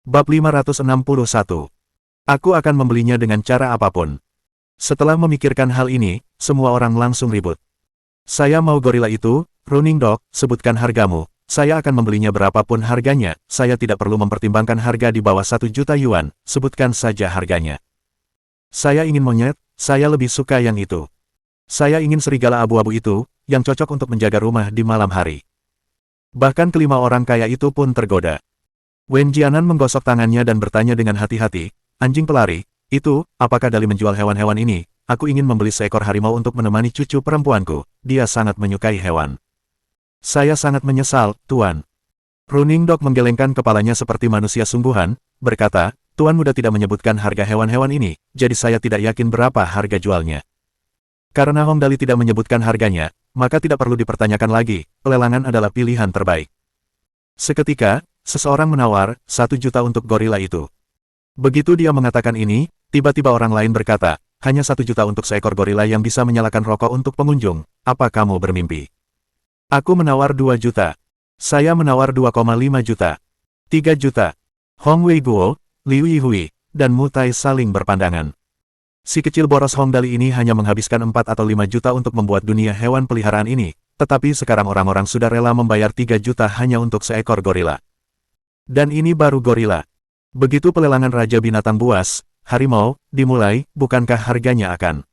Bab 561. Aku akan membelinya dengan cara apapun. Setelah memikirkan hal ini, semua orang langsung ribut. Saya mau gorila itu, Running Dog, sebutkan hargamu. Saya akan membelinya berapapun harganya, saya tidak perlu mempertimbangkan harga di bawah 1 juta yuan, sebutkan saja harganya. Saya ingin monyet, saya lebih suka yang itu. Saya ingin serigala abu-abu itu, yang cocok untuk menjaga rumah di malam hari. Bahkan kelima orang kaya itu pun tergoda. Wen Jianan menggosok tangannya dan bertanya dengan hati-hati, anjing pelari, itu, apakah Dali menjual hewan-hewan ini? Aku ingin membeli seekor harimau untuk menemani cucu perempuanku, dia sangat menyukai hewan. Saya sangat menyesal, Tuan. Running Dog menggelengkan kepalanya seperti manusia sungguhan, berkata, Tuan muda tidak menyebutkan harga hewan-hewan ini, jadi saya tidak yakin berapa harga jualnya. Karena Hong Dali tidak menyebutkan harganya, maka tidak perlu dipertanyakan lagi, pelelangan adalah pilihan terbaik. Seketika, seseorang menawar 1 juta untuk gorila itu. Begitu dia mengatakan ini, tiba-tiba orang lain berkata, hanya 1 juta untuk seekor gorila yang bisa menyalakan rokok untuk pengunjung, apa kamu bermimpi? Aku menawar 2 juta. Saya menawar 2,5 juta. 3 juta. Hong Wei Guo, Liu Yihui, dan Mu Tai saling berpandangan. Si kecil boros Hong Dali ini hanya menghabiskan 4 atau 5 juta untuk membuat dunia hewan peliharaan ini, tetapi sekarang orang-orang sudah rela membayar 3 juta hanya untuk seekor gorila. Dan ini baru gorila. Begitu pelelangan Raja Binatang Buas, harimau, dimulai, bukankah harganya akan?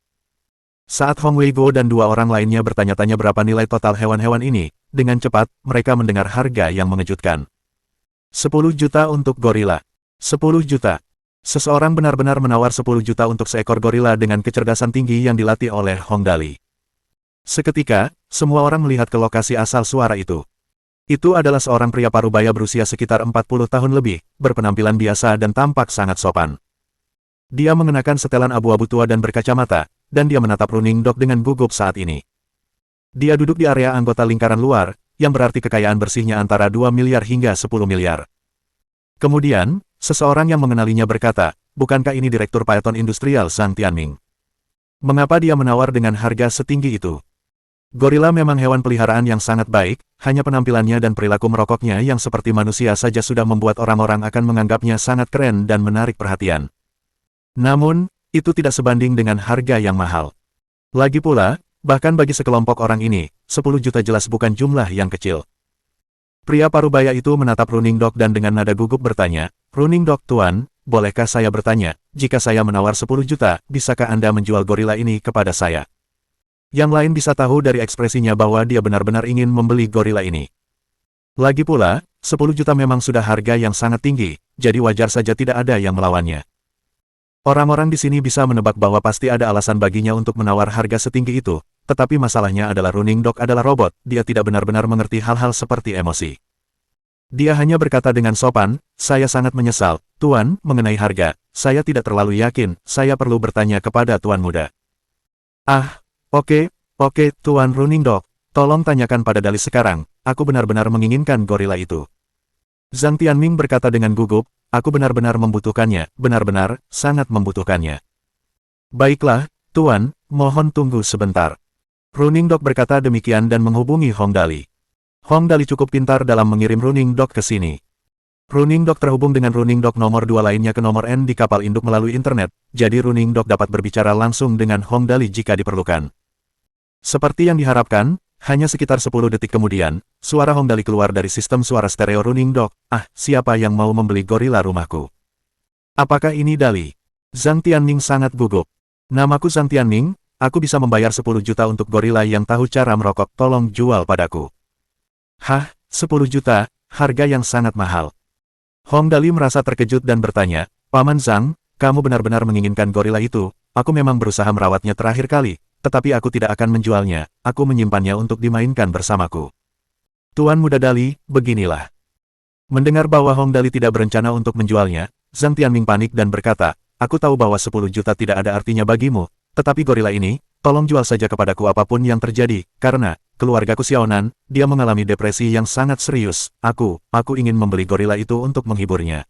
Saat Hong Wei Guo dan 2 orang lainnya bertanya-tanya berapa nilai total hewan-hewan ini, dengan cepat, mereka mendengar harga yang mengejutkan. 10 juta untuk gorila. 10 juta. Seseorang benar-benar menawar 10 juta untuk seekor gorila dengan kecerdasan tinggi yang dilatih oleh Hong Dali. Seketika, semua orang melihat ke lokasi asal suara itu. Itu adalah seorang pria parubaya berusia sekitar 40 tahun lebih, berpenampilan biasa dan tampak sangat sopan. Dia mengenakan setelan abu-abu tua dan berkacamata, dan dia menatap Running Dog dengan gugup saat ini. Dia duduk di area anggota lingkaran luar, yang berarti kekayaan bersihnya antara 2 miliar hingga 10 miliar. Kemudian, seseorang yang mengenalinya berkata, bukankah ini Direktur Phaeton Industrial Zhang Tianming? Mengapa dia menawar dengan harga setinggi itu? Gorila memang hewan peliharaan yang sangat baik, hanya penampilannya dan perilaku merokoknya yang seperti manusia saja sudah membuat orang-orang akan menganggapnya sangat keren dan menarik perhatian. Namun, itu tidak sebanding dengan harga yang mahal. Lagi pula, bahkan bagi sekelompok orang ini, 10 juta jelas bukan jumlah yang kecil. Pria parubaya itu menatap Running Dog dan dengan nada gugup bertanya, Running Dog Tuan, bolehkah saya bertanya, jika saya menawar 10 juta, bisakah Anda menjual gorila ini kepada saya? Yang lain bisa tahu dari ekspresinya bahwa dia benar-benar ingin membeli gorila ini. Lagi pula, 10 juta memang sudah harga yang sangat tinggi, jadi wajar saja tidak ada yang melawannya. Orang-orang di sini bisa menebak bahwa pasti ada alasan baginya untuk menawar harga setinggi itu, tetapi masalahnya adalah Running Dog adalah robot, dia tidak benar-benar mengerti hal-hal seperti emosi. Dia hanya berkata dengan sopan, saya sangat menyesal, Tuan, mengenai harga, saya tidak terlalu yakin, saya perlu bertanya kepada Tuan muda. Oke, Tuan Running Dog, tolong tanyakan pada Dali sekarang, aku benar-benar menginginkan gorila itu. Zhang Tianming berkata dengan gugup, aku benar-benar membutuhkannya, benar-benar, sangat membutuhkannya. Baiklah, Tuan, mohon tunggu sebentar. Running Dog berkata demikian dan menghubungi Hong Dali. Hong Dali cukup pintar dalam mengirim Running Dog ke sini. Running Dog terhubung dengan Running Dog nomor 2 lainnya ke nomor N di kapal induk melalui internet, jadi Running Dog dapat berbicara langsung dengan Hong Dali jika diperlukan. Seperti yang diharapkan, hanya sekitar 10 detik kemudian, suara Hong Dali keluar dari sistem suara stereo Running Dog, siapa yang mau membeli gorila rumahku? Apakah ini Dali? Zhang Tianming sangat gugup. Namaku Zhang Tianming, aku bisa membayar 10 juta untuk gorila yang tahu cara merokok, tolong jual padaku. 10 juta, harga yang sangat mahal. Hong Dali merasa terkejut dan bertanya, Paman Zhang, kamu benar-benar menginginkan gorila itu, aku memang berusaha merawatnya terakhir kali, tetapi aku tidak akan menjualnya, aku menyimpannya untuk dimainkan bersamaku. Tuan muda Dali, beginilah. Mendengar bahwa Hong Dali tidak berencana untuk menjualnya, Zhang Tianming panik dan berkata, aku tahu bahwa 10 juta tidak ada artinya bagimu, tetapi gorila ini, tolong jual saja kepadaku apapun yang terjadi, karena, keluargaku Xiaonan, dia mengalami depresi yang sangat serius, aku ingin membeli gorila itu untuk menghiburnya.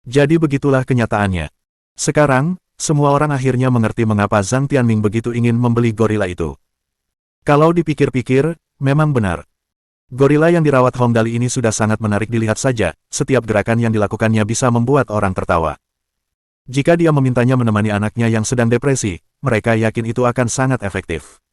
Jadi begitulah kenyataannya. Sekarang, semua orang akhirnya mengerti mengapa Zhang Tianming begitu ingin membeli gorila itu. Kalau dipikir-pikir, memang benar. Gorila yang dirawat Hong Dali ini sudah sangat menarik dilihat saja, setiap gerakan yang dilakukannya bisa membuat orang tertawa. Jika dia memintanya menemani anaknya yang sedang depresi, mereka yakin itu akan sangat efektif.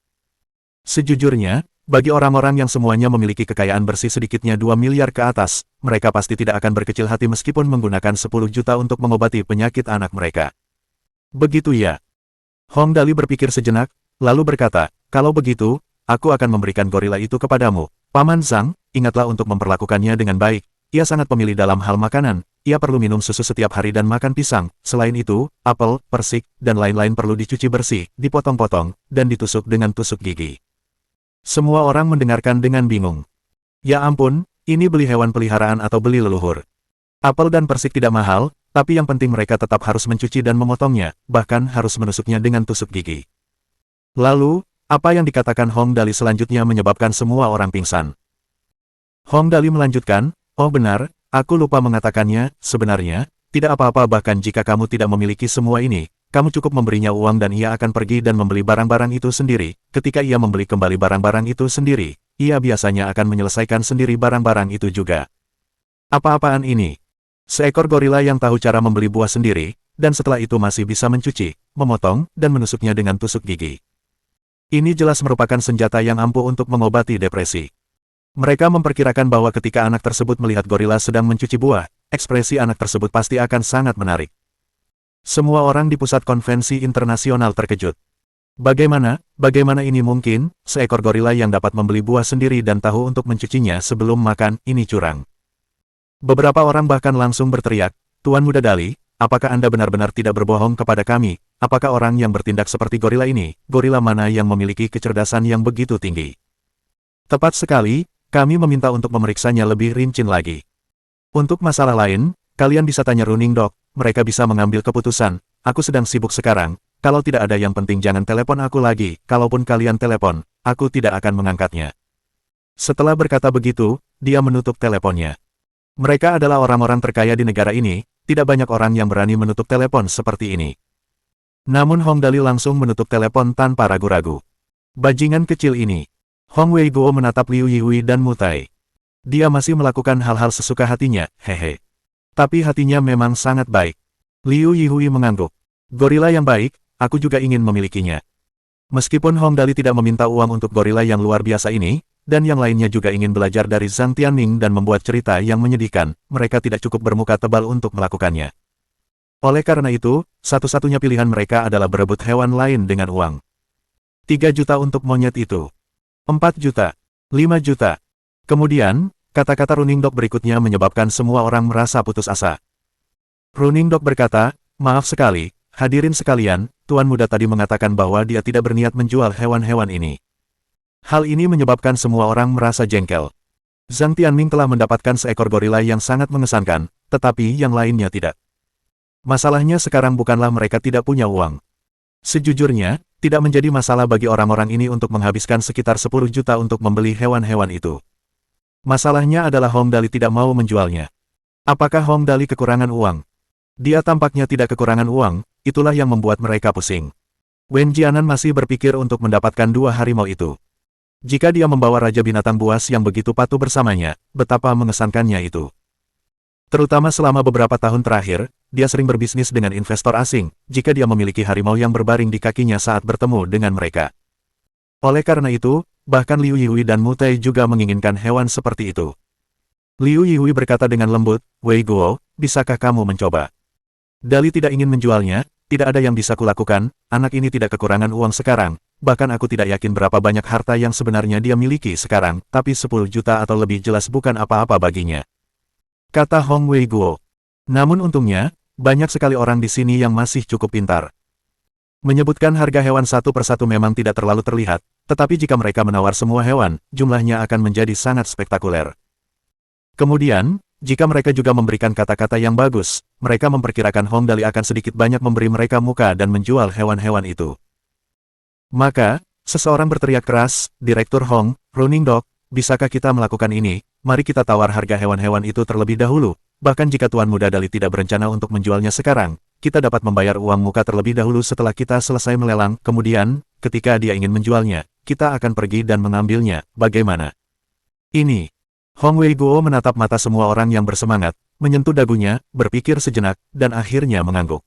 Sejujurnya, bagi orang-orang yang semuanya memiliki kekayaan bersih sedikitnya 2 miliar ke atas, mereka pasti tidak akan berkecil hati meskipun menggunakan 10 juta untuk mengobati penyakit anak mereka. Begitu ya. Hong Dali berpikir sejenak, lalu berkata, kalau begitu, aku akan memberikan gorila itu kepadamu. Paman Zhang, ingatlah untuk memperlakukannya dengan baik. Ia sangat pemilih dalam hal makanan. Ia perlu minum susu setiap hari dan makan pisang. Selain itu, apel, persik, dan lain-lain perlu dicuci bersih, dipotong-potong, dan ditusuk dengan tusuk gigi. Semua orang mendengarkan dengan bingung. Ya ampun, ini beli hewan peliharaan atau beli leluhur. Apel dan persik tidak mahal, tapi yang penting mereka tetap harus mencuci dan memotongnya, bahkan harus menusuknya dengan tusuk gigi. Lalu, apa yang dikatakan Hong Dali selanjutnya menyebabkan semua orang pingsan. Hong Dali melanjutkan, oh benar, aku lupa mengatakannya, sebenarnya, tidak apa-apa bahkan jika kamu tidak memiliki semua ini, kamu cukup memberinya uang dan ia akan pergi dan membeli barang-barang itu sendiri. Ketika ia membeli kembali barang-barang itu sendiri, ia biasanya akan menyelesaikan sendiri barang-barang itu juga. Apa-apaan ini? Seekor gorila yang tahu cara membeli buah sendiri, dan setelah itu masih bisa mencuci, memotong, dan menusuknya dengan tusuk gigi. Ini jelas merupakan senjata yang ampuh untuk mengobati depresi. Mereka memperkirakan bahwa ketika anak tersebut melihat gorila sedang mencuci buah, ekspresi anak tersebut pasti akan sangat menarik. Semua orang di pusat konvensi internasional terkejut. Bagaimana ini mungkin, seekor gorila yang dapat membeli buah sendiri dan tahu untuk mencucinya sebelum makan, ini curang. Beberapa orang bahkan langsung berteriak, Tuan Muda Dali, apakah Anda benar-benar tidak berbohong kepada kami? Apakah orang yang bertindak seperti gorila ini, gorila mana yang memiliki kecerdasan yang begitu tinggi? Tepat sekali, kami meminta untuk memeriksanya lebih rinci lagi. Untuk masalah lain, kalian bisa tanya Running Dog, mereka bisa mengambil keputusan. Aku sedang sibuk sekarang, kalau tidak ada yang penting jangan telepon aku lagi, kalaupun kalian telepon, aku tidak akan mengangkatnya. Setelah berkata begitu, dia menutup teleponnya. Mereka adalah orang-orang terkaya di negara ini, tidak banyak orang yang berani menutup telepon seperti ini. Namun Hong Dali langsung menutup telepon tanpa ragu-ragu. Bajingan kecil ini. Hong Wei Guo menatap Liu Yihui dan Mutai. Dia masih melakukan hal-hal sesuka hatinya, hehe. Tapi hatinya memang sangat baik. Liu Yihui mengangguk. Gorila yang baik, aku juga ingin memilikinya. Meskipun Hong Dali tidak meminta uang untuk gorila yang luar biasa ini, dan yang lainnya juga ingin belajar dari Zhang Tianming dan membuat cerita yang menyedihkan, mereka tidak cukup bermuka tebal untuk melakukannya. Oleh karena itu, satu-satunya pilihan mereka adalah berebut hewan lain dengan uang. 3 juta untuk monyet itu. 4 juta. 5 juta. Kemudian, kata-kata Running Dog berikutnya menyebabkan semua orang merasa putus asa. Running Dog berkata, maaf sekali, hadirin sekalian, Tuan Muda tadi mengatakan bahwa dia tidak berniat menjual hewan-hewan ini. Hal ini menyebabkan semua orang merasa jengkel. Zhang Tianming telah mendapatkan seekor gorila yang sangat mengesankan, tetapi yang lainnya tidak. Masalahnya sekarang bukanlah mereka tidak punya uang. Sejujurnya, tidak menjadi masalah bagi orang-orang ini untuk menghabiskan sekitar 10 juta untuk membeli hewan-hewan itu. Masalahnya adalah Hong Dali tidak mau menjualnya. Apakah Hong Dali kekurangan uang? Dia tampaknya tidak kekurangan uang, itulah yang membuat mereka pusing. Wen Jianan masih berpikir untuk mendapatkan 2 harimau itu. Jika dia membawa Raja Binatang Buas yang begitu patuh bersamanya, betapa mengesankannya itu. Terutama selama beberapa tahun terakhir, dia sering berbisnis dengan investor asing, jika dia memiliki harimau yang berbaring di kakinya saat bertemu dengan mereka. Oleh karena itu, bahkan Liu Yihui dan Mutai juga menginginkan hewan seperti itu. Liu Yihui berkata dengan lembut, Wei Guo, bisakah kamu mencoba? Dali tidak ingin menjualnya, tidak ada yang bisa kulakukan, anak ini tidak kekurangan uang sekarang, bahkan aku tidak yakin berapa banyak harta yang sebenarnya dia miliki sekarang, tapi 10 juta atau lebih jelas bukan apa-apa baginya. Kata Hong Wei Guo. Namun untungnya, banyak sekali orang di sini yang masih cukup pintar. Menyebutkan harga hewan satu persatu memang tidak terlalu terlihat, tetapi jika mereka menawar semua hewan, jumlahnya akan menjadi sangat spektakuler. Kemudian, jika mereka juga memberikan kata-kata yang bagus, mereka memperkirakan Hong Dali akan sedikit banyak memberi mereka muka dan menjual hewan-hewan itu. Maka, seseorang berteriak keras, Direktur Hong, Running Dog, bisakah kita melakukan ini? Mari kita tawar harga hewan-hewan itu terlebih dahulu. Bahkan jika Tuan Muda Dali tidak berencana untuk menjualnya sekarang, kita dapat membayar uang muka terlebih dahulu setelah kita selesai melelang. Kemudian, ketika dia ingin menjualnya, kita akan pergi dan mengambilnya. Bagaimana? Ini. Hong Wei Guo menatap mata semua orang yang bersemangat, menyentuh dagunya, berpikir sejenak, dan akhirnya mengangguk.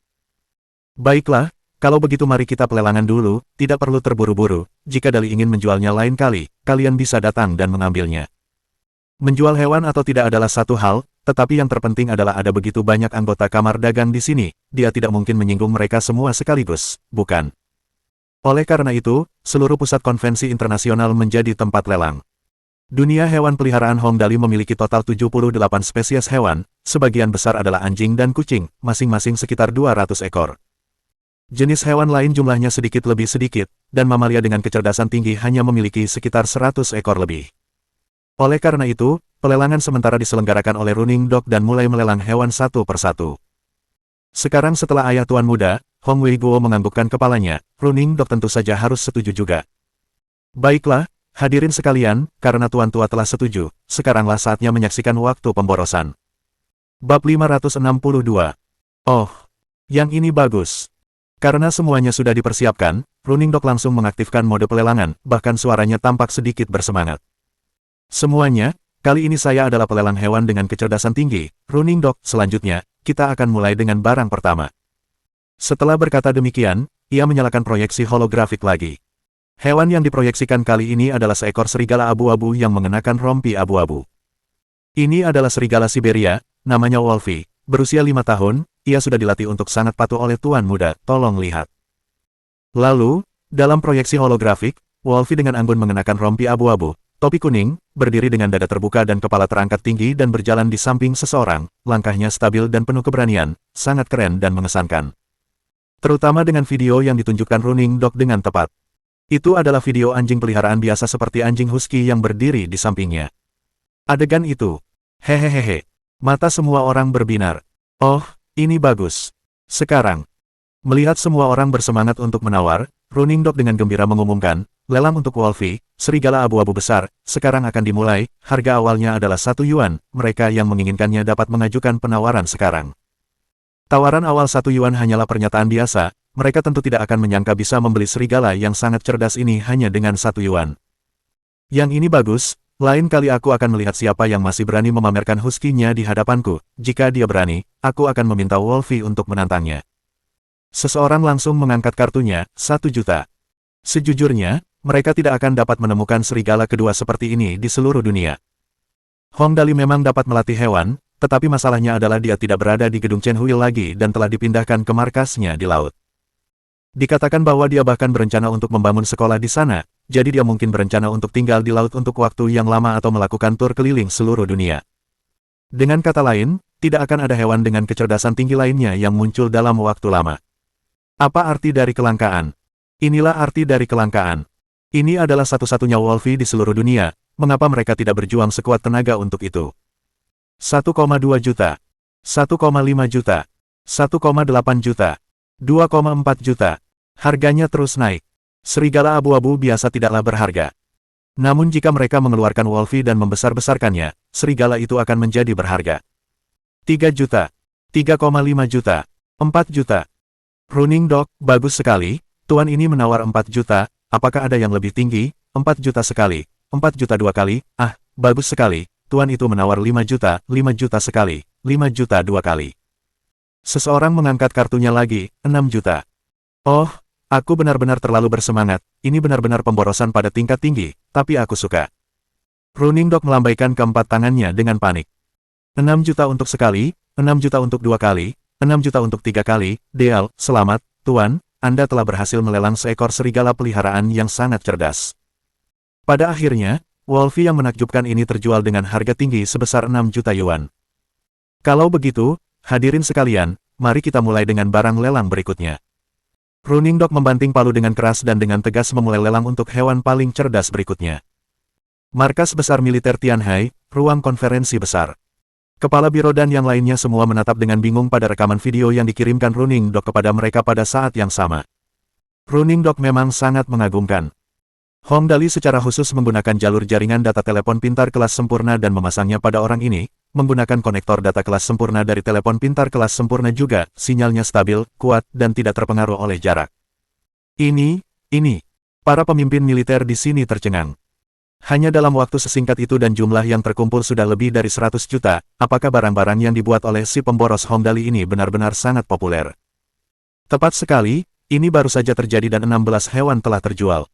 Baiklah, kalau begitu mari kita pelelangan dulu, tidak perlu terburu-buru, jika Dali ingin menjualnya lain kali, kalian bisa datang dan mengambilnya. Menjual hewan atau tidak adalah satu hal, tetapi yang terpenting adalah ada begitu banyak anggota kamar dagang di sini, dia tidak mungkin menyinggung mereka semua sekaligus, bukan? Oleh karena itu, seluruh pusat konvensi internasional menjadi tempat lelang. Dunia hewan peliharaan Hong Dali memiliki total 78 spesies hewan, sebagian besar adalah anjing dan kucing, masing-masing sekitar 200 ekor. Jenis hewan lain jumlahnya sedikit lebih sedikit, dan mamalia dengan kecerdasan tinggi hanya memiliki sekitar 100 ekor lebih. Oleh karena itu, pelelangan sementara diselenggarakan oleh Running Dog dan mulai melelang hewan satu persatu. Sekarang setelah ayah tuan muda, Hong Wei Guo menganggukkan kepalanya, Running Dog tentu saja harus setuju juga. Baiklah, hadirin sekalian, karena tuan tua telah setuju, sekaranglah saatnya menyaksikan waktu pemborosan. Bab 562. Oh, yang ini bagus. Karena semuanya sudah dipersiapkan, Running Dog langsung mengaktifkan mode pelelangan, bahkan suaranya tampak sedikit bersemangat. Semuanya, kali ini saya adalah pelelang hewan dengan kecerdasan tinggi, Running Dog, selanjutnya, kita akan mulai dengan barang pertama. Setelah berkata demikian, ia menyalakan proyeksi holografik lagi. Hewan yang diproyeksikan kali ini adalah seekor serigala abu-abu yang mengenakan rompi abu-abu. Ini adalah serigala Siberia, namanya Wolfie, berusia 5 tahun, ia sudah dilatih untuk sangat patuh oleh tuan muda, tolong lihat. Lalu, dalam proyeksi holografik, Wolfie dengan anggun mengenakan rompi abu-abu, topi kuning, berdiri dengan dada terbuka dan kepala terangkat tinggi dan berjalan di samping seseorang, langkahnya stabil dan penuh keberanian, sangat keren dan mengesankan. Terutama dengan video yang ditunjukkan Running Dog dengan tepat. Itu adalah video anjing peliharaan biasa seperti anjing husky yang berdiri di sampingnya. Adegan itu. Hehehehe. Mata semua orang berbinar. Oh, ini bagus. Sekarang. Melihat semua orang bersemangat untuk menawar, Running Dog dengan gembira mengumumkan, lelang untuk Wolfie, serigala abu-abu besar, sekarang akan dimulai, harga awalnya adalah 1 yuan, mereka yang menginginkannya dapat mengajukan penawaran sekarang. Tawaran awal 1 yuan hanyalah pernyataan biasa, mereka tentu tidak akan menyangka bisa membeli serigala yang sangat cerdas ini hanya dengan 1 yuan. Yang ini bagus, lain kali aku akan melihat siapa yang masih berani memamerkan husky-nya di hadapanku, jika dia berani, aku akan meminta Wolfie untuk menantangnya. Seseorang langsung mengangkat kartunya, 1 juta. Sejujurnya, mereka tidak akan dapat menemukan serigala kedua seperti ini di seluruh dunia. Hong Dali memang dapat melatih hewan, tetapi masalahnya adalah dia tidak berada di gedung Chen Hui lagi dan telah dipindahkan ke markasnya di laut. Dikatakan bahwa dia bahkan berencana untuk membangun sekolah di sana, jadi dia mungkin berencana untuk tinggal di laut untuk waktu yang lama atau melakukan tur keliling seluruh dunia. Dengan kata lain, tidak akan ada hewan dengan kecerdasan tinggi lainnya yang muncul dalam waktu lama. Apa arti dari kelangkaan? Inilah arti dari kelangkaan. Ini adalah satu-satunya Wolfie di seluruh dunia, mengapa mereka tidak berjuang sekuat tenaga untuk itu? 1,2 juta. 1,5 juta. 1,8 juta. 2,4 juta. Harganya terus naik. Serigala abu-abu biasa tidaklah berharga. Namun jika mereka mengeluarkan Wolfie dan membesar-besarkannya, serigala itu akan menjadi berharga. 3 juta. 3,5 juta. 4 juta. Running Dog, bagus sekali, tuan ini menawar 4 juta, apakah ada yang lebih tinggi? 4 juta sekali. 4 juta 2 kali, bagus sekali, tuan itu menawar 5 juta, 5 juta sekali, 5 juta 2 kali. Seseorang mengangkat kartunya lagi, 6 juta. Oh, aku benar-benar terlalu bersemangat, ini benar-benar pemborosan pada tingkat tinggi, tapi aku suka. Running Dog melambaikan keempat tangannya dengan panik. 6 juta untuk sekali, 6 juta untuk 2 kali, 6 juta untuk 3 kali, Deal, selamat, tuan, Anda telah berhasil melelang seekor serigala peliharaan yang sangat cerdas. Pada akhirnya, Wolfie yang menakjubkan ini terjual dengan harga tinggi sebesar 6 juta yuan. Kalau begitu, hadirin sekalian, mari kita mulai dengan barang lelang berikutnya. Running Dog membanting palu dengan keras dan dengan tegas memulai lelang untuk hewan paling cerdas berikutnya. Markas Besar Militer Tianhai, ruang konferensi besar. Kepala biro dan yang lainnya semua menatap dengan bingung pada rekaman video yang dikirimkan Running Dog kepada mereka pada saat yang sama. Running Dog memang sangat mengagumkan. Hong Dali secara khusus menggunakan jalur jaringan data telepon pintar kelas sempurna dan memasangnya pada orang ini, menggunakan konektor data kelas sempurna dari telepon pintar kelas sempurna juga, sinyalnya stabil, kuat, dan tidak terpengaruh oleh jarak. Ini, para pemimpin militer di sini tercengang. Hanya dalam waktu sesingkat itu dan jumlah yang terkumpul sudah lebih dari 100 juta, apakah barang-barang yang dibuat oleh si pemboros Hongdali ini benar-benar sangat populer? Tepat sekali, ini baru saja terjadi dan 16 hewan telah terjual.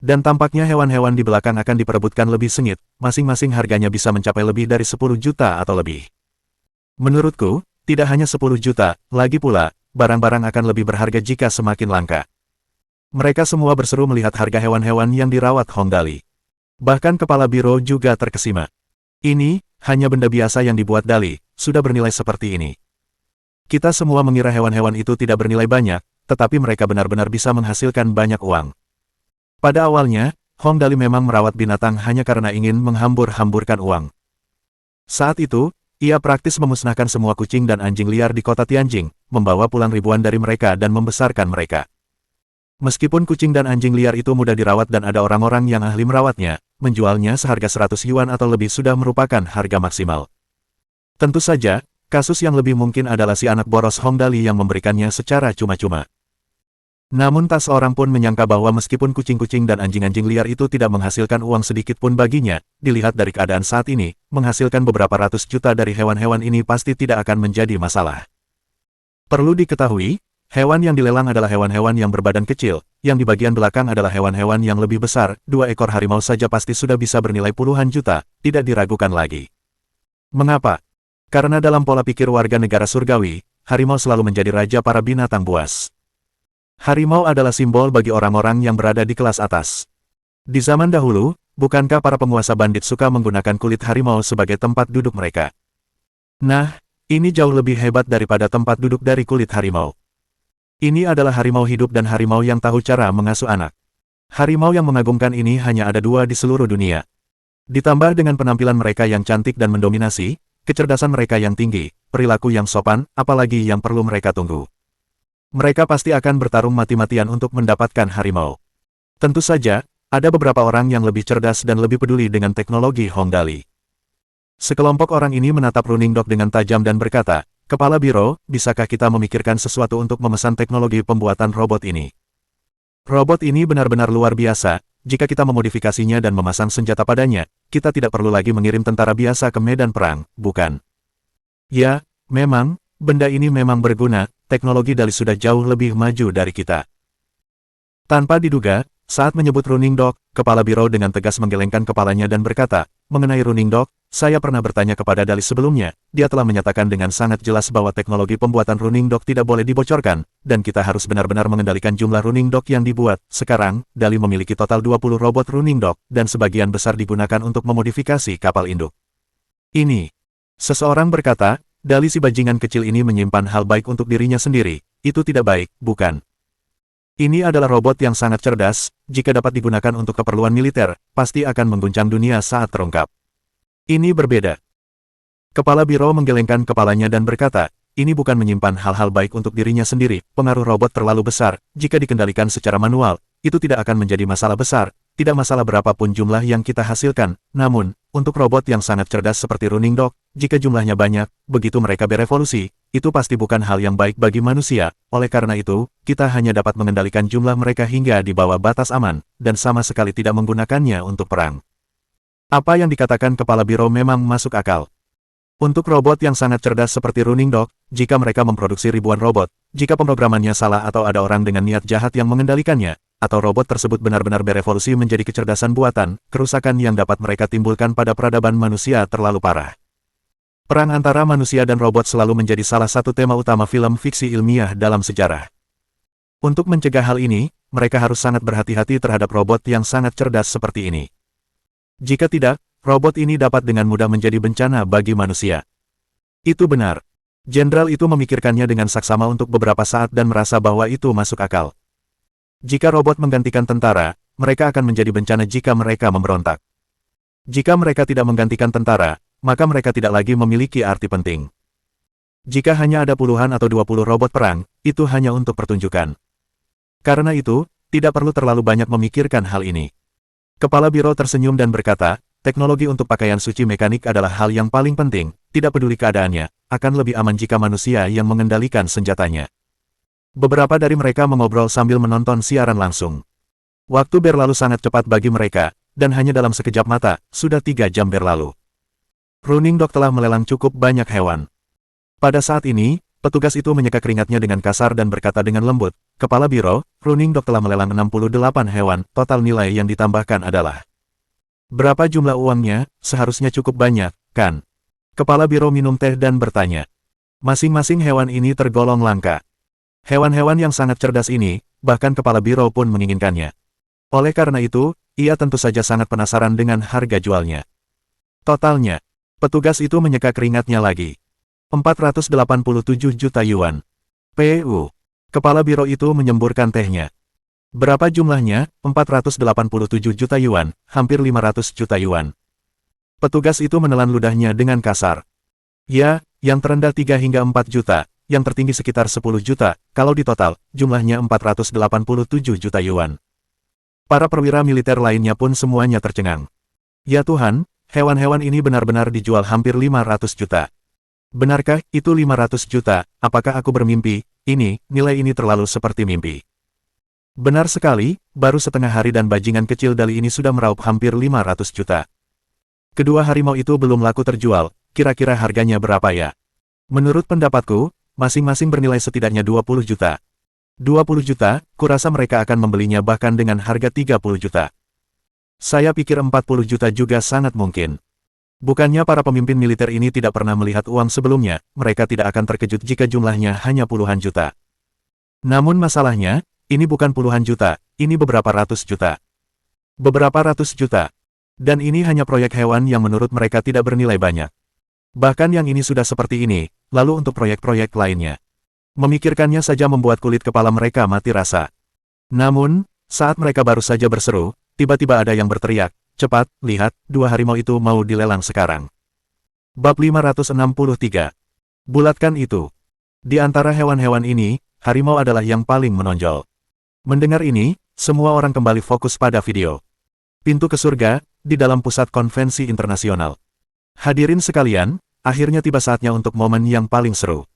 Dan tampaknya hewan-hewan di belakang akan diperebutkan lebih sengit, masing-masing harganya bisa mencapai lebih dari 10 juta atau lebih. Menurutku, tidak hanya 10 juta, lagi pula, barang-barang akan lebih berharga jika semakin langka. Mereka semua berseru melihat harga hewan-hewan yang dirawat Hongdali. Bahkan kepala biro juga terkesima. Ini, hanya benda biasa yang dibuat Dali, sudah bernilai seperti ini. Kita semua mengira hewan-hewan itu tidak bernilai banyak, tetapi mereka benar-benar bisa menghasilkan banyak uang. Pada awalnya, Hongdali memang merawat binatang hanya karena ingin menghambur-hamburkan uang. Saat itu, ia praktis memusnahkan semua kucing dan anjing liar di kota Tianjing, membawa pulang ribuan dari mereka dan membesarkan mereka. Meskipun kucing dan anjing liar itu mudah dirawat dan ada orang-orang yang ahli merawatnya, menjualnya seharga 100 yuan atau lebih sudah merupakan harga maksimal. Tentu saja, kasus yang lebih mungkin adalah si anak boros Hongdali yang memberikannya secara cuma-cuma. Namun tak seorang pun menyangka bahwa meskipun kucing-kucing dan anjing-anjing liar itu tidak menghasilkan uang sedikit pun baginya, dilihat dari keadaan saat ini, menghasilkan beberapa ratus juta dari hewan-hewan ini pasti tidak akan menjadi masalah. Perlu diketahui, hewan yang dilelang adalah hewan-hewan yang berbadan kecil, yang di bagian belakang adalah hewan-hewan yang lebih besar, 2 ekor harimau saja pasti sudah bisa bernilai puluhan juta, tidak diragukan lagi. Mengapa? Karena dalam pola pikir warga negara surgawi, harimau selalu menjadi raja para binatang buas. Harimau adalah simbol bagi orang-orang yang berada di kelas atas. Di zaman dahulu, bukankah para penguasa bandit suka menggunakan kulit harimau sebagai tempat duduk mereka? Nah, ini jauh lebih hebat daripada tempat duduk dari kulit harimau. Ini adalah harimau hidup dan harimau yang tahu cara mengasuh anak. Harimau yang mengagumkan ini hanya ada 2 di seluruh dunia. Ditambah dengan penampilan mereka yang cantik dan mendominasi, kecerdasan mereka yang tinggi, perilaku yang sopan, apalagi yang perlu mereka tunggu. Mereka pasti akan bertarung mati-matian untuk mendapatkan harimau. Tentu saja, ada beberapa orang yang lebih cerdas dan lebih peduli dengan teknologi Hongdali. Sekelompok orang ini menatap Running Dog dengan tajam dan berkata, "Kepala Biro, bisakah kita memikirkan sesuatu untuk memesan teknologi pembuatan robot ini? Robot ini benar-benar luar biasa, jika kita memodifikasinya dan memasang senjata padanya, kita tidak perlu lagi mengirim tentara biasa ke medan perang, bukan?" Ya, memang, benda ini memang berguna. Teknologi Dali sudah jauh lebih maju dari kita. Tanpa diduga, saat menyebut Running Dog, kepala biro dengan tegas menggelengkan kepalanya dan berkata, "Mengenai Running Dog, saya pernah bertanya kepada Dali sebelumnya, dia telah menyatakan dengan sangat jelas bahwa teknologi pembuatan Running Dog tidak boleh dibocorkan, dan kita harus benar-benar mengendalikan jumlah Running Dog yang dibuat. Sekarang, Dali memiliki total 20 robot Running Dog, dan sebagian besar digunakan untuk memodifikasi kapal induk." Ini. Seseorang berkata, Dali si bajingan kecil ini menyimpan hal baik untuk dirinya sendiri, itu tidak baik, bukan? Ini adalah robot yang sangat cerdas, jika dapat digunakan untuk keperluan militer, pasti akan mengguncang dunia saat terungkap. Ini berbeda. Kepala biro menggelengkan kepalanya dan berkata, ini bukan menyimpan hal-hal baik untuk dirinya sendiri, pengaruh robot terlalu besar, jika dikendalikan secara manual, itu tidak akan menjadi masalah besar, tidak masalah berapapun jumlah yang kita hasilkan, namun, untuk robot yang sangat cerdas seperti Running Dog, jika jumlahnya banyak, begitu mereka berevolusi, itu pasti bukan hal yang baik bagi manusia, oleh karena itu, kita hanya dapat mengendalikan jumlah mereka hingga di bawah batas aman, dan sama sekali tidak menggunakannya untuk perang. Apa yang dikatakan kepala biro memang masuk akal. Untuk robot yang sangat cerdas seperti Running Dog, jika mereka memproduksi ribuan robot, jika pemrogramannya salah atau ada orang dengan niat jahat yang mengendalikannya, atau robot tersebut benar-benar berevolusi menjadi kecerdasan buatan, kerusakan yang dapat mereka timbulkan pada peradaban manusia terlalu parah. Perang antara manusia dan robot selalu menjadi salah satu tema utama film fiksi ilmiah dalam sejarah. Untuk mencegah hal ini, mereka harus sangat berhati-hati terhadap robot yang sangat cerdas seperti ini. Jika tidak, robot ini dapat dengan mudah menjadi bencana bagi manusia. Itu benar. Jenderal itu memikirkannya dengan saksama untuk beberapa saat dan merasa bahwa itu masuk akal. Jika robot menggantikan tentara, mereka akan menjadi bencana jika mereka memberontak. Jika mereka tidak menggantikan tentara, maka mereka tidak lagi memiliki arti penting. Jika hanya ada puluhan atau 20 robot perang, itu hanya untuk pertunjukan. Karena itu, tidak perlu terlalu banyak memikirkan hal ini. Kepala biro tersenyum dan berkata, teknologi untuk pakaian suci mekanik adalah hal yang paling penting, tidak peduli keadaannya, akan lebih aman jika manusia yang mengendalikan senjatanya. Beberapa dari mereka mengobrol sambil menonton siaran langsung. Waktu berlalu sangat cepat bagi mereka, dan hanya dalam sekejap mata, sudah 3 jam berlalu. Running Dog telah melelang cukup banyak hewan. Pada saat ini, petugas itu menyeka keringatnya dengan kasar dan berkata dengan lembut, "Kepala Biro, Running Dog telah melelang 68 hewan, total nilai yang ditambahkan adalah..." "Berapa jumlah uangnya? Seharusnya cukup banyak, kan?" Kepala Biro minum teh dan bertanya. Masing-masing hewan ini tergolong langka. Hewan-hewan yang sangat cerdas ini, bahkan Kepala Biro pun menginginkannya. Oleh karena itu, ia tentu saja sangat penasaran dengan harga jualnya. Totalnya, petugas itu menyeka keringatnya lagi. 487 juta yuan. PU. Kepala Biro itu menyemburkan tehnya. Berapa jumlahnya? 487 juta yuan, hampir 500 juta yuan. Petugas itu menelan ludahnya dengan kasar. Ya, yang terendah 3 hingga 4 juta, yang tertinggi sekitar 10 juta, kalau di total, jumlahnya 487 juta yuan. Para perwira militer lainnya pun semuanya tercengang. Ya Tuhan, hewan-hewan ini benar-benar dijual hampir 500 juta. Benarkah itu 500 juta? Apakah aku bermimpi? Nilai ini terlalu seperti mimpi. Benar sekali, baru setengah hari dan bajingan kecil Dali ini sudah meraup hampir 500 juta. Kedua harimau itu belum laku terjual, kira-kira harganya berapa ya? Menurut pendapatku, masing-masing bernilai setidaknya 20 juta. 20 juta, kurasa mereka akan membelinya bahkan dengan harga 30 juta. Saya pikir 40 juta juga sangat mungkin. Bukannya para pemimpin militer ini tidak pernah melihat uang sebelumnya, mereka tidak akan terkejut jika jumlahnya hanya puluhan juta. Namun masalahnya, ini bukan puluhan juta, ini beberapa ratus juta. Beberapa ratus juta. Dan ini hanya proyek hewan yang menurut mereka tidak bernilai banyak. Bahkan yang ini sudah seperti ini, lalu untuk proyek-proyek lainnya. Memikirkannya saja membuat kulit kepala mereka mati rasa. Namun, saat mereka baru saja berseru, tiba-tiba ada yang berteriak, "Cepat, lihat, 2 harimau itu mau dilelang sekarang." Bab 563. Bulatkan itu. Di antara hewan-hewan ini, harimau adalah yang paling menonjol. Mendengar ini, semua orang kembali fokus pada video. Pintu ke surga, di dalam pusat konvensi internasional. Hadirin sekalian, akhirnya tiba saatnya untuk momen yang paling seru.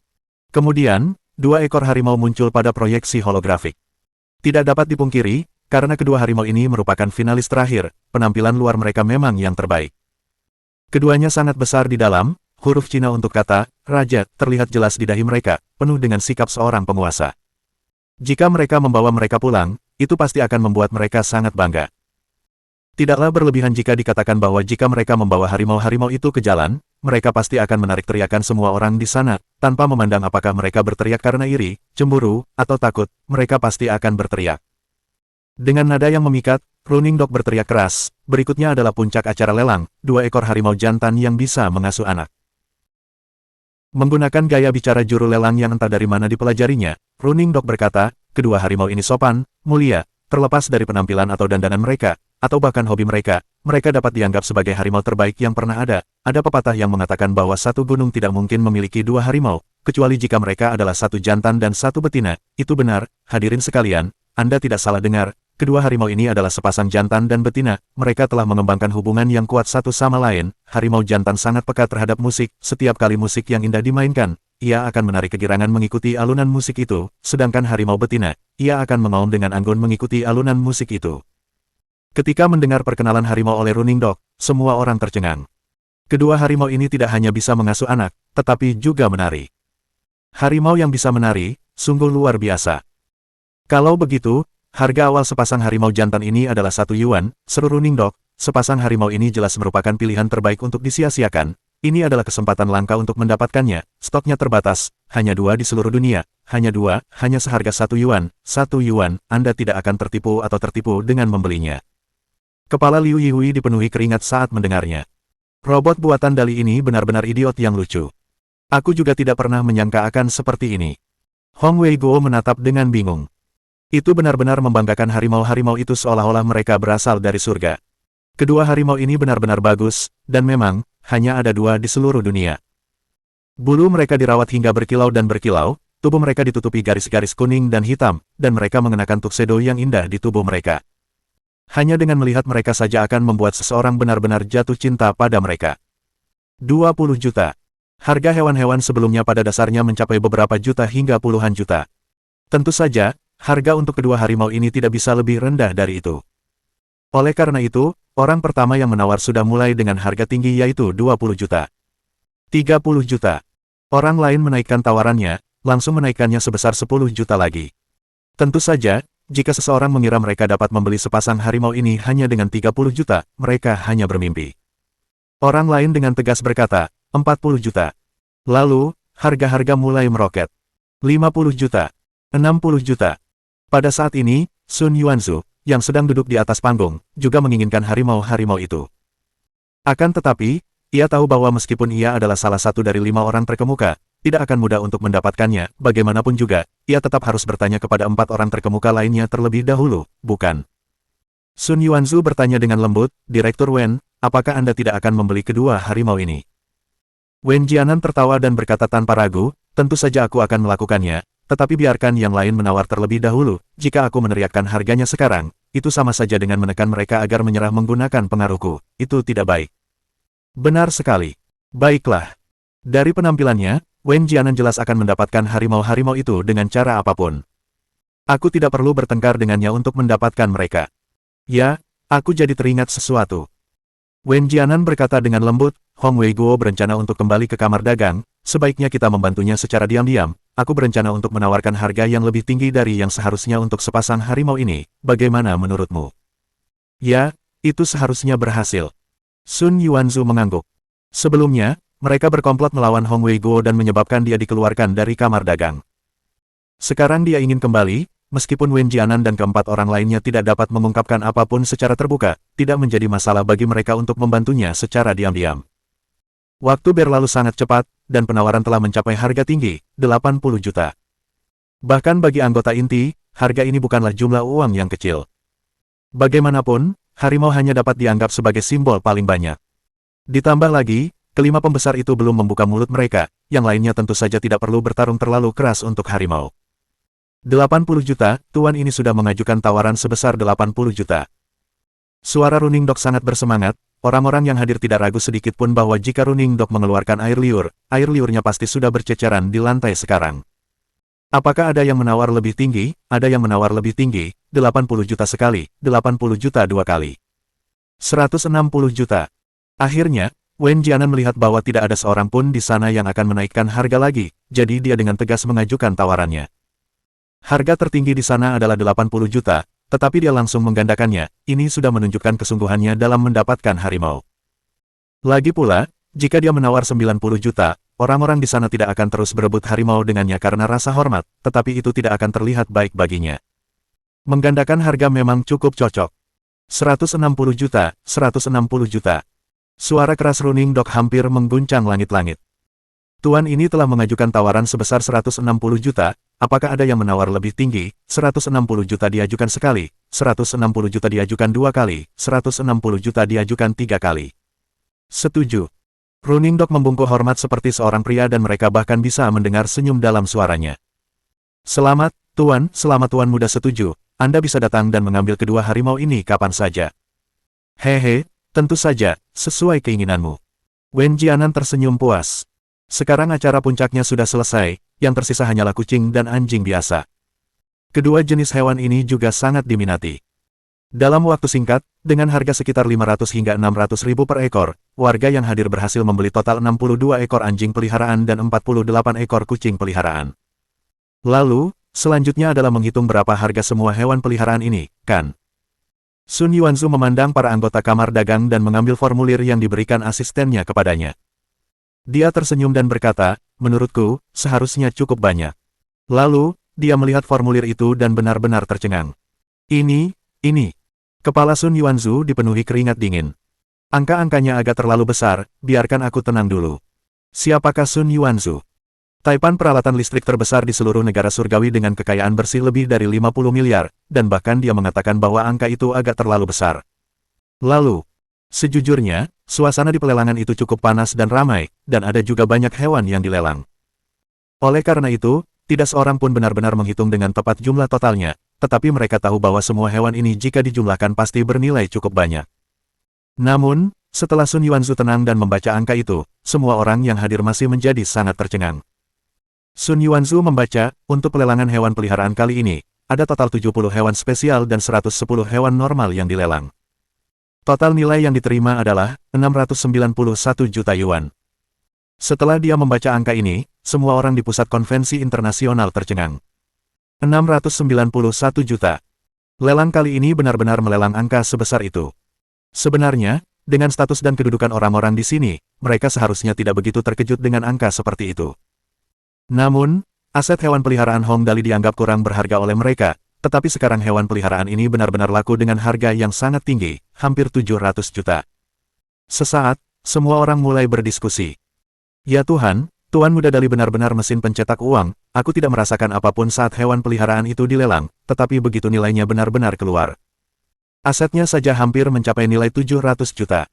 Kemudian, 2 ekor harimau muncul pada proyeksi holografik. Tidak dapat dipungkiri, karena kedua harimau ini merupakan finalis terakhir, penampilan luar mereka memang yang terbaik. Keduanya sangat besar di dalam, huruf Cina untuk kata, Raja, terlihat jelas di dahi mereka, penuh dengan sikap seorang penguasa. Jika mereka membawa mereka pulang, itu pasti akan membuat mereka sangat bangga. Tidaklah berlebihan jika dikatakan bahwa jika mereka membawa harimau-harimau itu ke jalan, mereka pasti akan menarik teriakan semua orang di sana, tanpa memandang apakah mereka berteriak karena iri, cemburu, atau takut, mereka pasti akan berteriak. Dengan nada yang memikat, Running Dog berteriak keras, berikutnya adalah puncak acara lelang, 2 ekor harimau jantan yang bisa mengasuh anak. Menggunakan gaya bicara juru lelang yang entah dari mana dipelajarinya, Running Dog berkata, kedua harimau ini sopan, mulia, terlepas dari penampilan atau dandanan mereka, atau bahkan hobi mereka dapat dianggap sebagai harimau terbaik yang pernah ada. Ada pepatah yang mengatakan bahwa satu gunung tidak mungkin memiliki 2 harimau, kecuali jika mereka adalah 1 jantan dan 1 betina. Itu benar, hadirin sekalian, Anda tidak salah dengar, kedua harimau ini adalah sepasang jantan dan betina, mereka telah mengembangkan hubungan yang kuat satu sama lain. Harimau jantan sangat peka terhadap musik, setiap kali musik yang indah dimainkan, ia akan menarik kegirangan mengikuti alunan musik itu, sedangkan harimau betina, ia akan mengaum dengan anggun mengikuti alunan musik itu. Ketika mendengar perkenalan harimau oleh Running Dog, semua orang tercengang. Kedua harimau ini tidak hanya bisa mengasuh anak, tetapi juga menari. Harimau yang bisa menari, sungguh luar biasa. Kalau begitu, harga awal sepasang harimau jantan ini adalah 1 yuan, seru Running Dog. Sepasang harimau ini jelas merupakan pilihan terbaik untuk disia-siakan. Ini adalah kesempatan langka untuk mendapatkannya, stoknya terbatas, hanya 2 di seluruh dunia, hanya 2, hanya seharga 1 yuan, 1 yuan, Anda tidak akan tertipu atau tertipu dengan membelinya. Kepala Liu Yihui dipenuhi keringat saat mendengarnya. Robot buatan Dali ini benar-benar idiot yang lucu. Aku juga tidak pernah menyangka akan seperti ini. Hong Weiguo menatap dengan bingung. Itu benar-benar membanggakan harimau-harimau itu seolah-olah mereka berasal dari surga. Kedua harimau ini benar-benar bagus, dan memang, hanya ada 2 di seluruh dunia. Bulu mereka dirawat hingga berkilau dan berkilau, tubuh mereka ditutupi garis-garis kuning dan hitam, dan mereka mengenakan tuxedo yang indah di tubuh mereka. Hanya dengan melihat mereka saja akan membuat seseorang benar-benar jatuh cinta pada mereka. 20 juta. Harga hewan-hewan sebelumnya pada dasarnya mencapai beberapa juta hingga puluhan juta. Tentu saja, harga untuk kedua harimau ini tidak bisa lebih rendah dari itu. Oleh karena itu, Orang pertama yang menawar sudah mulai dengan harga tinggi yaitu 20 juta. 30 juta. Orang lain menaikkan tawarannya, langsung menaikkannya sebesar 10 juta lagi. Tentu saja, jika seseorang mengira mereka dapat membeli sepasang harimau ini hanya dengan 30 juta, mereka hanya bermimpi. Orang lain dengan tegas berkata, 40 juta. Lalu, harga-harga mulai meroket. 50 juta. 60 juta. Pada saat ini, Sun Yuanzu, yang sedang duduk di atas panggung, juga menginginkan harimau-harimau itu. Akan tetapi, ia tahu bahwa meskipun ia adalah salah satu dari 5 orang terkemuka, tidak akan mudah untuk mendapatkannya. Bagaimanapun juga, ia tetap harus bertanya kepada 4 orang terkemuka lainnya terlebih dahulu, bukan? Sun Yuanzu bertanya dengan lembut, Direktur Wen, apakah Anda tidak akan membeli kedua harimau ini? Wen Jianan tertawa dan berkata tanpa ragu, tentu saja aku akan melakukannya. Tetapi biarkan yang lain menawar terlebih dahulu, jika aku meneriakkan harganya sekarang, itu sama saja dengan menekan mereka agar menyerah menggunakan pengaruhku. Itu tidak baik. Benar sekali. Baiklah. Dari penampilannya, Wen Jianan jelas akan mendapatkan harimau-harimau itu dengan cara apapun. Aku tidak perlu bertengkar dengannya untuk mendapatkan mereka. Ya, aku jadi teringat sesuatu. Wen Jianan berkata dengan lembut, Hong Wei Guo berencana untuk kembali ke kamar dagang, sebaiknya kita membantunya secara diam-diam. Aku berencana untuk menawarkan harga yang lebih tinggi dari yang seharusnya untuk sepasang harimau ini. Bagaimana menurutmu? Ya, itu seharusnya berhasil. Sun Yuanzu mengangguk. Sebelumnya, mereka berkomplot melawan Hong Wei Guo dan menyebabkan dia dikeluarkan dari kamar dagang. Sekarang dia ingin kembali, meskipun Wen Jianan dan keempat orang lainnya tidak dapat mengungkapkan apapun secara terbuka, tidak menjadi masalah bagi mereka untuk membantunya secara diam-diam. Waktu berlalu sangat cepat, dan penawaran telah mencapai harga tinggi, 80 juta. Bahkan bagi anggota inti, harga ini bukanlah jumlah uang yang kecil. Bagaimanapun, harimau hanya dapat dianggap sebagai simbol paling banyak. Ditambah lagi, kelima pembesar itu belum membuka mulut mereka, yang lainnya tentu saja tidak perlu bertarung terlalu keras untuk harimau. 80 juta, tuan ini sudah mengajukan tawaran sebesar 80 juta. Suara Running Dog sangat bersemangat, orang-orang yang hadir tidak ragu sedikit pun bahwa jika Running Dog mengeluarkan air liurnya pasti sudah berceceran di lantai sekarang. Apakah ada yang menawar lebih tinggi? Ada yang menawar lebih tinggi, 80 juta sekali, 80 juta 2 kali. 160 juta. Akhirnya, Wen Jianan melihat bahwa tidak ada seorang pun di sana yang akan menaikkan harga lagi, jadi dia dengan tegas mengajukan tawarannya. Harga tertinggi di sana adalah 80 juta, tetapi dia langsung menggandakannya. Ini sudah menunjukkan kesungguhannya dalam mendapatkan harimau. Lagi pula, jika dia menawar 90 juta, orang-orang di sana tidak akan terus berebut harimau dengannya karena rasa hormat, tetapi itu tidak akan terlihat baik baginya. Menggandakan harga memang cukup cocok. 160 juta, 160 juta. Suara keras Running Dog hampir mengguncang langit-langit. Tuan ini telah mengajukan tawaran sebesar 160 juta, apakah ada yang menawar lebih tinggi? 160 juta diajukan sekali, 160 juta diajukan 2 kali, 160 juta diajukan 3 kali. Setuju. Running Dog membungkuk hormat seperti seorang pria dan mereka bahkan bisa mendengar senyum dalam suaranya. Selamat, Tuan, selama Tuan muda setuju, Anda bisa datang dan mengambil kedua harimau ini kapan saja. Hehe, tentu saja, sesuai keinginanmu. Wen Jianan tersenyum puas. Sekarang acara puncaknya sudah selesai, yang tersisa hanyalah kucing dan anjing biasa. Kedua jenis hewan ini juga sangat diminati. Dalam waktu singkat, dengan harga sekitar 500 hingga 600 ribu per ekor, warga yang hadir berhasil membeli total 62 ekor anjing peliharaan dan 48 ekor kucing peliharaan. Lalu, selanjutnya adalah menghitung berapa harga semua hewan peliharaan ini, kan? Sun Yuanzu memandang para anggota kamar dagang dan mengambil formulir yang diberikan asistennya kepadanya. Dia tersenyum dan berkata, menurutku, seharusnya cukup banyak. Lalu, dia melihat formulir itu dan benar-benar tercengang. Ini. Kepala Sun Yuanzu dipenuhi keringat dingin. Angka-angkanya agak terlalu besar, biarkan aku tenang dulu. Siapakah Sun Yuanzu? Taipan peralatan listrik terbesar di seluruh negara surgawi dengan kekayaan bersih lebih dari 50 miliar, dan bahkan dia mengatakan bahwa angka itu agak terlalu besar. Lalu, sejujurnya, suasana di pelelangan itu cukup panas dan ramai, dan ada juga banyak hewan yang dilelang. Oleh karena itu, tidak seorang pun benar-benar menghitung dengan tepat jumlah totalnya, tetapi mereka tahu bahwa semua hewan ini jika dijumlahkan pasti bernilai cukup banyak. Namun, setelah Sun Yuanzu tenang dan membaca angka itu, semua orang yang hadir masih menjadi sangat tercengang. Sun Yuanzu membaca, untuk pelelangan hewan peliharaan kali ini, ada total 70 hewan spesial dan 110 hewan normal yang dilelang. Total nilai yang diterima adalah 691 juta yuan. Setelah dia membaca angka ini, semua orang di pusat konvensi internasional tercengang. 691 juta. Lelang kali ini benar-benar melelang angka sebesar itu. Sebenarnya, dengan status dan kedudukan orang-orang di sini, mereka seharusnya tidak begitu terkejut dengan angka seperti itu. Namun, aset hewan peliharaan Hong Dali dianggap kurang berharga oleh mereka, tetapi sekarang hewan peliharaan ini benar-benar laku dengan harga yang sangat tinggi, hampir 700 juta. Sesaat, semua orang mulai berdiskusi. Ya Tuhan, Tuan Muda Dali benar-benar mesin pencetak uang, aku tidak merasakan apapun saat hewan peliharaan itu dilelang, tetapi begitu nilainya benar-benar keluar. Asetnya saja hampir mencapai nilai 700 juta.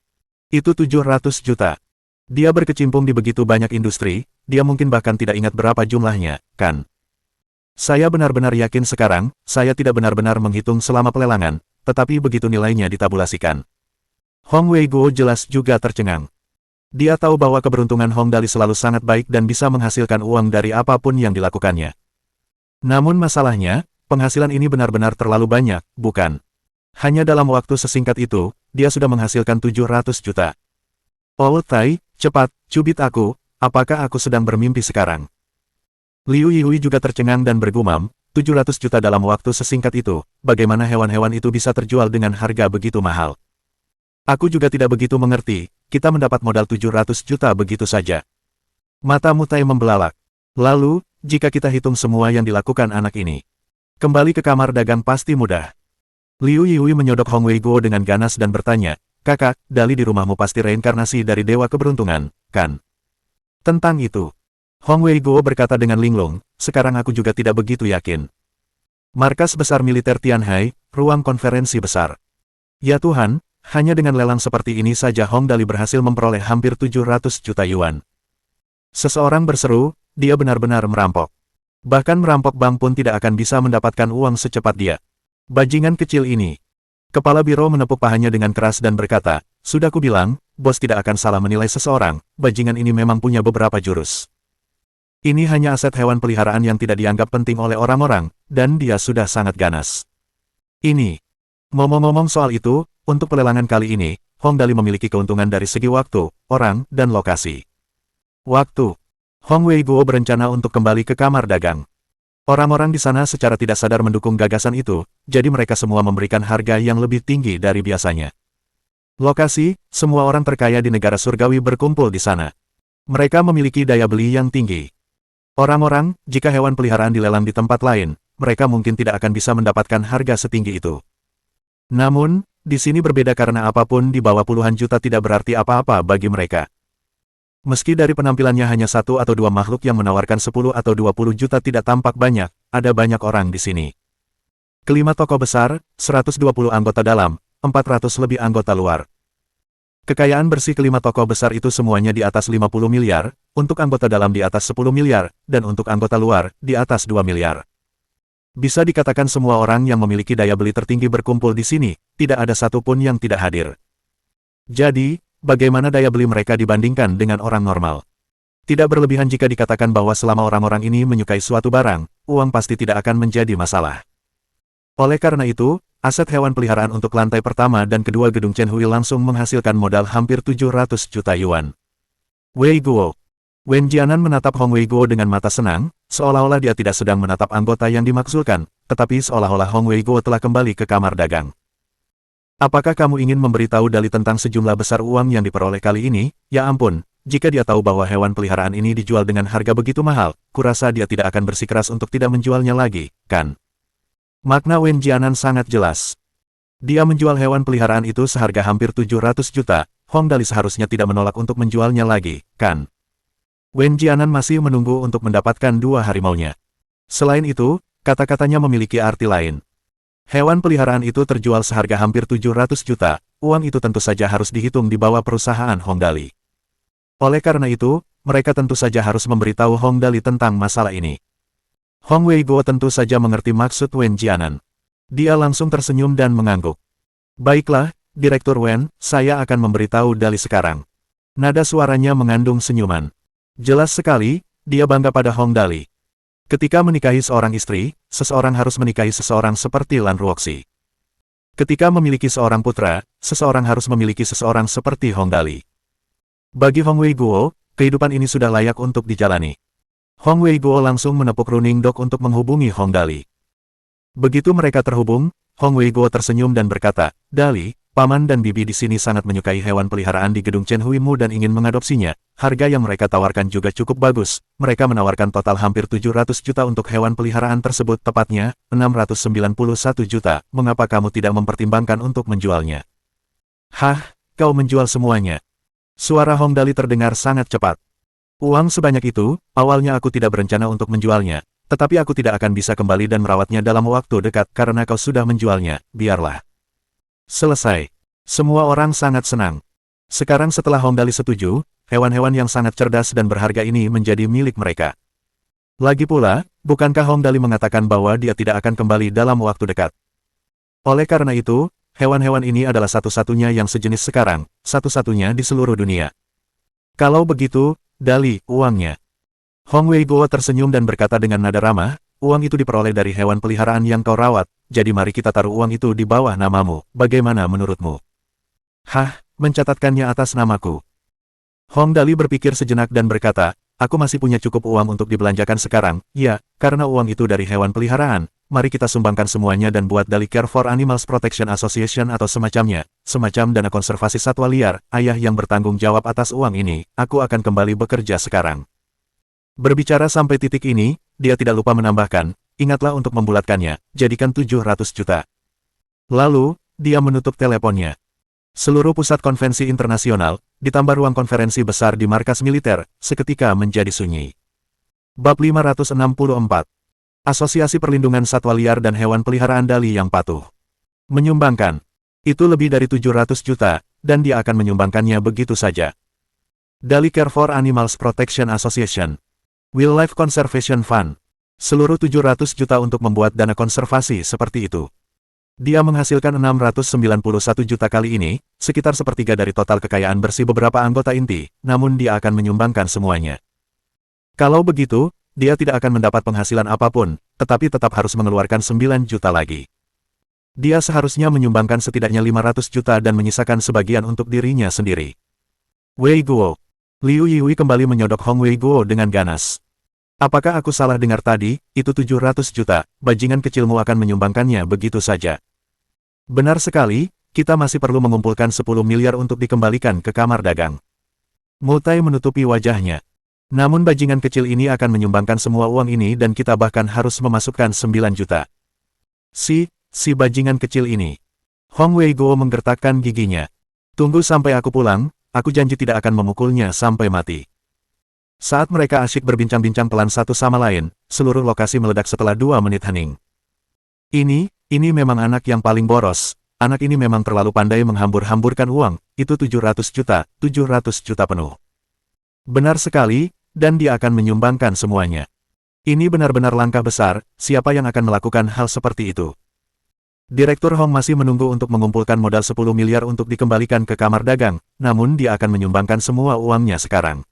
Itu 700 juta. Dia berkecimpung di begitu banyak industri, dia mungkin bahkan tidak ingat berapa jumlahnya, kan? Saya benar-benar yakin sekarang, saya tidak benar-benar menghitung selama pelelangan, tetapi begitu nilainya ditabulasikan. Hong Weiguo jelas juga tercengang. Dia tahu bahwa keberuntungan Hong Dali selalu sangat baik dan bisa menghasilkan uang dari apapun yang dilakukannya. Namun masalahnya, penghasilan ini benar-benar terlalu banyak, bukan? Hanya dalam waktu sesingkat itu, dia sudah menghasilkan 700 juta. Oh Tai, cepat, cubit aku, apakah aku sedang bermimpi sekarang? Liu Yui juga tercengang dan bergumam, 700 juta dalam waktu sesingkat itu, bagaimana hewan-hewan itu bisa terjual dengan harga begitu mahal? Aku juga tidak begitu mengerti, kita mendapat modal 700 juta begitu saja. Mata Mutai membelalak. Lalu, jika kita hitung semua yang dilakukan anak ini, kembali ke kamar dagang pasti mudah. Liu Yui menyodok Hong Weiguo dengan ganas dan bertanya, kakak, Dali di rumahmu pasti reinkarnasi dari dewa keberuntungan, kan? Tentang itu, Hong Weiguo berkata dengan linglung, sekarang aku juga tidak begitu yakin. Markas besar militer Tianhai, ruang konferensi besar. Ya Tuhan, hanya dengan lelang seperti ini saja Hong Dali berhasil memperoleh hampir 700 juta yuan. Seseorang berseru, dia benar-benar merampok. Bahkan merampok bank pun tidak akan bisa mendapatkan uang secepat dia. Bajingan kecil ini. Kepala biro menepuk pahanya dengan keras dan berkata, sudah kubilang, bos tidak akan salah menilai seseorang, bajingan ini memang punya beberapa jurus. Ini hanya aset hewan peliharaan yang tidak dianggap penting oleh orang-orang, dan dia sudah sangat ganas. Ini. Ngomong-ngomong soal itu, untuk pelelangan kali ini, Hong Dali memiliki keuntungan dari segi waktu, orang, dan lokasi. Waktu. Hong Weiguo berencana untuk kembali ke kamar dagang. Orang-orang di sana secara tidak sadar mendukung gagasan itu, jadi mereka semua memberikan harga yang lebih tinggi dari biasanya. Lokasi, semua orang terkaya di negara surgawi berkumpul di sana. Mereka memiliki daya beli yang tinggi. Orang-orang, jika hewan peliharaan dilelang di tempat lain, mereka mungkin tidak akan bisa mendapatkan harga setinggi itu. Namun, di sini berbeda karena apapun di bawah puluhan juta tidak berarti apa-apa bagi mereka. Meski dari penampilannya hanya satu atau dua makhluk yang menawarkan 10 atau 20 juta tidak tampak banyak, ada banyak orang di sini. Kelima tokoh besar, 120 anggota dalam, 400 lebih anggota luar. Kekayaan bersih kelima tokoh besar itu semuanya di atas 50 miliar, untuk anggota dalam di atas 10 miliar, dan untuk anggota luar, di atas 2 miliar. Bisa dikatakan semua orang yang memiliki daya beli tertinggi berkumpul di sini, tidak ada satupun yang tidak hadir. Jadi, bagaimana daya beli mereka dibandingkan dengan orang normal? Tidak berlebihan jika dikatakan bahwa selama orang-orang ini menyukai suatu barang, uang pasti tidak akan menjadi masalah. Oleh karena itu, aset hewan peliharaan untuk lantai pertama dan kedua gedung Chen Hui langsung menghasilkan modal hampir 700 juta yuan. Weiguo. Wen Jianan menatap Hong Weiguo dengan mata senang, seolah-olah dia tidak sedang menatap anggota yang dimaksudkan, tetapi seolah-olah Hong Weiguo telah kembali ke kamar dagang. Apakah kamu ingin memberitahu Dali tentang sejumlah besar uang yang diperoleh kali ini? Ya ampun, jika dia tahu bahwa hewan peliharaan ini dijual dengan harga begitu mahal, kurasa dia tidak akan bersikeras untuk tidak menjualnya lagi, kan? Makna Wen Jianan sangat jelas. Dia menjual hewan peliharaan itu seharga hampir 700 juta, Hong Dali seharusnya tidak menolak untuk menjualnya lagi, kan? Wen Jianan masih menunggu untuk mendapatkan dua harimaunya. Selain itu, kata-katanya memiliki arti lain. Hewan peliharaan itu terjual seharga hampir 700 juta, uang itu tentu saja harus dihitung di bawah perusahaan Hong Dali. Oleh karena itu, mereka tentu saja harus memberitahu Hong Dali tentang masalah ini. Hong Weiguo tentu saja mengerti maksud Wen Jianan. Dia langsung tersenyum dan mengangguk. Baiklah, Direktur Wen, saya akan memberitahu Dali sekarang. Nada suaranya mengandung senyuman. Jelas sekali, dia bangga pada Hong Dali. Ketika menikahi seorang istri, seseorang harus menikahi seseorang seperti Lan Ruoxi. Ketika memiliki seorang putra, seseorang harus memiliki seseorang seperti Hong Dali. Bagi Hong Wei Guo, kehidupan ini sudah layak untuk dijalani. Hong Wei Guo langsung menepuk running dog untuk menghubungi Hong Dali. Begitu mereka terhubung, Hong Wei Guo tersenyum dan berkata, "Dali, Paman dan Bibi di sini sangat menyukai hewan peliharaan di gedung Chen Huimu dan ingin mengadopsinya. Harga yang mereka tawarkan juga cukup bagus. Mereka menawarkan total hampir 700 juta untuk hewan peliharaan tersebut, tepatnya 691 juta. Mengapa kamu tidak mempertimbangkan untuk menjualnya?" "Hah, kau menjual semuanya?" Suara Hong Dali terdengar sangat cepat. "Uang sebanyak itu, awalnya aku tidak berencana untuk menjualnya. Tetapi aku tidak akan bisa kembali dan merawatnya dalam waktu dekat karena kau sudah menjualnya, biarlah." Selesai. Semua orang sangat senang. Sekarang setelah Hong Dali setuju, hewan-hewan yang sangat cerdas dan berharga ini menjadi milik mereka. Lagi pula, bukankah Hong Dali mengatakan bahwa dia tidak akan kembali dalam waktu dekat? Oleh karena itu, hewan-hewan ini adalah satu-satunya yang sejenis sekarang, satu-satunya di seluruh dunia. Kalau begitu, Dali, uangnya. Hong Wei Guo tersenyum dan berkata dengan nada ramah, "Uang itu diperoleh dari hewan peliharaan yang kau rawat, jadi mari kita taruh uang itu di bawah namamu, bagaimana menurutmu?" "Hah, mencatatkannya atas namaku?" Hong Dali berpikir sejenak dan berkata, "Aku masih punya cukup uang untuk dibelanjakan sekarang, ya, karena uang itu dari hewan peliharaan, mari kita sumbangkan semuanya dan buat Dali Care for Animals Protection Association atau semacamnya, semacam dana konservasi satwa liar, ayah yang bertanggung jawab atas uang ini, aku akan kembali bekerja sekarang." Berbicara sampai titik ini, dia tidak lupa menambahkan, "Ingatlah untuk membulatkannya, jadikan 700 juta. Lalu, dia menutup teleponnya. Seluruh pusat konvensi internasional, ditambah ruang konferensi besar di markas militer, seketika menjadi sunyi. Bab 564. Asosiasi Perlindungan Satwa Liar dan Hewan Peliharaan Dali yang patuh. Menyumbangkan. Itu lebih dari 700 juta, dan dia akan menyumbangkannya begitu saja. Dali Care for Animals Protection Association. Wildlife Conservation Fund. Seluruh 700 juta untuk membuat dana konservasi seperti itu. Dia menghasilkan 691 juta kali ini, sekitar sepertiga dari total kekayaan bersih beberapa anggota inti, namun dia akan menyumbangkan semuanya. Kalau begitu, dia tidak akan mendapat penghasilan apapun, tetapi tetap harus mengeluarkan 9 juta lagi. Dia seharusnya menyumbangkan setidaknya 500 juta dan menyisakan sebagian untuk dirinya sendiri. Wei Guo. Liu Yihui kembali menyodok Hong Wei Guo dengan ganas. "Apakah aku salah dengar tadi, itu 700 juta, bajingan kecilmu akan menyumbangkannya begitu saja?" "Benar sekali, kita masih perlu mengumpulkan 10 miliar untuk dikembalikan ke kamar dagang." Mutai menutupi wajahnya. "Namun bajingan kecil ini akan menyumbangkan semua uang ini dan kita bahkan harus memasukkan 9 juta. Si bajingan kecil ini." Hong Wei Guo menggertakkan giginya. "Tunggu sampai aku pulang, aku janji tidak akan memukulnya sampai mati." Saat mereka asyik berbincang-bincang pelan satu sama lain, seluruh lokasi meledak setelah 2 menit hening. Ini memang anak yang paling boros. Anak ini memang terlalu pandai menghambur-hamburkan uang. Itu 700 juta penuh. Benar sekali, dan dia akan menyumbangkan semuanya. Ini benar-benar langkah besar, siapa yang akan melakukan hal seperti itu? Direktur Hong masih menunggu untuk mengumpulkan modal 10 miliar untuk dikembalikan ke kamar dagang, namun dia akan menyumbangkan semua uangnya sekarang.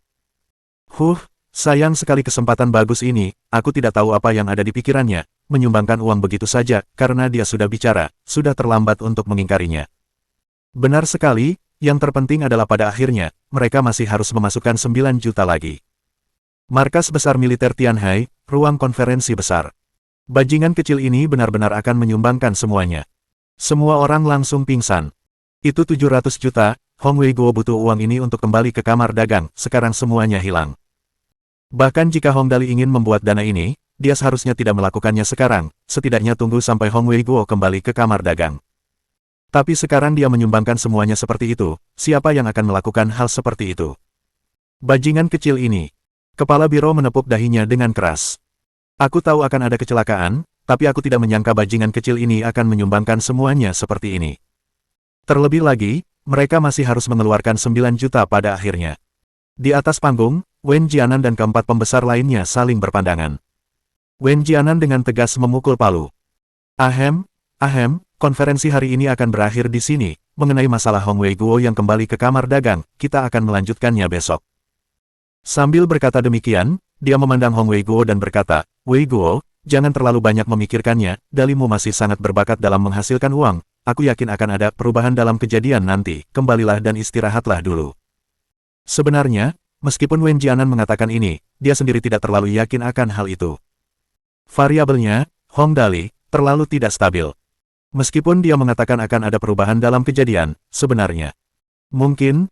Sayang sekali kesempatan bagus ini, aku tidak tahu apa yang ada di pikirannya, menyumbangkan uang begitu saja, karena dia sudah bicara, sudah terlambat untuk mengingkarinya. Benar sekali, yang terpenting adalah pada akhirnya, mereka masih harus memasukkan 9 juta lagi. Markas Besar Militer Tianhai, ruang konferensi besar. Bajingan kecil ini benar-benar akan menyumbangkan semuanya. Semua orang langsung pingsan. Itu 700 juta, Hong Wei Guo butuh uang ini untuk kembali ke kamar dagang, sekarang semuanya hilang. Bahkan jika Hong Dali ingin membuat dana ini, dia seharusnya tidak melakukannya sekarang, setidaknya tunggu sampai Hong Wei Guo kembali ke kamar dagang. Tapi sekarang dia menyumbangkan semuanya seperti itu, siapa yang akan melakukan hal seperti itu? Bajingan kecil ini. Kepala biro menepuk dahinya dengan keras. "Aku tahu akan ada kecelakaan, tapi aku tidak menyangka bajingan kecil ini akan menyumbangkan semuanya seperti ini." Terlebih lagi, mereka masih harus mengeluarkan 9 juta pada akhirnya. Di atas panggung, Wen Jianan dan keempat pembesar lainnya saling berpandangan. Wen Jianan dengan tegas memukul palu. Ahem, konferensi hari ini akan berakhir di sini. Mengenai masalah Hong Wei Guo yang kembali ke kamar dagang, kita akan melanjutkannya besok." Sambil berkata demikian, dia memandang Hong Wei Guo dan berkata, "Wei Guo, jangan terlalu banyak memikirkannya, dalimu masih sangat berbakat dalam menghasilkan uang, aku yakin akan ada perubahan dalam kejadian nanti, kembalilah dan istirahatlah dulu. Sebenarnya, meskipun Wen Jianan mengatakan ini, dia sendiri tidak terlalu yakin akan hal itu. Variabelnya, Hong Dali, terlalu tidak stabil. Meskipun dia mengatakan akan ada perubahan dalam kejadian, sebenarnya. Mungkin,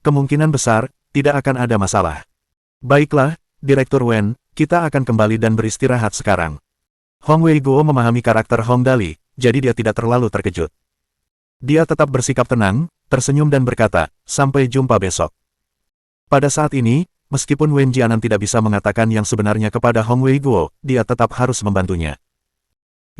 kemungkinan besar, tidak akan ada masalah. Baiklah, Direktur Wen, kita akan kembali dan beristirahat sekarang. Hong Weiguo memahami karakter Hong Dali, jadi dia tidak terlalu terkejut. Dia tetap bersikap tenang, tersenyum dan berkata, sampai jumpa besok. Pada saat ini, meskipun Wen Jianan tidak bisa mengatakan yang sebenarnya kepada Hong Weiguo, dia tetap harus membantunya.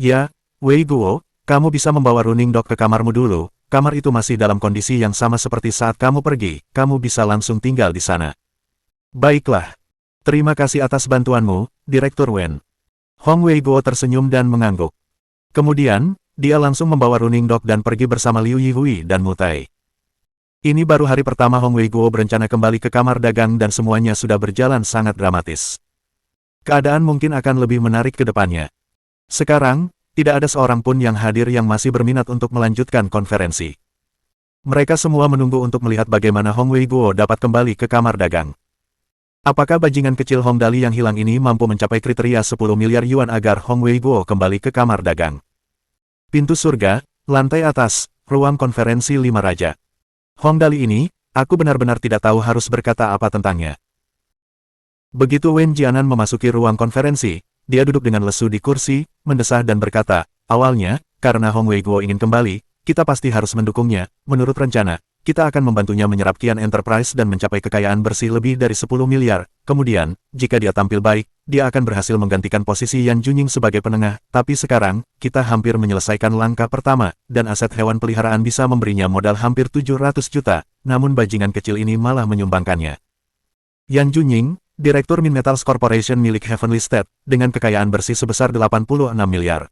Ya, Weiguo, kamu bisa membawa Running Dog ke kamarmu dulu, kamar itu masih dalam kondisi yang sama seperti saat kamu pergi, kamu bisa langsung tinggal di sana. Baiklah. Terima kasih atas bantuanmu, Direktur Wen. Hong Weiguo tersenyum dan mengangguk. Kemudian, dia langsung membawa Running Dog dan pergi bersama Liu Yihui dan Mutai. Ini baru hari pertama Hong Weiguo berencana kembali ke kamar dagang dan semuanya sudah berjalan sangat dramatis. Keadaan mungkin akan lebih menarik ke depannya. Sekarang, tidak ada seorang pun yang hadir yang masih berminat untuk melanjutkan konferensi. Mereka semua menunggu untuk melihat bagaimana Hong Weiguo dapat kembali ke kamar dagang. Apakah bajingan kecil Hong Dali yang hilang ini mampu mencapai kriteria 10 miliar yuan agar Hong Weiguo kembali ke kamar dagang? Pintu surga, lantai atas, ruang konferensi 5 raja. Hong Dali ini, aku benar-benar tidak tahu harus berkata apa tentangnya. Begitu Wen Jianan memasuki ruang konferensi, dia duduk dengan lesu di kursi, mendesah dan berkata, awalnya, karena Hong Weiguo ingin kembali, kita pasti harus mendukungnya, menurut rencana, kita akan membantunya menyerap Qian Enterprise dan mencapai kekayaan bersih lebih dari 10 miliar, kemudian, jika dia tampil baik, dia akan berhasil menggantikan posisi Yan Junying sebagai penengah, tapi sekarang, kita hampir menyelesaikan langkah pertama, dan aset hewan peliharaan bisa memberinya modal hampir 700 juta, namun bajingan kecil ini malah menyumbangkannya. Yan Junying, Direktur Minmetals Corporation milik Heavenly State, dengan kekayaan bersih sebesar 86 miliar.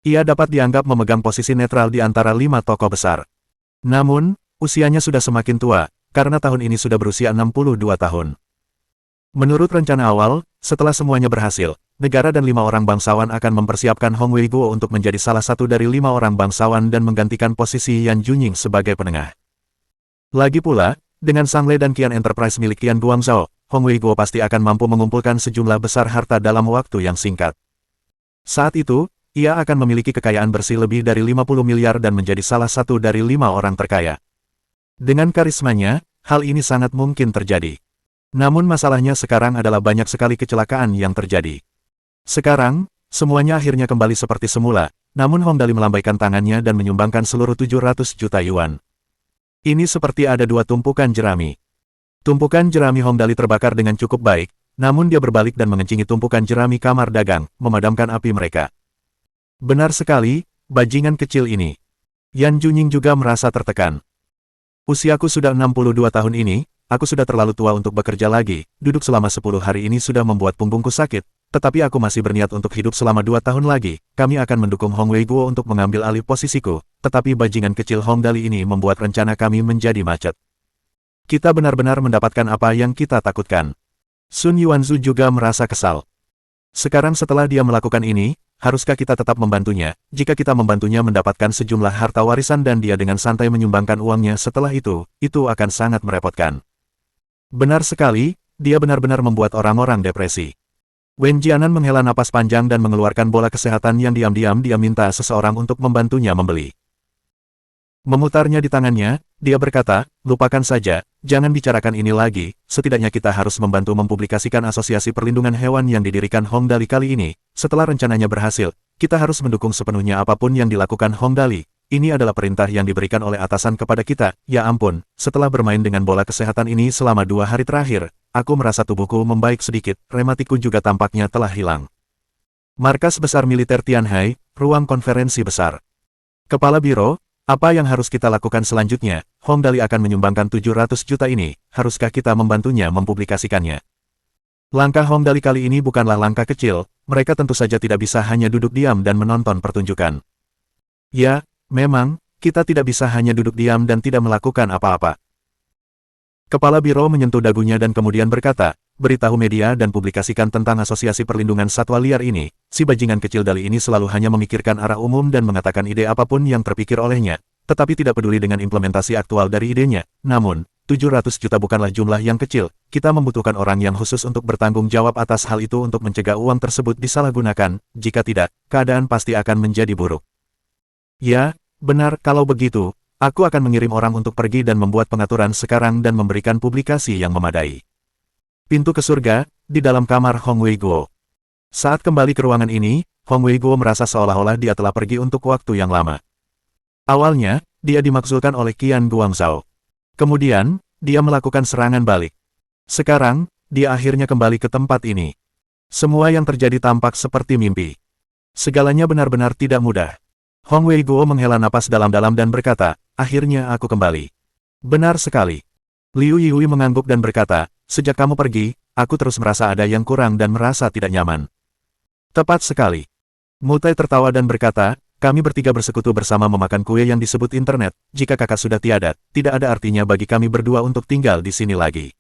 Ia dapat dianggap memegang posisi netral di antara 5 tokoh besar. Namun, usianya sudah semakin tua, karena tahun ini sudah berusia 62 tahun. Menurut rencana awal, setelah semuanya berhasil, negara dan 5 orang bangsawan akan mempersiapkan Hong Weiguo untuk menjadi salah satu dari 5 orang bangsawan dan menggantikan posisi Yan Junying sebagai penengah. Lagi pula, dengan Sangle dan Qian Enterprise milik Qian Guangzhou, Hong Weiguo pasti akan mampu mengumpulkan sejumlah besar harta dalam waktu yang singkat. Saat itu, ia akan memiliki kekayaan bersih lebih dari 50 miliar dan menjadi salah satu dari 5 orang terkaya. Dengan karismanya, hal ini sangat mungkin terjadi. Namun masalahnya sekarang adalah banyak sekali kecelakaan yang terjadi. Sekarang, semuanya akhirnya kembali seperti semula, namun Hong Dali melambaikan tangannya dan menyumbangkan seluruh 700 juta yuan. Ini seperti ada 2 tumpukan jerami. Tumpukan jerami Hong Dali terbakar dengan cukup baik, namun dia berbalik dan mengencingi tumpukan jerami kamar dagang, memadamkan api mereka. Benar sekali, bajingan kecil ini. Yan Junying juga merasa tertekan. Usiaku sudah 62 tahun ini, aku sudah terlalu tua untuk bekerja lagi, duduk selama 10 hari ini sudah membuat punggungku sakit, tetapi aku masih berniat untuk hidup selama 2 tahun lagi, kami akan mendukung Hong Weiguo untuk mengambil alih posisiku, tetapi bajingan kecil Hong Dali ini membuat rencana kami menjadi macet. Kita benar-benar mendapatkan apa yang kita takutkan. Sun Yuanzu juga merasa kesal. Sekarang setelah dia melakukan ini, haruskah kita tetap membantunya? Jika kita membantunya mendapatkan sejumlah harta warisan dan dia dengan santai menyumbangkan uangnya setelah itu akan sangat merepotkan. Benar sekali, dia benar-benar membuat orang-orang depresi. Wen Jianan menghela napas panjang dan mengeluarkan bola kesehatan yang diam-diam dia minta seseorang untuk membantunya membeli. Memutarnya di tangannya, dia berkata, lupakan saja, jangan bicarakan ini lagi, setidaknya kita harus membantu mempublikasikan Asosiasi Perlindungan Hewan yang didirikan Hong Dali kali ini. Setelah rencananya berhasil, kita harus mendukung sepenuhnya apapun yang dilakukan Hong Dali. Ini adalah perintah yang diberikan oleh atasan kepada kita. Ya ampun, setelah bermain dengan bola kesehatan ini selama 2 hari terakhir, aku merasa tubuhku membaik sedikit, rematikku juga tampaknya telah hilang. Markas Besar Militer Tianhai, ruang konferensi besar. Kepala Biro, apa yang harus kita lakukan selanjutnya? Hong Dali akan menyumbangkan 700 juta ini, haruskah kita membantunya mempublikasikannya? Langkah Hong Dali kali ini bukanlah langkah kecil, mereka tentu saja tidak bisa hanya duduk diam dan menonton pertunjukan. Ya, memang, kita tidak bisa hanya duduk diam dan tidak melakukan apa-apa. Kepala Biro menyentuh dagunya dan kemudian berkata, beritahu media dan publikasikan tentang Asosiasi Perlindungan Satwa Liar ini. Si bajingan kecil Dali ini selalu hanya memikirkan arah umum dan mengatakan ide apapun yang terpikir olehnya, tetapi tidak peduli dengan implementasi aktual dari idenya. Namun, 700 juta bukanlah jumlah yang kecil. Kita membutuhkan orang yang khusus untuk bertanggung jawab atas hal itu untuk mencegah uang tersebut disalahgunakan. Jika tidak, keadaan pasti akan menjadi buruk. Ya, benar. Kalau begitu, aku akan mengirim orang untuk pergi dan membuat pengaturan sekarang dan memberikan publikasi yang memadai. Pintu ke surga, di dalam kamar Hong Wei-guo. Saat kembali ke ruangan ini, Hong Wei-guo merasa seolah-olah dia telah pergi untuk waktu yang lama. Awalnya, dia dimaksudkan oleh Qian Guangzhou. Kemudian, dia melakukan serangan balik. Sekarang, dia akhirnya kembali ke tempat ini. Semua yang terjadi tampak seperti mimpi. Segalanya benar-benar tidak mudah. Hong Wei-guo menghela napas dalam-dalam dan berkata, akhirnya aku kembali. Benar sekali. Liu Yui mengangguk dan berkata, sejak kamu pergi, aku terus merasa ada yang kurang dan merasa tidak nyaman. Tepat sekali. Mutai tertawa dan berkata, kami bertiga bersekutu bersama memakan kue yang disebut internet. Jika kakak sudah tiada, tidak ada artinya bagi kami berdua untuk tinggal di sini lagi.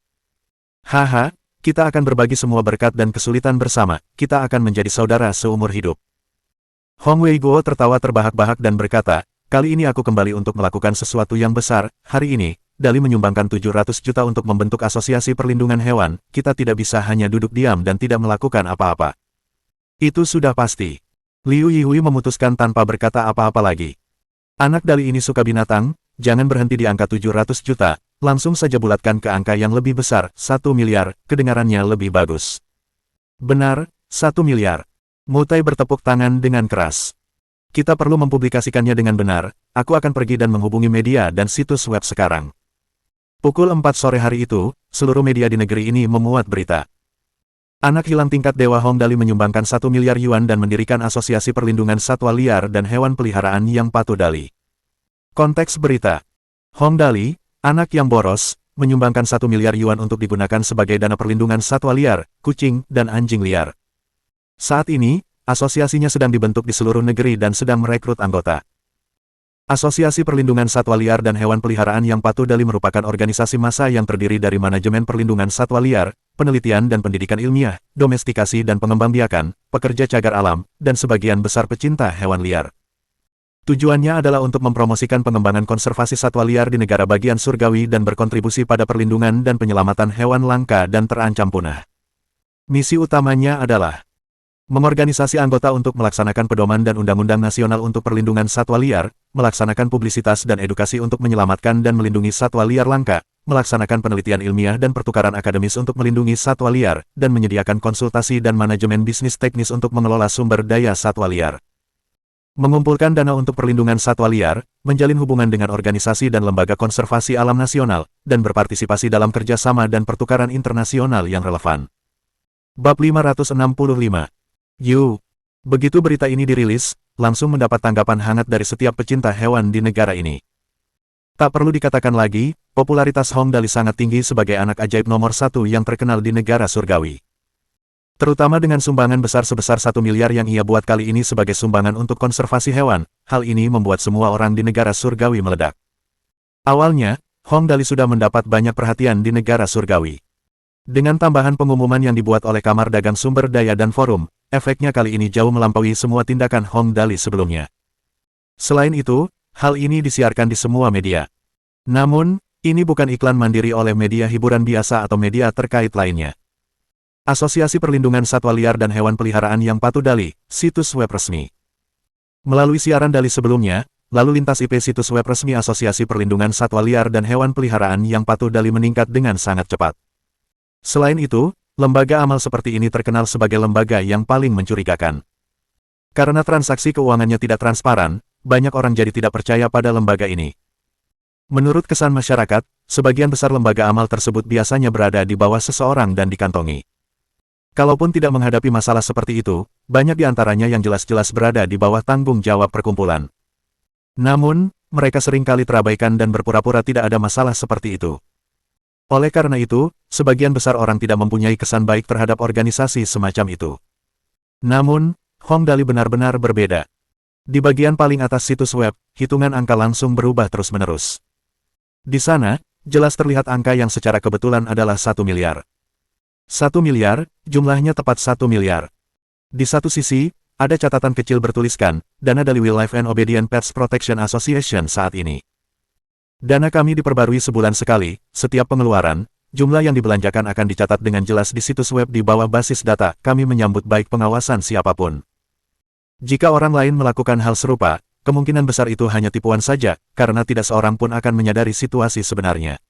Haha, kita akan berbagi semua berkat dan kesulitan bersama. Kita akan menjadi saudara seumur hidup. Hong Wei-guo tertawa terbahak-bahak dan berkata, kali ini aku kembali untuk melakukan sesuatu yang besar. Hari ini, Dali menyumbangkan 700 juta untuk membentuk Asosiasi Perlindungan Hewan. Kita tidak bisa hanya duduk diam dan tidak melakukan apa-apa. Itu sudah pasti. Liu Yui memutuskan tanpa berkata apa-apa lagi. Anak Dali ini suka binatang, jangan berhenti di angka 700 juta, langsung saja bulatkan ke angka yang lebih besar, 1 miliar, kedengarannya lebih bagus. Benar, 1 miliar. Mutai bertepuk tangan dengan keras. Kita perlu mempublikasikannya dengan benar, aku akan pergi dan menghubungi media dan situs web sekarang. Pukul 4 sore hari itu, seluruh media di negeri ini memuat berita. Anak hilang tingkat Dewa Hong Dali menyumbangkan 1 miliar yuan dan mendirikan Asosiasi Perlindungan Satwa Liar dan Hewan Peliharaan yang patuh Dali. Konteks berita. Hong Dali, anak yang boros, menyumbangkan 1 miliar yuan untuk digunakan sebagai dana perlindungan satwa liar, kucing, dan anjing liar. Saat ini, asosiasinya sedang dibentuk di seluruh negeri dan sedang merekrut anggota. Asosiasi Perlindungan Satwa Liar dan Hewan Peliharaan yang patuh Dali merupakan organisasi massa yang terdiri dari manajemen perlindungan satwa liar, penelitian dan pendidikan ilmiah, domestikasi dan pengembangbiakan, pekerja cagar alam, dan sebagian besar pecinta hewan liar. Tujuannya adalah untuk mempromosikan pengembangan konservasi satwa liar di negara bagian surgawi dan berkontribusi pada perlindungan dan penyelamatan hewan langka dan terancam punah. Misi utamanya adalah mengorganisasi anggota untuk melaksanakan pedoman dan undang-undang nasional untuk perlindungan satwa liar, melaksanakan publisitas dan edukasi untuk menyelamatkan dan melindungi satwa liar langka, melaksanakan penelitian ilmiah dan pertukaran akademis untuk melindungi satwa liar, dan menyediakan konsultasi dan manajemen bisnis teknis untuk mengelola sumber daya satwa liar. Mengumpulkan dana untuk perlindungan satwa liar, menjalin hubungan dengan organisasi dan lembaga konservasi alam nasional, dan berpartisipasi dalam kerjasama dan pertukaran internasional yang relevan. Bab 565. Begitu berita ini dirilis, langsung mendapat tanggapan hangat dari setiap pecinta hewan di negara ini. Tak perlu dikatakan lagi, popularitas Hong Dali sangat tinggi sebagai anak ajaib nomor 1 yang terkenal di negara surgawi. Terutama dengan sumbangan besar sebesar 1 miliar yang ia buat kali ini sebagai sumbangan untuk konservasi hewan, hal ini membuat semua orang di negara surgawi meledak. Awalnya, Hong Dali sudah mendapat banyak perhatian di negara surgawi. Dengan tambahan pengumuman yang dibuat oleh Kamar Dagang Sumber Daya dan Forum, efeknya kali ini jauh melampaui semua tindakan Hong Dali sebelumnya. Selain itu, hal ini disiarkan di semua media. Namun, ini bukan iklan mandiri oleh media hiburan biasa atau media terkait lainnya. Asosiasi Perlindungan Satwa Liar dan Hewan Peliharaan yang patuh Dali, situs web resmi. Melalui siaran Dali sebelumnya, lalu lintas IP situs web resmi Asosiasi Perlindungan Satwa Liar dan Hewan Peliharaan yang patuh Dali meningkat dengan sangat cepat. Selain itu, lembaga amal seperti ini terkenal sebagai lembaga yang paling mencurigakan. Karena transaksi keuangannya tidak transparan, banyak orang jadi tidak percaya pada lembaga ini. Menurut kesan masyarakat, sebagian besar lembaga amal tersebut biasanya berada di bawah seseorang dan dikantongi. Kalaupun tidak menghadapi masalah seperti itu, banyak di antaranya yang jelas-jelas berada di bawah tanggung jawab perkumpulan. Namun, mereka seringkali terabaikan dan berpura-pura tidak ada masalah seperti itu. Oleh karena itu, sebagian besar orang tidak mempunyai kesan baik terhadap organisasi semacam itu. Namun, Hong Dali benar-benar berbeda. Di bagian paling atas situs web, hitungan angka langsung berubah terus-menerus. Di sana, jelas terlihat angka yang secara kebetulan adalah 1 miliar. 1 miliar, jumlahnya tepat 1 miliar. Di satu sisi, ada catatan kecil bertuliskan, dana dari Wildlife and Obedient Pets Protection Association saat ini. Dana kami diperbarui sebulan sekali, setiap pengeluaran, jumlah yang dibelanjakan akan dicatat dengan jelas di situs web di bawah basis data, kami menyambut baik pengawasan siapapun. Jika orang lain melakukan hal serupa, kemungkinan besar itu hanya tipuan saja, karena tidak seorang pun akan menyadari situasi sebenarnya.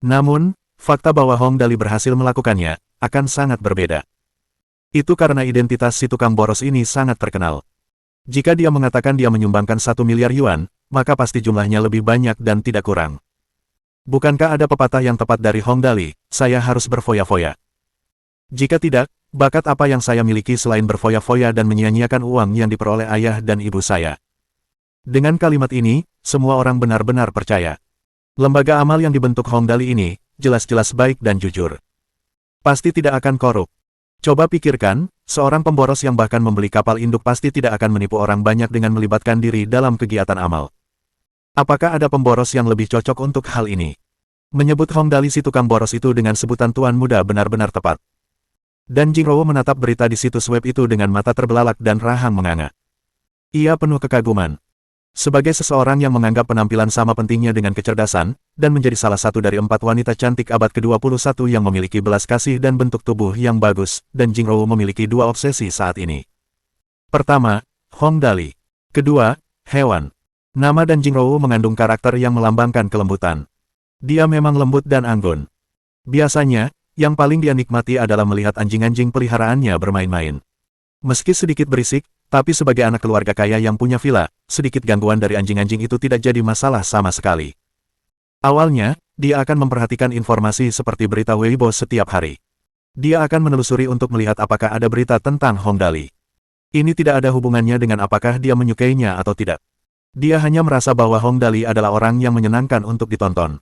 Namun, fakta bahwa Hong Dali berhasil melakukannya, akan sangat berbeda. Itu karena identitas si tukang boros ini sangat terkenal. Jika dia mengatakan dia menyumbangkan 1 miliar yuan, maka pasti jumlahnya lebih banyak dan tidak kurang. Bukankah ada pepatah yang tepat dari Hong Dali, saya harus berfoya-foya? Jika tidak, bakat apa yang saya miliki selain berfoya-foya dan menyia-nyiakan uang yang diperoleh ayah dan ibu saya? Dengan kalimat ini, semua orang benar-benar percaya. Lembaga amal yang dibentuk Hong Dali ini, jelas-jelas baik dan jujur. Pasti tidak akan korup. Coba pikirkan, seorang pemboros yang bahkan membeli kapal induk pasti tidak akan menipu orang banyak dengan melibatkan diri dalam kegiatan amal. Apakah ada pemboros yang lebih cocok untuk hal ini? Menyebut Hong Dali si tukang boros itu dengan sebutan tuan muda benar-benar tepat. Dan Jingrou menatap berita di situs web itu dengan mata terbelalak dan rahang menganga. Ia penuh kekaguman. Sebagai seseorang yang menganggap penampilan sama pentingnya dengan kecerdasan, dan menjadi salah satu dari 4 wanita cantik abad ke-21 yang memiliki belas kasih dan bentuk tubuh yang bagus, dan Jingrou memiliki 2 obsesi saat ini. Pertama, Hong Dali. Kedua, hewan. Nama dan Jingrou mengandung karakter yang melambangkan kelembutan. Dia memang lembut dan anggun. Biasanya, yang paling dia nikmati adalah melihat anjing-anjing peliharaannya bermain-main. Meski sedikit berisik, tapi sebagai anak keluarga kaya yang punya villa, sedikit gangguan dari anjing-anjing itu tidak jadi masalah sama sekali. Awalnya, dia akan memperhatikan informasi seperti berita Weibo setiap hari. Dia akan menelusuri untuk melihat apakah ada berita tentang Hong Dali. Ini tidak ada hubungannya dengan apakah dia menyukainya atau tidak. Dia hanya merasa bahwa Hong Dali adalah orang yang menyenangkan untuk ditonton.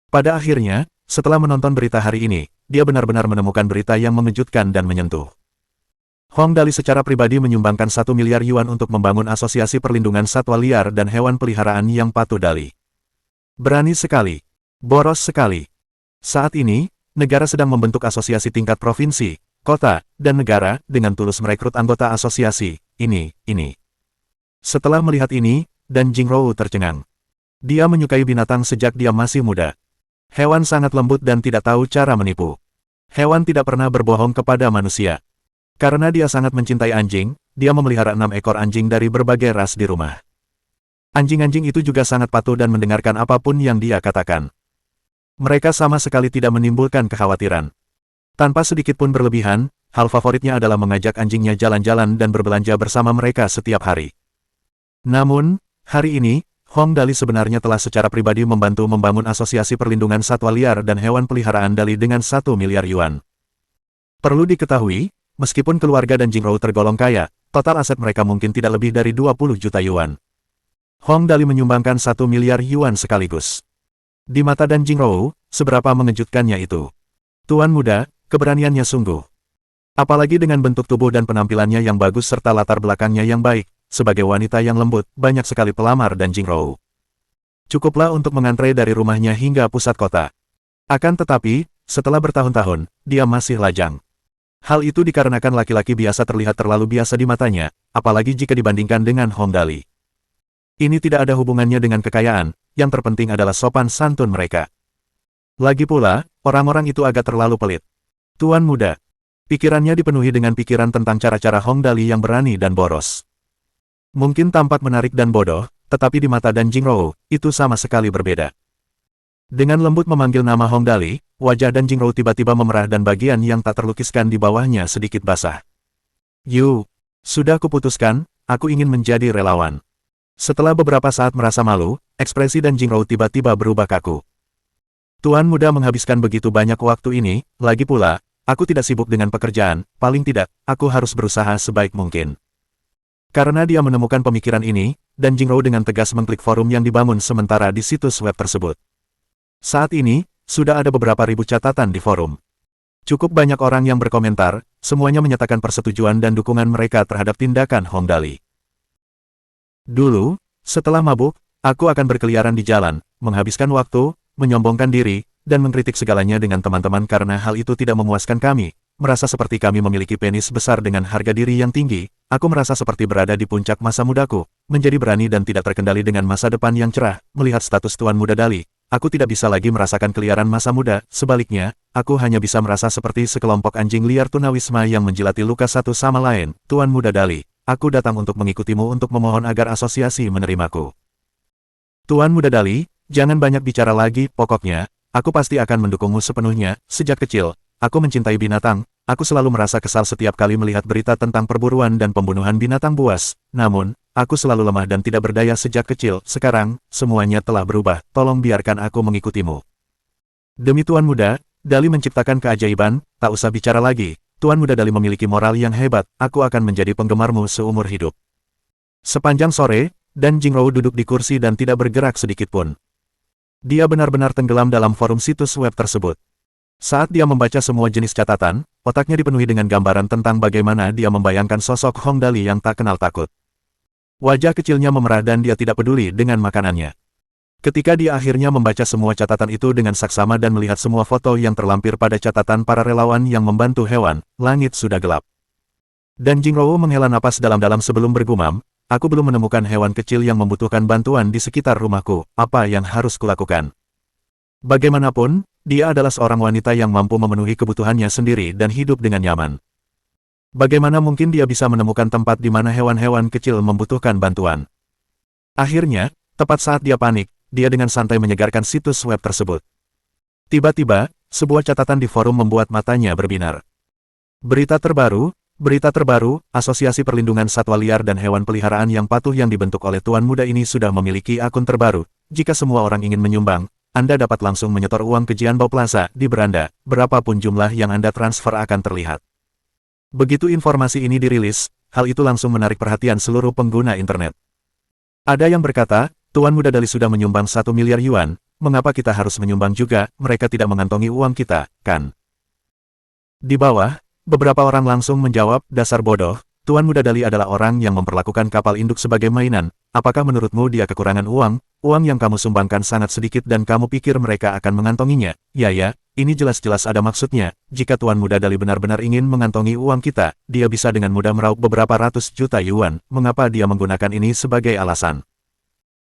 Pada akhirnya, setelah menonton berita hari ini, dia benar-benar menemukan berita yang mengejutkan dan menyentuh. Hong Dali secara pribadi menyumbangkan 1 miliar yuan untuk membangun asosiasi perlindungan satwa liar dan hewan peliharaan yang patuh Dali. Berani sekali. Boros sekali. Saat ini, negara sedang membentuk asosiasi tingkat provinsi, kota, dan negara dengan tulus merekrut anggota asosiasi, ini. Setelah melihat ini, dan Jingrou tercengang. Dia menyukai binatang sejak dia masih muda. Hewan sangat lembut dan tidak tahu cara menipu. Hewan tidak pernah berbohong kepada manusia. Karena dia sangat mencintai anjing, dia memelihara 6 ekor anjing dari berbagai ras di rumah. Anjing-anjing itu juga sangat patuh dan mendengarkan apapun yang dia katakan. Mereka sama sekali tidak menimbulkan kekhawatiran. Tanpa sedikit pun berlebihan, hal favoritnya adalah mengajak anjingnya jalan-jalan dan berbelanja bersama mereka setiap hari. Namun, hari ini, Hong Dali sebenarnya telah secara pribadi membantu membangun asosiasi perlindungan satwa liar dan hewan peliharaan Dali dengan 1 miliar yuan. Perlu diketahui, meskipun keluarga dan Jingrou tergolong kaya, total aset mereka mungkin tidak lebih dari 20 juta yuan. Hong Dali menyumbangkan 1 miliar yuan sekaligus. Di mata dan Jingrou, seberapa mengejutkannya itu. Tuan muda, keberaniannya sungguh. Apalagi dengan bentuk tubuh dan penampilannya yang bagus serta latar belakangnya yang baik. Sebagai wanita yang lembut, banyak sekali pelamar dan Jingrou. Cukuplah untuk mengantre dari rumahnya hingga pusat kota. Akan tetapi, setelah bertahun-tahun, dia masih lajang. Hal itu dikarenakan laki-laki biasa terlihat terlalu biasa di matanya, apalagi jika dibandingkan dengan Hong Dali. Ini tidak ada hubungannya dengan kekayaan, yang terpenting adalah sopan santun mereka. Lagi pula, orang-orang itu agak terlalu pelit. Tuan muda. Pikirannya dipenuhi dengan pikiran tentang cara-cara Hong Dali yang berani dan boros. Mungkin tampak menarik dan bodoh, tetapi di mata dan Jingrou, itu sama sekali berbeda. Dengan lembut memanggil nama Hong Dali, wajah dan Jingrou tiba-tiba memerah dan bagian yang tak terlukiskan di bawahnya sedikit basah. Sudah kuputuskan, aku ingin menjadi relawan. Setelah beberapa saat merasa malu, ekspresi dan Jingrou tiba-tiba berubah kaku. Tuan muda menghabiskan begitu banyak waktu ini, lagi pula, aku tidak sibuk dengan pekerjaan, paling tidak, aku harus berusaha sebaik mungkin. Karena dia menemukan pemikiran ini, dan Jingrou dengan tegas mengklik forum yang dibangun sementara di situs web tersebut. Saat ini, sudah ada beberapa ribu catatan di forum. Cukup banyak orang yang berkomentar, semuanya menyatakan persetujuan dan dukungan mereka terhadap tindakan Hong Dali. Dulu, setelah mabuk, aku akan berkeliaran di jalan, menghabiskan waktu, menyombongkan diri, dan mengkritik segalanya dengan teman-teman karena hal itu tidak memuaskan kami. Merasa seperti kami memiliki penis besar dengan harga diri yang tinggi, aku merasa seperti berada di puncak masa mudaku, menjadi berani dan tidak terkendali dengan masa depan yang cerah. Melihat status Tuan Muda Dali, aku tidak bisa lagi merasakan keliaran masa muda, sebaliknya, aku hanya bisa merasa seperti sekelompok anjing liar tunawisma yang menjilati luka satu sama lain. Tuan Muda Dali, aku datang untuk mengikutimu untuk memohon agar asosiasi menerimaku. Tuan Muda Dali, jangan banyak bicara lagi, pokoknya, aku pasti akan mendukungmu sepenuhnya. Sejak kecil, aku mencintai binatang, aku selalu merasa kesal setiap kali melihat berita tentang perburuan dan pembunuhan binatang buas. Namun, aku selalu lemah dan tidak berdaya sejak kecil. Sekarang, semuanya telah berubah, tolong biarkan aku mengikutimu. Demi Tuan Muda Dali menciptakan keajaiban, tak usah bicara lagi. Tuan Muda Dali memiliki moral yang hebat, aku akan menjadi penggemarmu seumur hidup. Sepanjang sore, dan Jingrou duduk di kursi dan tidak bergerak sedikitpun. Dia benar-benar tenggelam dalam forum situs web tersebut. Saat dia membaca semua jenis catatan, otaknya dipenuhi dengan gambaran tentang bagaimana dia membayangkan sosok Hong Dali yang tak kenal takut. Wajah kecilnya memerah dan dia tidak peduli dengan makanannya. Ketika dia akhirnya membaca semua catatan itu dengan saksama dan melihat semua foto yang terlampir pada catatan para relawan yang membantu hewan, langit sudah gelap. Dan Jingrou menghela napas dalam-dalam sebelum bergumam, aku belum menemukan hewan kecil yang membutuhkan bantuan di sekitar rumahku, apa yang harus kulakukan? Bagaimanapun, dia adalah seorang wanita yang mampu memenuhi kebutuhannya sendiri dan hidup dengan nyaman. Bagaimana mungkin dia bisa menemukan tempat di mana hewan-hewan kecil membutuhkan bantuan? Akhirnya, tepat saat dia panik, dia dengan santai menyegarkan situs web tersebut. Tiba-tiba, sebuah catatan di forum membuat matanya berbinar. Berita terbaru, Asosiasi Perlindungan Satwa Liar dan Hewan Peliharaan yang patuh yang dibentuk oleh Tuan Muda ini sudah memiliki akun terbaru. Jika semua orang ingin menyumbang, Anda dapat langsung menyetor uang ke Jianbao Plaza di beranda, berapapun jumlah yang Anda transfer akan terlihat. Begitu informasi ini dirilis, hal itu langsung menarik perhatian seluruh pengguna internet. Ada yang berkata, Tuan Muda Dali sudah menyumbang 1 miliar yuan, mengapa kita harus menyumbang juga, mereka tidak mengantongi uang kita, kan? Di bawah, beberapa orang langsung menjawab, dasar bodoh, Tuan Muda Dali adalah orang yang memperlakukan kapal induk sebagai mainan, apakah menurutmu dia kekurangan uang? Uang yang kamu sumbangkan sangat sedikit dan kamu pikir mereka akan mengantonginya? Ya, ini jelas-jelas ada maksudnya, jika Tuan Muda Dali benar-benar ingin mengantongi uang kita, dia bisa dengan mudah meraup beberapa ratus juta yuan, mengapa dia menggunakan ini sebagai alasan?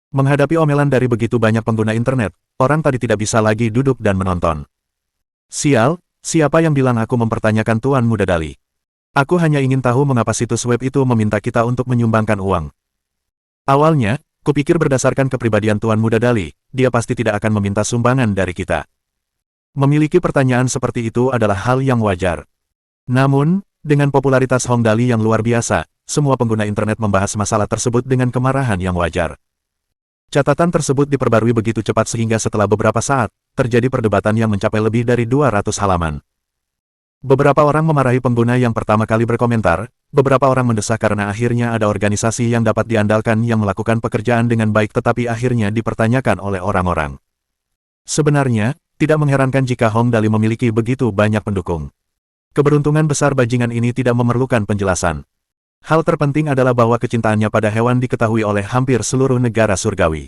Menghadapi omelan dari begitu banyak pengguna internet, orang tadi tidak bisa lagi duduk dan menonton. Sial, siapa yang bilang aku mempertanyakan Tuan Muda Dali? Aku hanya ingin tahu mengapa situs web itu meminta kita untuk menyumbangkan uang. Awalnya, kupikir berdasarkan kepribadian Tuan Muda Dali, dia pasti tidak akan meminta sumbangan dari kita. Memiliki pertanyaan seperti itu adalah hal yang wajar. Namun, dengan popularitas Hong Dali yang luar biasa, semua pengguna internet membahas masalah tersebut dengan kemarahan yang wajar. Catatan tersebut diperbarui begitu cepat sehingga setelah beberapa saat, terjadi perdebatan yang mencapai lebih dari 200 halaman. Beberapa orang memarahi pengguna yang pertama kali berkomentar, beberapa orang mendesak karena akhirnya ada organisasi yang dapat diandalkan yang melakukan pekerjaan dengan baik tetapi akhirnya dipertanyakan oleh orang-orang. Sebenarnya, tidak mengherankan jika Hong Dali memiliki begitu banyak pendukung. Keberuntungan besar bajingan ini tidak memerlukan penjelasan. Hal terpenting adalah bahwa kecintaannya pada hewan diketahui oleh hampir seluruh negara surgawi.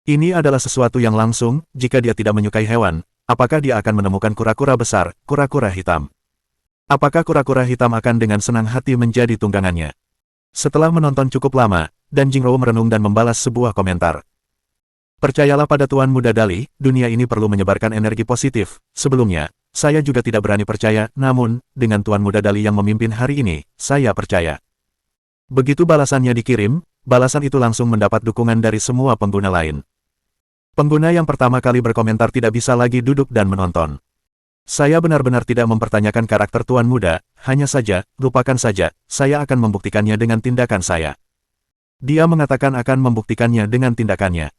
Ini adalah sesuatu yang langsung, jika dia tidak menyukai hewan, apakah dia akan menemukan kura-kura besar, kura-kura hitam? Apakah kura-kura hitam akan dengan senang hati menjadi tunggangannya? Setelah menonton cukup lama, dan Jingrou merenung dan membalas sebuah komentar. Percayalah pada Tuan Muda Dali, dunia ini perlu menyebarkan energi positif. Sebelumnya, saya juga tidak berani percaya, namun, dengan Tuan Muda Dali yang memimpin hari ini, saya percaya. Begitu balasannya dikirim, balasan itu langsung mendapat dukungan dari semua pengguna lain. Pengguna yang pertama kali berkomentar tidak bisa lagi duduk dan menonton. Saya benar-benar tidak mempertanyakan karakter Tuan Muda, hanya saja, lupakan saja, saya akan membuktikannya dengan tindakan saya. Dia mengatakan akan membuktikannya dengan tindakannya.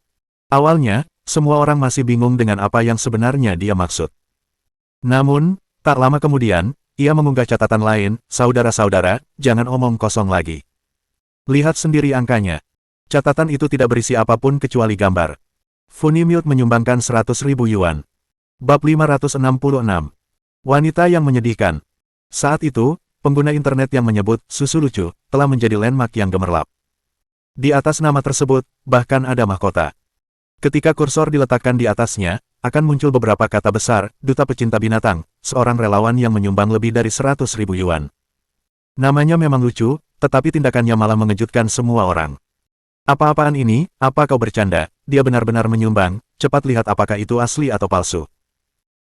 Awalnya, semua orang masih bingung dengan apa yang sebenarnya dia maksud. Namun, tak lama kemudian, ia mengunggah catatan lain, saudara-saudara, jangan omong kosong lagi. Lihat sendiri angkanya. Catatan itu tidak berisi apapun kecuali gambar. Funimute menyumbangkan 100.000 yuan. Bab 566. Wanita yang menyedihkan. Saat itu, pengguna internet yang menyebut susu lucu telah menjadi landmark yang gemerlap. Di atas nama tersebut, bahkan ada mahkota. Ketika kursor diletakkan di atasnya, akan muncul beberapa kata besar, Duta Pecinta Binatang, seorang relawan yang menyumbang lebih dari 100.000 yuan. Namanya memang lucu, tetapi tindakannya malah mengejutkan semua orang. Apa-apaan ini, apa kau bercanda? Dia benar-benar menyumbang, cepat lihat apakah itu asli atau palsu.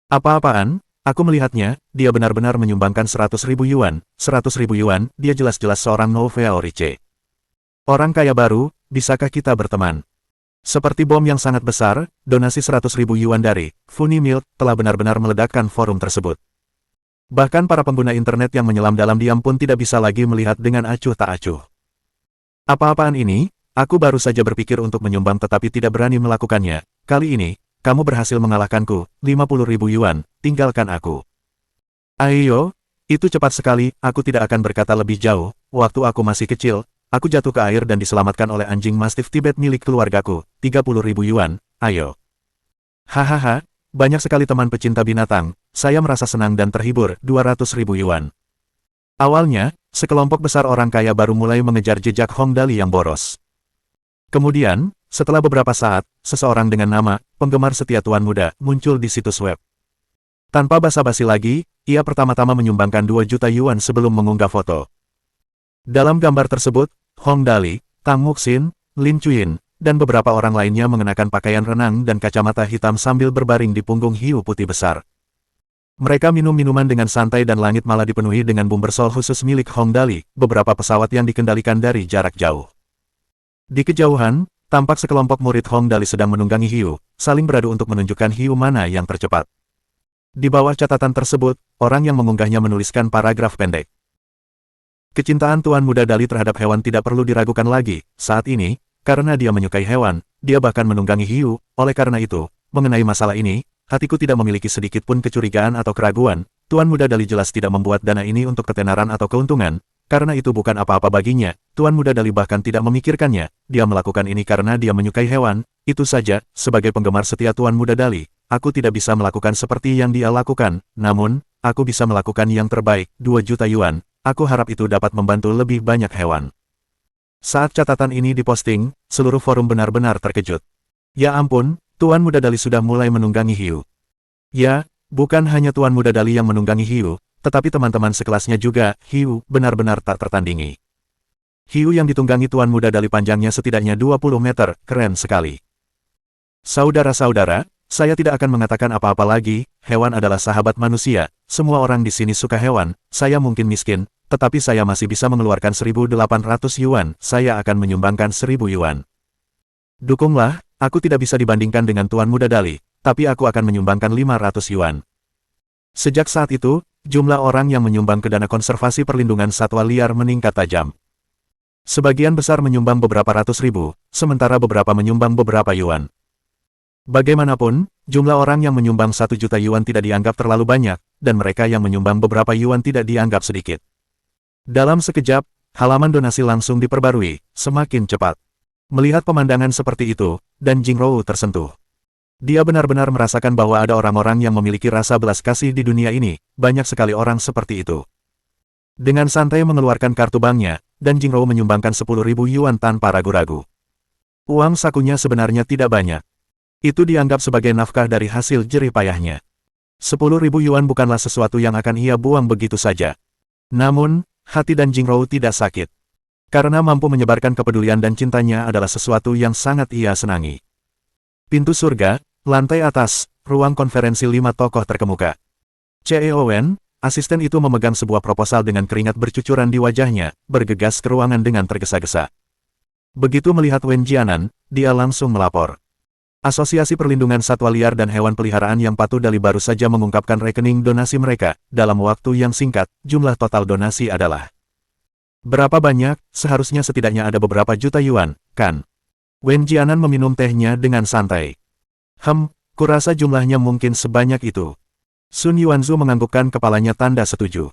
Apa-apaan? Aku melihatnya, dia benar-benar menyumbangkan 100.000 yuan, 100.000 yuan, dia jelas-jelas seorang Nouvelle Riche. Orang kaya baru, bisakah kita berteman? Seperti bom yang sangat besar, donasi 100.000 yuan dari Funny Milk telah benar-benar meledakkan forum tersebut. Bahkan para pengguna internet yang menyelam dalam diam pun tidak bisa lagi melihat dengan acuh tak acuh. Apa-apaan ini? Aku baru saja berpikir untuk menyumbang tetapi tidak berani melakukannya. Kali ini, kamu berhasil mengalahkanku, 50.000 yuan, tinggalkan aku. Ayo, itu cepat sekali, aku tidak akan berkata lebih jauh. Waktu aku masih kecil, aku jatuh ke air dan diselamatkan oleh anjing Mastiff Tibet milik keluargaku, 30.000 yuan, ayo. Hahaha, banyak sekali teman pecinta binatang, saya merasa senang dan terhibur, 200.000 yuan. Awalnya, sekelompok besar orang kaya baru mulai mengejar jejak Hong Dali yang boros. Kemudian, setelah beberapa saat, seseorang dengan nama penggemar setia Tuan Muda muncul di situs web. Tanpa basa-basi lagi, ia pertama-tama menyumbangkan 2 juta yuan sebelum mengunggah foto. Dalam gambar tersebut, Hong Dali, Tang Muxin, Lin Chuyin, dan beberapa orang lainnya mengenakan pakaian renang dan kacamata hitam sambil berbaring di punggung hiu putih besar. Mereka minum minuman dengan santai dan langit malah dipenuhi dengan bumbersol khusus milik Hong Dali, beberapa pesawat yang dikendalikan dari jarak jauh. Di kejauhan, tampak sekelompok murid Hong Dali sedang menunggangi hiu, saling beradu untuk menunjukkan hiu mana yang tercepat. Di bawah catatan tersebut, orang yang mengunggahnya menuliskan paragraf pendek. Kecintaan Tuan Muda Dali terhadap hewan tidak perlu diragukan lagi, saat ini, karena dia menyukai hewan, dia bahkan menunggangi hiu, oleh karena itu, mengenai masalah ini, hatiku tidak memiliki sedikit pun kecurigaan atau keraguan, Tuan Muda Dali jelas tidak membuat dana ini untuk ketenaran atau keuntungan, karena itu bukan apa-apa baginya, Tuan Muda Dali bahkan tidak memikirkannya, dia melakukan ini karena dia menyukai hewan, itu saja, sebagai penggemar setia Tuan Muda Dali, aku tidak bisa melakukan seperti yang dia lakukan, namun, aku bisa melakukan yang terbaik, 2 juta yuan, aku harap itu dapat membantu lebih banyak hewan. Saat catatan ini diposting, seluruh forum benar-benar terkejut. Ya ampun, Tuan Muda Dali sudah mulai menunggangi hiu. Ya, bukan hanya Tuan Muda Dali yang menunggangi hiu, tetapi teman-teman sekelasnya juga, hiu, benar-benar tak tertandingi. Hiu yang ditunggangi Tuan Muda Dali panjangnya setidaknya 20 meter, keren sekali. Saudara-saudara, saya tidak akan mengatakan apa-apa lagi, hewan adalah sahabat manusia, semua orang di sini suka hewan, saya mungkin miskin, tetapi saya masih bisa mengeluarkan 1.800 yuan, saya akan menyumbangkan 1.000 yuan. Dukunglah, aku tidak bisa dibandingkan dengan Tuan Muda Dali, tapi aku akan menyumbangkan 500 yuan. Sejak saat itu, jumlah orang yang menyumbang ke dana konservasi perlindungan satwa liar meningkat tajam. Sebagian besar menyumbang beberapa ratus ribu, sementara beberapa menyumbang beberapa yuan. Bagaimanapun, jumlah orang yang menyumbang 1 juta yuan tidak dianggap terlalu banyak, dan mereka yang menyumbang beberapa yuan tidak dianggap sedikit. Dalam sekejap, halaman donasi langsung diperbarui, semakin cepat. Melihat pemandangan seperti itu, dan Jingrou tersentuh. Dia benar-benar merasakan bahwa ada orang-orang yang memiliki rasa belas kasih di dunia ini, banyak sekali orang seperti itu. Dengan santai mengeluarkan kartu banknya, dan Jingrou menyumbangkan 10.000 yuan tanpa ragu-ragu. Uang sakunya sebenarnya tidak banyak. Itu dianggap sebagai nafkah dari hasil jerih payahnya. 10.000 yuan bukanlah sesuatu yang akan ia buang begitu saja. Namun, hati dan Jingrou tidak sakit. Karena mampu menyebarkan kepedulian dan cintanya adalah sesuatu yang sangat ia senangi. Pintu surga, lantai atas, ruang konferensi 5 tokoh terkemuka. CEO Wen, asisten itu memegang sebuah proposal dengan keringat bercucuran di wajahnya, bergegas ke ruangan dengan tergesa-gesa. Begitu melihat Wen Jianan, dia langsung melapor. Asosiasi Perlindungan Satwa Liar dan Hewan Peliharaan yang patuh Dali baru saja mengungkapkan rekening donasi mereka, dalam waktu yang singkat, jumlah total donasi adalah. Berapa banyak? Seharusnya setidaknya ada beberapa juta yuan, kan? Wen Jianan meminum tehnya dengan santai. Kurasa jumlahnya mungkin sebanyak itu. Sun Yuanzu menganggukkan kepalanya tanda setuju.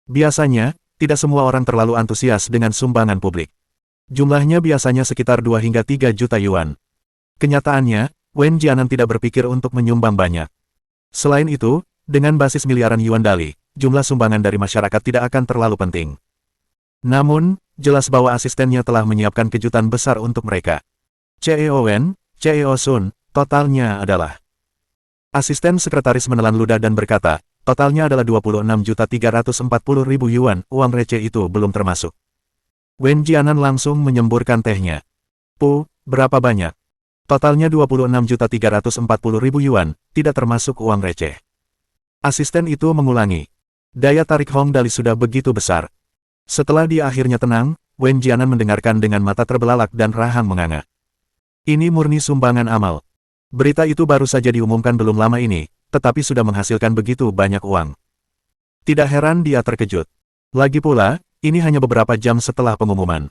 Biasanya, tidak semua orang terlalu antusias dengan sumbangan publik. Jumlahnya biasanya sekitar 2 hingga 3 juta yuan. Kenyataannya, Wen Jianan tidak berpikir untuk menyumbang banyak. Selain itu, dengan basis miliaran yuan Dali, jumlah sumbangan dari masyarakat tidak akan terlalu penting. Namun, jelas bahwa asistennya telah menyiapkan kejutan besar untuk mereka. CEO Wen, CEO Sun, totalnya adalah. Asisten sekretaris menelan ludah dan berkata, totalnya adalah 26.340.000 yuan, uang receh itu belum termasuk. Wen Jianan langsung menyemburkan tehnya. Berapa banyak? Totalnya 26.340.000 yuan, tidak termasuk uang receh. Asisten itu mengulangi. Daya tarik Hong Dali sudah begitu besar. Setelah dia akhirnya tenang, Wen Jianan mendengarkan dengan mata terbelalak dan rahang menganga. Ini murni sumbangan amal. Berita itu baru saja diumumkan belum lama ini, tetapi sudah menghasilkan begitu banyak uang. Tidak heran dia terkejut. Lagi pula, ini hanya beberapa jam setelah pengumuman.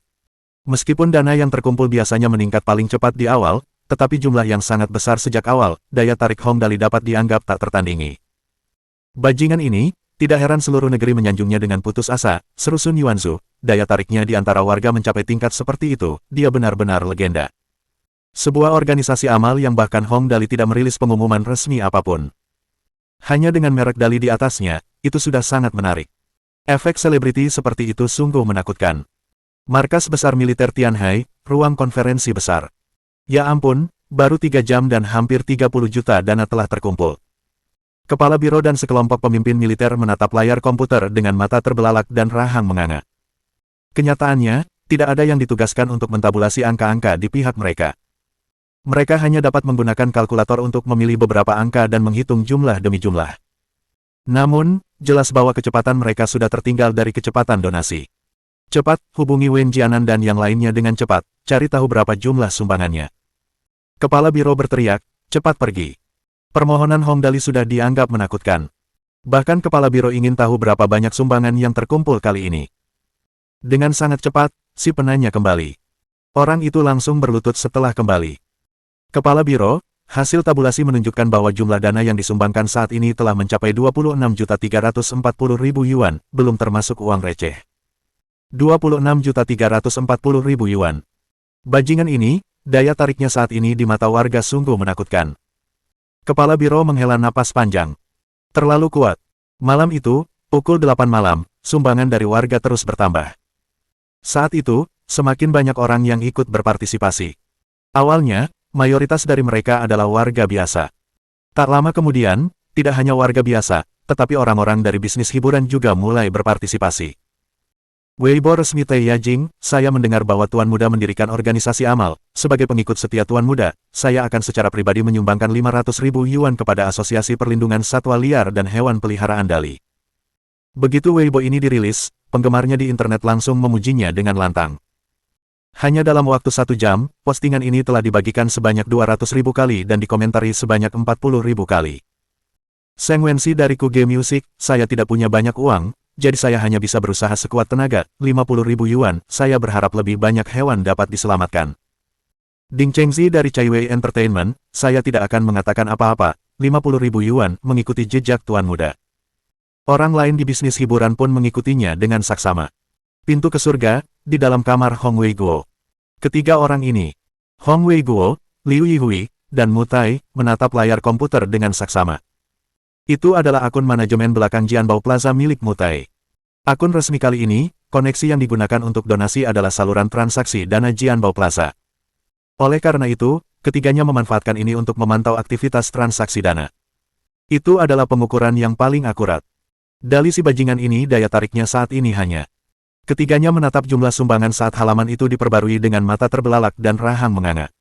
Meskipun dana yang terkumpul biasanya meningkat paling cepat di awal, tetapi jumlah yang sangat besar sejak awal, daya tarik Hong Dali dapat dianggap tak tertandingi. Bajingan ini, tidak heran seluruh negeri menyanjungnya dengan putus asa, seru Sun Yuanzu, daya tariknya di antara warga mencapai tingkat seperti itu, dia benar-benar legenda. Sebuah organisasi amal yang bahkan Hong Dali tidak merilis pengumuman resmi apapun. Hanya dengan merek Dali di atasnya, itu sudah sangat menarik. Efek selebriti seperti itu sungguh menakutkan. Markas besar militer Tianhai, ruang konferensi besar. Ya ampun, baru 3 jam dan hampir 30 juta dana telah terkumpul. Kepala biro dan sekelompok pemimpin militer menatap layar komputer dengan mata terbelalak dan rahang menganga. Kenyataannya, tidak ada yang ditugaskan untuk mentabulasi angka-angka di pihak mereka. Mereka hanya dapat menggunakan kalkulator untuk memilih beberapa angka dan menghitung jumlah demi jumlah. Namun, jelas bahwa kecepatan mereka sudah tertinggal dari kecepatan donasi. Cepat, hubungi Wen Jianan dan yang lainnya dengan cepat, cari tahu berapa jumlah sumbangannya. Kepala biro berteriak, cepat pergi. Permohonan Hong Dali sudah dianggap menakutkan. Bahkan kepala biro ingin tahu berapa banyak sumbangan yang terkumpul kali ini. Dengan sangat cepat, si penanya kembali. Orang itu langsung berlutut setelah kembali. Kepala biro, hasil tabulasi menunjukkan bahwa jumlah dana yang disumbangkan saat ini telah mencapai 26.340.000 yuan, belum termasuk uang receh. 26.340.000 yuan. Bajingan ini, daya tariknya saat ini di mata warga sungguh menakutkan. Kepala biro menghela napas panjang. Terlalu kuat. Malam itu, pukul 8 malam, sumbangan dari warga terus bertambah. Saat itu, semakin banyak orang yang ikut berpartisipasi. Awalnya, mayoritas dari mereka adalah warga biasa. Tak lama kemudian, tidak hanya warga biasa, tetapi orang-orang dari bisnis hiburan juga mulai berpartisipasi. Weibo resmi Tei Yajing, saya mendengar bahwa Tuan Muda mendirikan organisasi amal. Sebagai pengikut setia Tuan Muda, saya akan secara pribadi menyumbangkan 500.000 yuan kepada Asosiasi Perlindungan Satwa Liar dan Hewan Peliharaan Dali. Begitu Weibo ini dirilis, penggemarnya di internet langsung memujinya dengan lantang. Hanya dalam waktu 1 jam, postingan ini telah dibagikan sebanyak 200.000 kali dan dikomentari sebanyak 40.000 kali. Seng Wensi dari Kuge Music, saya tidak punya banyak uang, jadi saya hanya bisa berusaha sekuat tenaga, 50.000 yuan, saya berharap lebih banyak hewan dapat diselamatkan. Ding Chengzi dari Chaiwei Entertainment, saya tidak akan mengatakan apa-apa, 50.000 yuan mengikuti jejak Tuan Muda. Orang lain di bisnis hiburan pun mengikutinya dengan saksama. Pintu ke surga, di dalam kamar Hong Weiguo. Ketiga orang ini, Hong Weiguo, Liu Yihui, dan Mutai, menatap layar komputer dengan saksama. Itu adalah akun manajemen belakang Jianbao Plaza milik Mutai. Akun resmi kali ini, koneksi yang digunakan untuk donasi adalah saluran transaksi dana Jianbao Plaza. Oleh karena itu, ketiganya memanfaatkan ini untuk memantau aktivitas transaksi dana. Itu adalah pengukuran yang paling akurat. Dali si bajingan ini daya tariknya saat ini hanya. Ketiganya menatap jumlah sumbangan saat halaman itu diperbarui dengan mata terbelalak dan rahang menganga.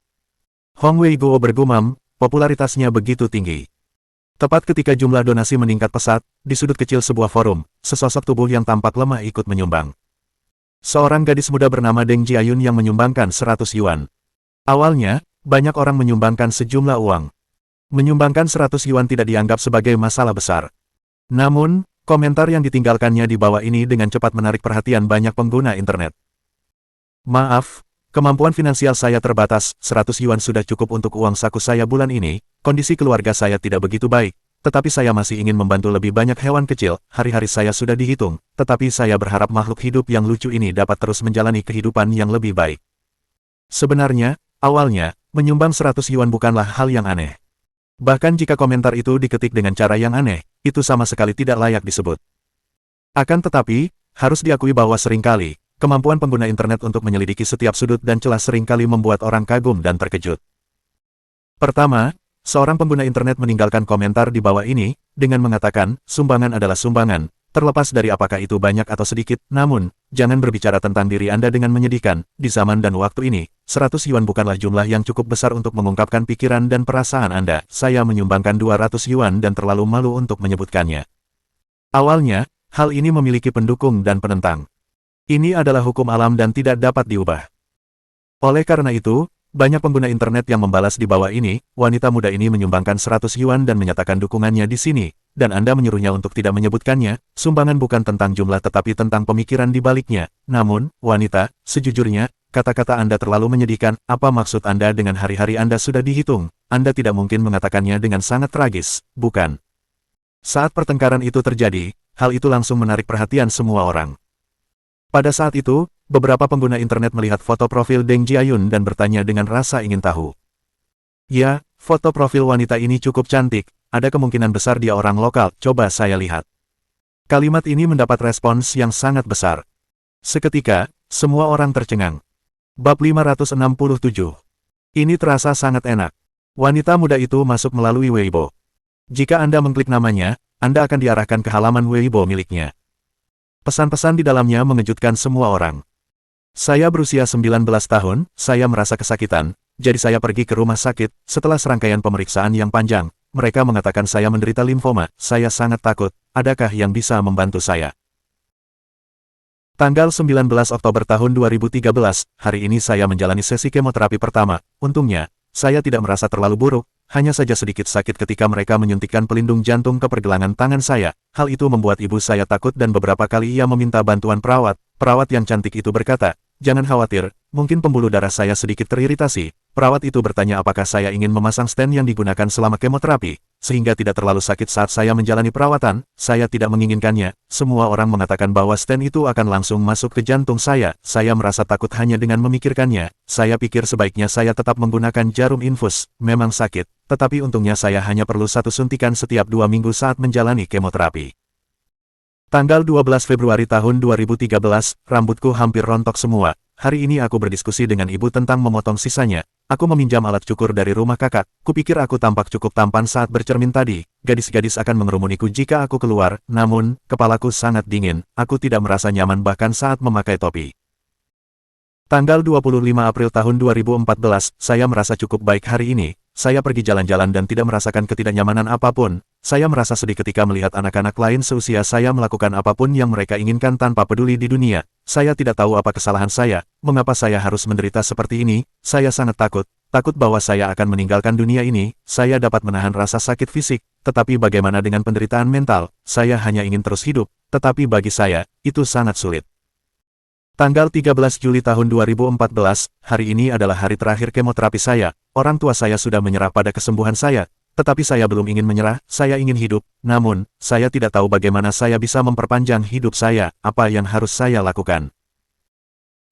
Hong Weiguo bergumam, popularitasnya begitu tinggi. Tepat ketika jumlah donasi meningkat pesat, di sudut kecil sebuah forum, sesosok tubuh yang tampak lemah ikut menyumbang. Seorang gadis muda bernama Deng Jiayun yang menyumbangkan 100 yuan. Awalnya, banyak orang menyumbangkan sejumlah uang. Menyumbangkan 100 yuan tidak dianggap sebagai masalah besar. Namun, komentar yang ditinggalkannya di bawah ini dengan cepat menarik perhatian banyak pengguna internet. Maaf, kemampuan finansial saya terbatas, 100 yuan sudah cukup untuk uang saku saya bulan ini, kondisi keluarga saya tidak begitu baik, tetapi saya masih ingin membantu lebih banyak hewan kecil, hari-hari saya sudah dihitung, tetapi saya berharap makhluk hidup yang lucu ini dapat terus menjalani kehidupan yang lebih baik. Sebenarnya, awalnya, menyumbang 100 yuan bukanlah hal yang aneh. Bahkan jika komentar itu diketik dengan cara yang aneh, itu sama sekali tidak layak disebut. Akan tetapi, harus diakui bahwa seringkali, kemampuan pengguna internet untuk menyelidiki setiap sudut dan celah seringkali membuat orang kagum dan terkejut. Pertama, seorang pengguna internet meninggalkan komentar di bawah ini, dengan mengatakan, sumbangan adalah sumbangan, terlepas dari apakah itu banyak atau sedikit, namun, jangan berbicara tentang diri Anda dengan menyedihkan, di zaman dan waktu ini, 100 yuan bukanlah jumlah yang cukup besar untuk mengungkapkan pikiran dan perasaan Anda. Saya menyumbangkan 200 yuan dan terlalu malu untuk menyebutkannya. Awalnya, hal ini memiliki pendukung dan penentang. Ini adalah hukum alam dan tidak dapat diubah. Oleh karena itu, banyak pengguna internet yang membalas di bawah ini, wanita muda ini menyumbangkan 100 yuan dan menyatakan dukungannya di sini, dan Anda menyuruhnya untuk tidak menyebutkannya. Sumbangan bukan tentang jumlah tetapi tentang pemikiran di baliknya. Namun, wanita, sejujurnya, kata-kata Anda terlalu menyedihkan. Apa maksud Anda dengan hari-hari Anda sudah dihitung? Anda tidak mungkin mengatakannya dengan sangat tragis, bukan? Saat pertengkaran itu terjadi, hal itu langsung menarik perhatian semua orang. Pada saat itu, beberapa pengguna internet melihat foto profil Deng Jiayun dan bertanya dengan rasa ingin tahu. Ya, foto profil wanita ini cukup cantik, ada kemungkinan besar dia orang lokal, coba saya lihat. Kalimat ini mendapat respons yang sangat besar. Seketika, semua orang tercengang. Bab 567. Ini terasa sangat enak. Wanita muda itu masuk melalui Weibo. Jika Anda mengklik namanya, Anda akan diarahkan ke halaman Weibo miliknya. Pesan-pesan di dalamnya mengejutkan semua orang. Saya berusia 19 tahun, saya merasa kesakitan, jadi saya pergi ke rumah sakit. Setelah serangkaian pemeriksaan yang panjang, mereka mengatakan saya menderita limfoma. Saya sangat takut, adakah yang bisa membantu saya? Tanggal 19 Oktober tahun 2013, hari ini saya menjalani sesi kemoterapi pertama. Untungnya, saya tidak merasa terlalu buruk, hanya saja sedikit sakit ketika mereka menyuntikkan pelindung jantung ke pergelangan tangan saya. Hal itu membuat ibu saya takut dan beberapa kali ia meminta bantuan perawat. Perawat yang cantik itu berkata, "Jangan khawatir, mungkin pembuluh darah saya sedikit teriritasi." Perawat itu bertanya apakah saya ingin memasang stent yang digunakan selama kemoterapi, sehingga tidak terlalu sakit saat saya menjalani perawatan. Saya tidak menginginkannya. Semua orang mengatakan bahwa stent itu akan langsung masuk ke jantung saya. Saya merasa takut hanya dengan memikirkannya. Saya pikir sebaiknya saya tetap menggunakan jarum infus. Memang sakit, tetapi untungnya saya hanya perlu satu suntikan setiap 2 minggu saat menjalani kemoterapi. Tanggal 12 Februari tahun 2013, rambutku hampir rontok semua. Hari ini aku berdiskusi dengan ibu tentang memotong sisanya. Aku meminjam alat cukur dari rumah kakak. Kupikir aku tampak cukup tampan saat bercermin tadi. Gadis-gadis akan mengerumuniku jika aku keluar, namun, kepalaku sangat dingin. Aku tidak merasa nyaman bahkan saat memakai topi. Tanggal 25 April tahun 2014, saya merasa cukup baik hari ini. Saya pergi jalan-jalan dan tidak merasakan ketidaknyamanan apapun. Saya merasa sedih ketika melihat anak-anak lain seusia saya melakukan apapun yang mereka inginkan tanpa peduli di dunia. Saya tidak tahu apa kesalahan saya, mengapa saya harus menderita seperti ini. Saya sangat takut bahwa saya akan meninggalkan dunia ini. Saya dapat menahan rasa sakit fisik, tetapi bagaimana dengan penderitaan mental? Saya hanya ingin terus hidup, tetapi bagi saya, itu sangat sulit. Tanggal 13 Juli tahun 2014, hari ini adalah hari terakhir kemoterapi saya. Orang tua saya sudah menyerah pada kesembuhan saya, tetapi saya belum ingin menyerah, saya ingin hidup. Namun, saya tidak tahu bagaimana saya bisa memperpanjang hidup saya, apa yang harus saya lakukan.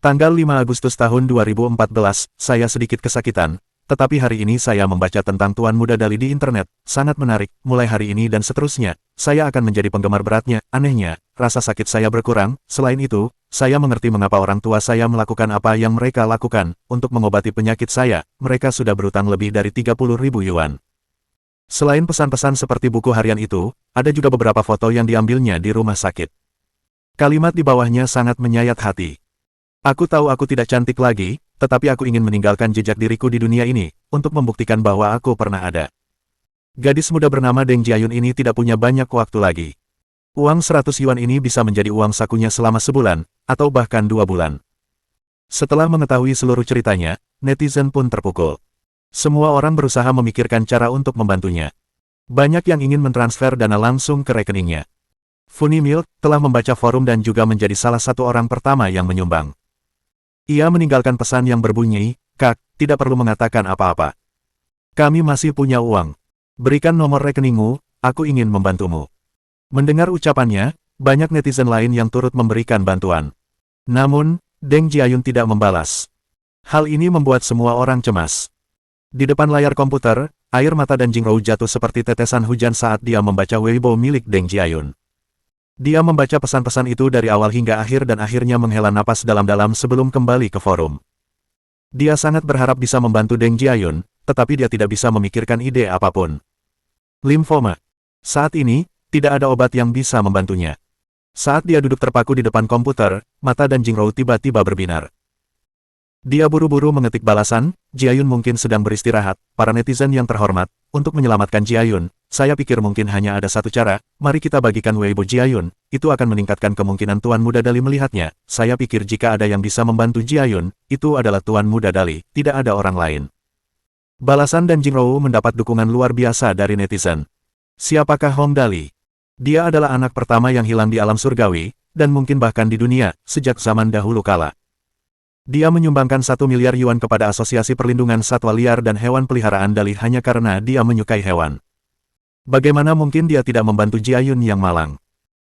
Tanggal 5 Agustus tahun 2014, saya sedikit kesakitan. Tetapi hari ini saya membaca tentang Tuan Muda Dali di internet, sangat menarik. Mulai hari ini dan seterusnya, saya akan menjadi penggemar beratnya. Anehnya, rasa sakit saya berkurang. Selain itu, saya mengerti mengapa orang tua saya melakukan apa yang mereka lakukan. Untuk mengobati penyakit saya, mereka sudah berutang lebih dari 30.000 yuan. Selain pesan-pesan seperti buku harian itu, ada juga beberapa foto yang diambilnya di rumah sakit. Kalimat di bawahnya sangat menyayat hati. Aku tahu aku tidak cantik lagi, tetapi aku ingin meninggalkan jejak diriku di dunia ini, untuk membuktikan bahwa aku pernah ada. Gadis muda bernama Deng Jiayun ini tidak punya banyak waktu lagi. Uang 100 yuan ini bisa menjadi uang sakunya selama sebulan, atau bahkan 2 bulan. Setelah mengetahui seluruh ceritanya, netizen pun terpukul. Semua orang berusaha memikirkan cara untuk membantunya. Banyak yang ingin mentransfer dana langsung ke rekeningnya. Funny Milk telah membaca forum dan juga menjadi salah satu orang pertama yang menyumbang. Ia meninggalkan pesan yang berbunyi, "Kak, tidak perlu mengatakan apa-apa. Kami masih punya uang. Berikan nomor rekeningmu, aku ingin membantumu." Mendengar ucapannya, banyak netizen lain yang turut memberikan bantuan. Namun, Deng Jiayun tidak membalas. Hal ini membuat semua orang cemas. Di depan layar komputer, air mata dan Jingrou jatuh seperti tetesan hujan saat dia membaca Weibo milik Deng Jiayun. Dia membaca pesan-pesan itu dari awal hingga akhir dan akhirnya menghela napas dalam-dalam sebelum kembali ke forum. Dia sangat berharap bisa membantu Deng Jiayun, tetapi dia tidak bisa memikirkan ide apapun. Limfoma. Saat ini, tidak ada obat yang bisa membantunya. Saat dia duduk terpaku di depan komputer, mata dan Jingrou tiba-tiba berbinar. Dia buru-buru mengetik balasan, Jiayun mungkin sedang beristirahat, para netizen yang terhormat, untuk menyelamatkan Jiayun, saya pikir mungkin hanya ada satu cara, mari kita bagikan Weibo Jiayun, itu akan meningkatkan kemungkinan Tuan Muda Dali melihatnya, saya pikir jika ada yang bisa membantu Jiayun, itu adalah Tuan Muda Dali, tidak ada orang lain. Balasan dan Jingrou mendapat dukungan luar biasa dari netizen. Siapakah Hong Dali? Dia adalah anak pertama yang hilang di alam surgawi, dan mungkin bahkan di dunia, sejak zaman dahulu kala. Dia menyumbangkan 1 miliar yuan kepada Asosiasi Perlindungan Satwa Liar dan Hewan Peliharaan Dali hanya karena dia menyukai hewan. Bagaimana mungkin dia tidak membantu Jiayun yang malang?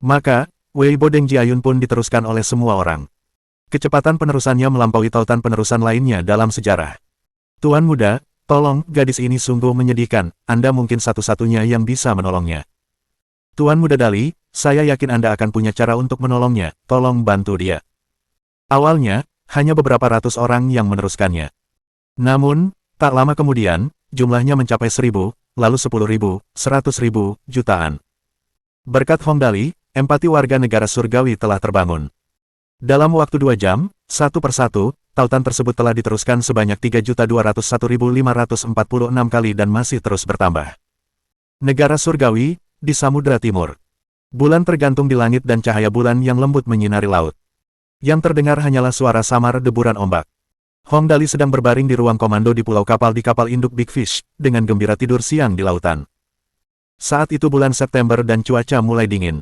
Maka, Weibo Deng Jiayun pun diteruskan oleh semua orang. Kecepatan penerusannya melampaui tautan penerusan lainnya dalam sejarah. Tuan Muda, tolong, gadis ini sungguh menyedihkan, Anda mungkin satu-satunya yang bisa menolongnya. Tuan Muda Dali, saya yakin Anda akan punya cara untuk menolongnya, tolong bantu dia. Awalnya, hanya beberapa ratus orang yang meneruskannya. Namun, tak lama kemudian, jumlahnya mencapai 1.000, lalu 10.000, 100.000, jutaan. Berkat Hong Dali, empati warga negara surgawi telah terbangun. Dalam waktu 2 jam, satu persatu, tautan tersebut telah diteruskan sebanyak 3.201.546 kali dan masih terus bertambah. Negara surgawi, di Samudra Timur. Bulan tergantung di langit dan cahaya bulan yang lembut menyinari laut. Yang terdengar hanyalah suara samar deburan ombak. Hong Dali sedang berbaring di ruang komando di pulau kapal di kapal induk Big Fish, dengan gembira tidur siang di lautan. Saat itu bulan September dan cuaca mulai dingin.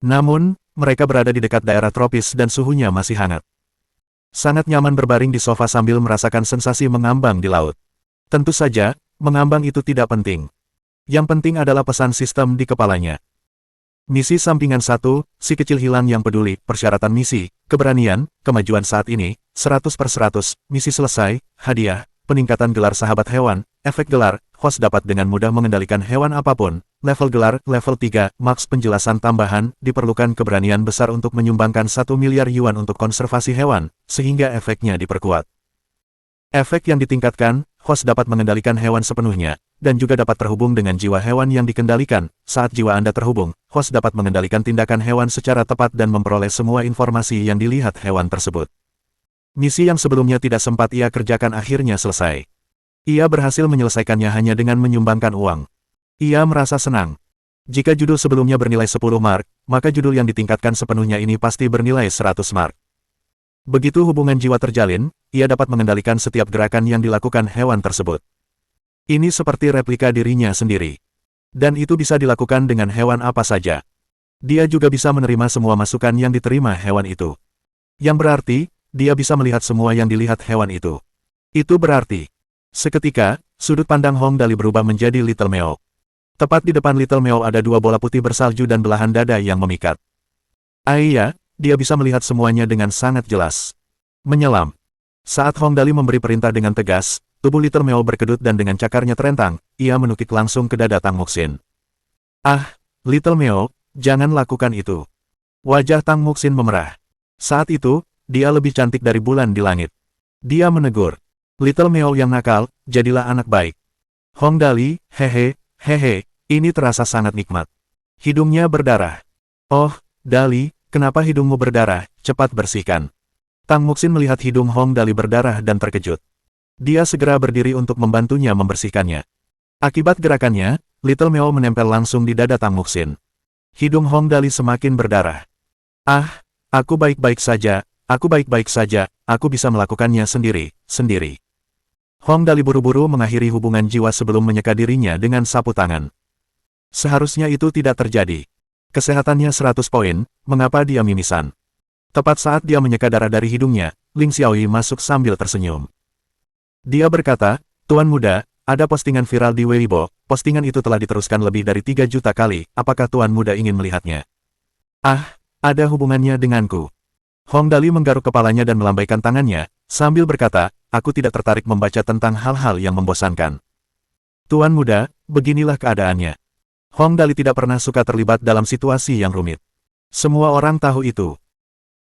Namun, mereka berada di dekat daerah tropis dan suhunya masih hangat. Sangat nyaman berbaring di sofa sambil merasakan sensasi mengambang di laut. Tentu saja, mengambang itu tidak penting. Yang penting adalah pesan sistem di kepalanya. Misi sampingan 1, si kecil hilang yang peduli, persyaratan misi, keberanian, kemajuan saat ini, 100/100, misi selesai, hadiah, peningkatan gelar sahabat hewan, efek gelar, host dapat dengan mudah mengendalikan hewan apapun, level gelar, level 3, maks penjelasan tambahan, diperlukan keberanian besar untuk menyumbangkan 1 miliar yuan untuk konservasi hewan, sehingga efeknya diperkuat. Efek yang ditingkatkan, host dapat mengendalikan hewan sepenuhnya, dan juga dapat terhubung dengan jiwa hewan yang dikendalikan. Saat jiwa Anda terhubung, host dapat mengendalikan tindakan hewan secara tepat dan memperoleh semua informasi yang dilihat hewan tersebut. Misi yang sebelumnya tidak sempat ia kerjakan akhirnya selesai. Ia berhasil menyelesaikannya hanya dengan menyumbangkan uang. Ia merasa senang. Jika judul sebelumnya bernilai 10 mark, maka judul yang ditingkatkan sepenuhnya ini pasti bernilai 100 mark. Begitu hubungan jiwa terjalin, ia dapat mengendalikan setiap gerakan yang dilakukan hewan tersebut. Ini seperti replika dirinya sendiri. Dan itu bisa dilakukan dengan hewan apa saja. Dia juga bisa menerima semua masukan yang diterima hewan itu. Yang berarti, dia bisa melihat semua yang dilihat hewan itu. Itu berarti, seketika, sudut pandang Hong Dali berubah menjadi Little Meow. Tepat di depan Little Meow ada 2 bola putih bersalju dan belahan dada yang memikat. Iya, dia bisa melihat semuanya dengan sangat jelas. Menyelam. Saat Hong Dali memberi perintah dengan tegas, tubuh Little Meow berkedut dan dengan cakarnya terentang, ia menukik langsung ke dada Tang Muxin. Ah, Little Meow, jangan lakukan itu. Wajah Tang Muxin memerah. Saat itu, dia lebih cantik dari bulan di langit. Dia menegur. Little Meow yang nakal, jadilah anak baik. Hong Dali, hehe, ini terasa sangat nikmat. Hidungnya berdarah. Oh, Dali, kenapa hidungmu berdarah? Cepat bersihkan. Tang Muxin melihat hidung Hong Dali berdarah dan terkejut. Dia segera berdiri untuk membantunya membersihkannya. Akibat gerakannya, Little Meow menempel langsung di dada Tang Muxin. Hidung Hong Dali semakin berdarah. Ah, aku baik-baik saja, aku bisa melakukannya sendiri. Hong Dali buru-buru mengakhiri hubungan jiwa sebelum menyeka dirinya dengan sapu tangan. Seharusnya itu tidak terjadi. Kesehatannya 100 poin, mengapa dia mimisan? Tepat saat dia menyeka darah dari hidungnya, Ling Xiaoyi masuk sambil tersenyum. Dia berkata, Tuan Muda, ada postingan viral di Weibo, postingan itu telah diteruskan lebih dari 3 juta kali, apakah Tuan Muda ingin melihatnya? Ah, ada hubungannya denganku. Hong Dali menggaruk kepalanya dan melambaikan tangannya, sambil berkata, aku tidak tertarik membaca tentang hal-hal yang membosankan. Tuan Muda, beginilah keadaannya. Hong Dali tidak pernah suka terlibat dalam situasi yang rumit. Semua orang tahu itu.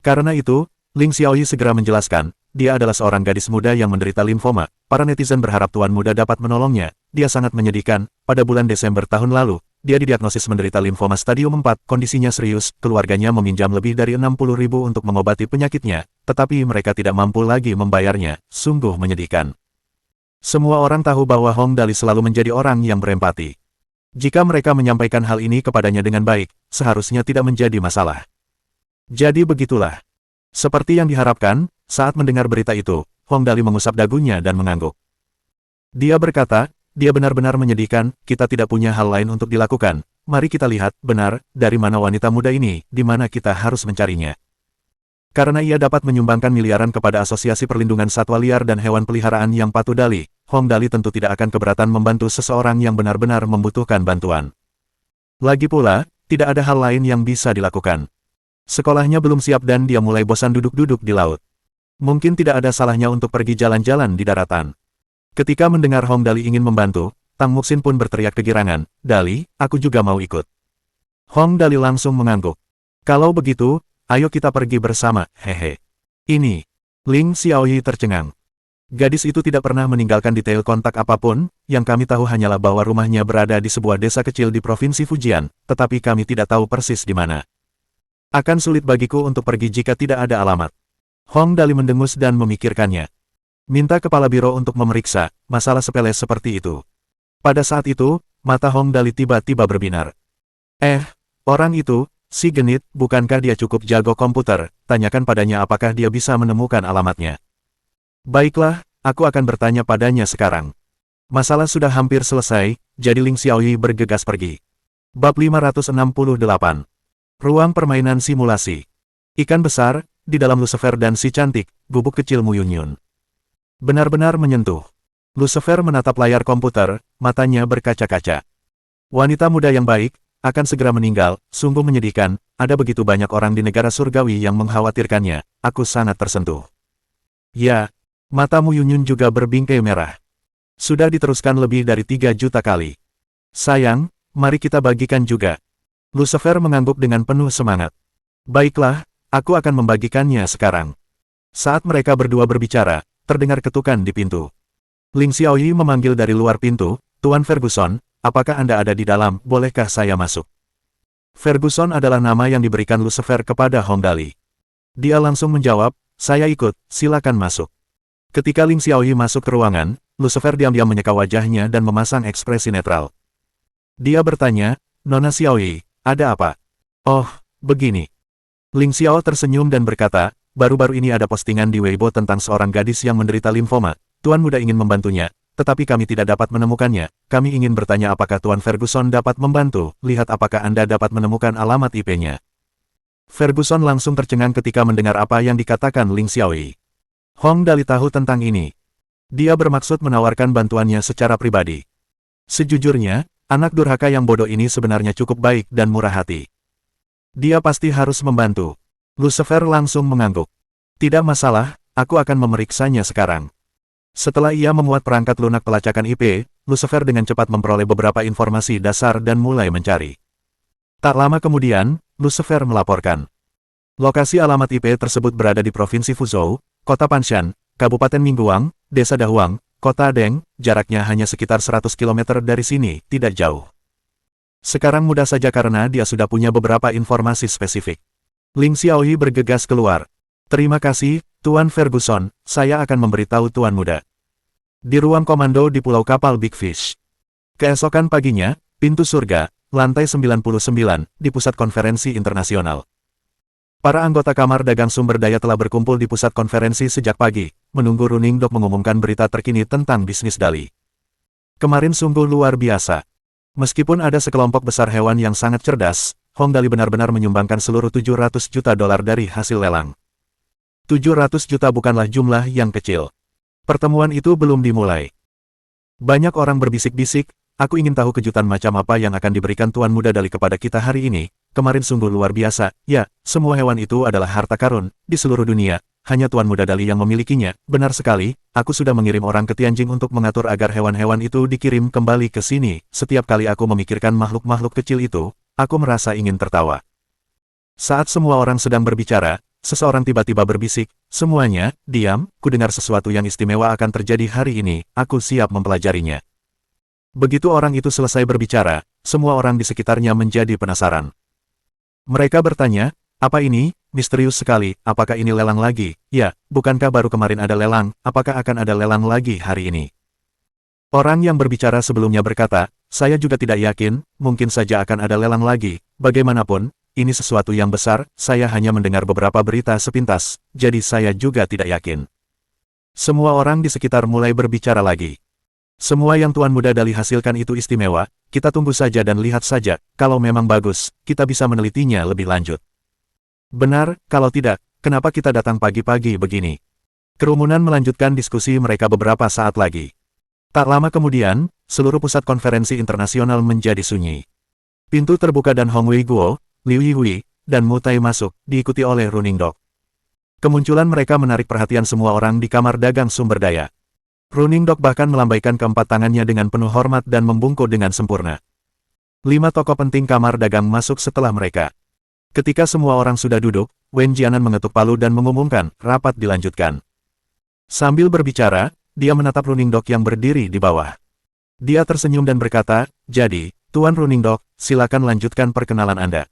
Karena itu, Ling Xiaoyi segera menjelaskan, dia adalah seorang gadis muda yang menderita limfoma, para netizen berharap Tuan Muda dapat menolongnya. Dia sangat menyedihkan. Pada bulan Desember tahun lalu, dia didiagnosis menderita limfoma stadium 4, kondisinya serius, keluarganya meminjam lebih dari 60.000 untuk mengobati penyakitnya, tetapi mereka tidak mampu lagi membayarnya. Sungguh menyedihkan. Semua orang tahu bahwa Hong Dali selalu menjadi orang yang berempati. Jika mereka menyampaikan hal ini kepadanya dengan baik, seharusnya tidak menjadi masalah. Jadi begitulah. Seperti yang diharapkan, saat mendengar berita itu, Hong Dali mengusap dagunya dan mengangguk. Dia berkata, dia benar-benar menyedihkan, kita tidak punya hal lain untuk dilakukan. Mari kita lihat, benar, dari mana wanita muda ini, di mana kita harus mencarinya. Karena ia dapat menyumbangkan miliaran kepada Asosiasi Perlindungan Satwa Liar dan Hewan Peliharaan yang patuh Dali, Hong Dali tentu tidak akan keberatan membantu seseorang yang benar-benar membutuhkan bantuan. Lagi pula, tidak ada hal lain yang bisa dilakukan. Sekolahnya belum siap dan dia mulai bosan duduk-duduk di laut. Mungkin tidak ada salahnya untuk pergi jalan-jalan di daratan. Ketika mendengar Hong Dali ingin membantu, Tang Muxin pun berteriak kegirangan, Dali, aku juga mau ikut. Hong Dali langsung mengangguk. Kalau begitu, ayo kita pergi bersama, hehe. Ini. Ling Xiaoyi tercengang. Gadis itu tidak pernah meninggalkan detail kontak apapun, yang kami tahu hanyalah bahwa rumahnya berada di sebuah desa kecil di Provinsi Fujian, tetapi kami tidak tahu persis di mana. Akan sulit bagiku untuk pergi jika tidak ada alamat. Hong Dali mendengus dan memikirkannya. Minta kepala biro untuk memeriksa, masalah sepele seperti itu. Pada saat itu, mata Hong Dali tiba-tiba berbinar. Orang itu, si genit, bukankah dia cukup jago komputer? Tanyakan padanya apakah dia bisa menemukan alamatnya. Baiklah, aku akan bertanya padanya sekarang. Masalah sudah hampir selesai, jadi Ling Xiaoyi bergegas pergi. Bab 568. Ruang permainan simulasi. Ikan besar, di dalam Lucifer dan si cantik, gubuk kecil Mu Yunyun. Benar-benar menyentuh. Lucifer menatap layar komputer, matanya berkaca-kaca. Wanita muda yang baik, akan segera meninggal, sungguh menyedihkan, ada begitu banyak orang di negara surgawi yang mengkhawatirkannya, aku sangat tersentuh. Ya, mata Mu Yunyun juga berbingkai merah. Sudah diteruskan lebih dari 3 juta kali. Sayang, mari kita bagikan juga. Lucifer mengangguk dengan penuh semangat. Baiklah, aku akan membagikannya sekarang. Saat mereka berdua berbicara, terdengar ketukan di pintu. Ling Xiaoyi memanggil dari luar pintu, Tuan Ferguson, apakah Anda ada di dalam, bolehkah saya masuk? Ferguson adalah nama yang diberikan Lucifer kepada Hong Dali. Dia langsung menjawab, saya ikut, silakan masuk. Ketika Ling Xiaoyi masuk ke ruangan, Lucifer diam-diam menyeka wajahnya dan memasang ekspresi netral. Dia bertanya, Nona Xiaoyi, ada apa? Oh, begini. Ling Xiao tersenyum dan berkata, baru-baru ini ada postingan di Weibo tentang seorang gadis yang menderita limfoma. Tuan muda ingin membantunya, tetapi kami tidak dapat menemukannya. Kami ingin bertanya apakah Tuan Ferguson dapat membantu, lihat apakah Anda dapat menemukan alamat IP-nya. Ferguson langsung tercengang ketika mendengar apa yang dikatakan Ling Xiaoyi. Hong Dali tahu tentang ini. Dia bermaksud menawarkan bantuannya secara pribadi. Sejujurnya, anak durhaka yang bodoh ini sebenarnya cukup baik dan murah hati. Dia pasti harus membantu. Lucifer langsung mengangguk. Tidak masalah, aku akan memeriksanya sekarang. Setelah ia memuat perangkat lunak pelacakan IP, Lucifer dengan cepat memperoleh beberapa informasi dasar dan mulai mencari. Tak lama kemudian, Lucifer melaporkan. Lokasi alamat IP tersebut berada di Provinsi Fuzhou, Kota Panshan, Kabupaten Mingguang, Desa Dahuang, Kota Deng, jaraknya hanya sekitar 100 km dari sini, tidak jauh. Sekarang mudah saja karena dia sudah punya beberapa informasi spesifik. Ling Xiaoyi bergegas keluar. Terima kasih, Tuan Ferguson, saya akan memberitahu Tuan Muda. Di ruang komando di pulau kapal Big Fish. Keesokan paginya, pintu surga, lantai 99, di pusat konferensi internasional. Para anggota Kamar Dagang Sumber Daya telah berkumpul di pusat konferensi sejak pagi, menunggu Running Dog mengumumkan berita terkini tentang bisnis Dali. Kemarin sungguh luar biasa. Meskipun ada sekelompok besar hewan yang sangat cerdas, Hong Dali benar-benar menyumbangkan seluruh 700 juta dolar dari hasil lelang. 700 juta bukanlah jumlah yang kecil. Pertemuan itu belum dimulai. Banyak orang berbisik-bisik, aku ingin tahu kejutan macam apa yang akan diberikan Tuan Muda Dali kepada kita hari ini. Kemarin sungguh luar biasa, ya, semua hewan itu adalah harta karun, di seluruh dunia, hanya Tuan Muda Dali yang memilikinya. Benar sekali, aku sudah mengirim orang ke Tianjing untuk mengatur agar hewan-hewan itu dikirim kembali ke sini. Setiap kali aku memikirkan makhluk-makhluk kecil itu, aku merasa ingin tertawa. Saat semua orang sedang berbicara, seseorang tiba-tiba berbisik, Semuanya, diam, ku dengar sesuatu yang istimewa akan terjadi hari ini, aku siap mempelajarinya. Begitu orang itu selesai berbicara, semua orang di sekitarnya menjadi penasaran. Mereka bertanya, apa ini? Misterius sekali, apakah ini lelang lagi? Ya, bukankah baru kemarin ada lelang, apakah akan ada lelang lagi hari ini? Orang yang berbicara sebelumnya berkata, saya juga tidak yakin, mungkin saja akan ada lelang lagi, bagaimanapun, ini sesuatu yang besar, saya hanya mendengar beberapa berita sepintas, jadi saya juga tidak yakin. Semua orang di sekitar mulai berbicara lagi. Semua yang Tuan Muda Dali hasilkan itu istimewa, kita tunggu saja dan lihat saja, kalau memang bagus, kita bisa menelitinya lebih lanjut. Benar, kalau tidak, kenapa kita datang pagi-pagi begini? Kerumunan melanjutkan diskusi mereka beberapa saat lagi. Tak lama kemudian, seluruh pusat konferensi internasional menjadi sunyi. Pintu terbuka dan Hong Wei Guo, Liu Yihui, dan Mu Tai masuk, diikuti oleh Running Dog. Kemunculan mereka menarik perhatian semua orang di kamar dagang sumber daya. Running Dog bahkan melambaikan keempat tangannya dengan penuh hormat dan membungkuk dengan sempurna. 5 tokoh penting kamar dagang masuk setelah mereka. Ketika semua orang sudah duduk, Wen Jianan mengetuk palu dan mengumumkan, rapat dilanjutkan. Sambil berbicara, dia menatap Running Dog yang berdiri di bawah. Dia tersenyum dan berkata, jadi, Tuan Running Dog, silakan lanjutkan perkenalan Anda.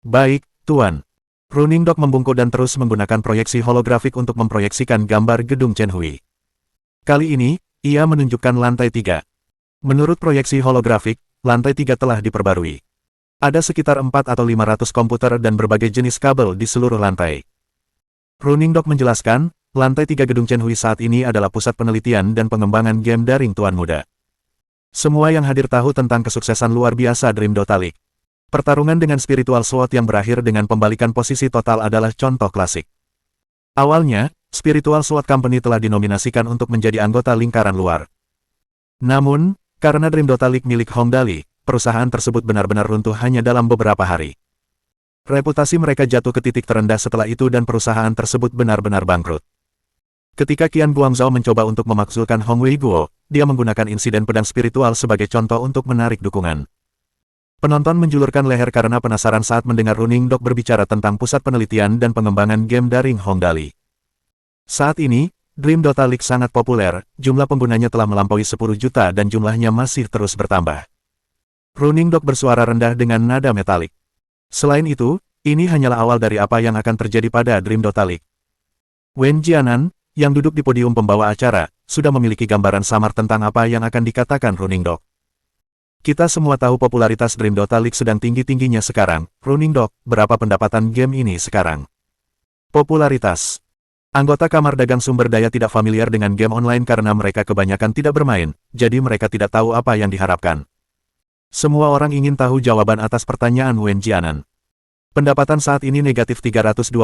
Baik, Tuan. Running Dog membungkuk dan terus menggunakan proyeksi holografik untuk memproyeksikan gambar gedung Chenhui. Kali ini, ia menunjukkan lantai 3. Menurut proyeksi holografik, lantai 3 telah diperbarui. Ada sekitar 4 atau 500 komputer dan berbagai jenis kabel di seluruh lantai. Running Dog menjelaskan, lantai 3 gedung Chenhui saat ini adalah pusat penelitian dan pengembangan game daring Tuan Muda. Semua yang hadir tahu tentang kesuksesan luar biasa Dream Dota League. Pertarungan dengan Spiritual Sword yang berakhir dengan pembalikan posisi total adalah contoh klasik. Awalnya, Spiritual Sword Company telah dinominasikan untuk menjadi anggota lingkaran luar. Namun, karena Dream Dota League milik Hong Dali, perusahaan tersebut benar-benar runtuh hanya dalam beberapa hari. Reputasi mereka jatuh ke titik terendah setelah itu dan perusahaan tersebut benar-benar bangkrut. Ketika Qian Guangzhou mencoba untuk memakzulkan Hong Wei Guo, dia menggunakan insiden pedang spiritual sebagai contoh untuk menarik dukungan. Penonton menjulurkan leher karena penasaran saat mendengar Running Dog berbicara tentang pusat penelitian dan pengembangan game daring Hong Dali. Saat ini, Dream Dota League sangat populer, jumlah penggunanya telah melampaui 10 juta dan jumlahnya masih terus bertambah. Running Dog bersuara rendah dengan nada metalik. Selain itu, ini hanyalah awal dari apa yang akan terjadi pada Dream Dota League. Wen Jianan, yang duduk di podium pembawa acara, sudah memiliki gambaran samar tentang apa yang akan dikatakan Running Dog. Kita semua tahu popularitas Dream Dota League sedang tinggi-tingginya sekarang. Running Dog, berapa pendapatan game ini sekarang? Popularitas. Anggota kamar dagang sumber daya tidak familiar dengan game online karena mereka kebanyakan tidak bermain, jadi mereka tidak tahu apa yang diharapkan. Semua orang ingin tahu jawaban atas pertanyaan Wen Jianan. Pendapatan saat ini negatif 324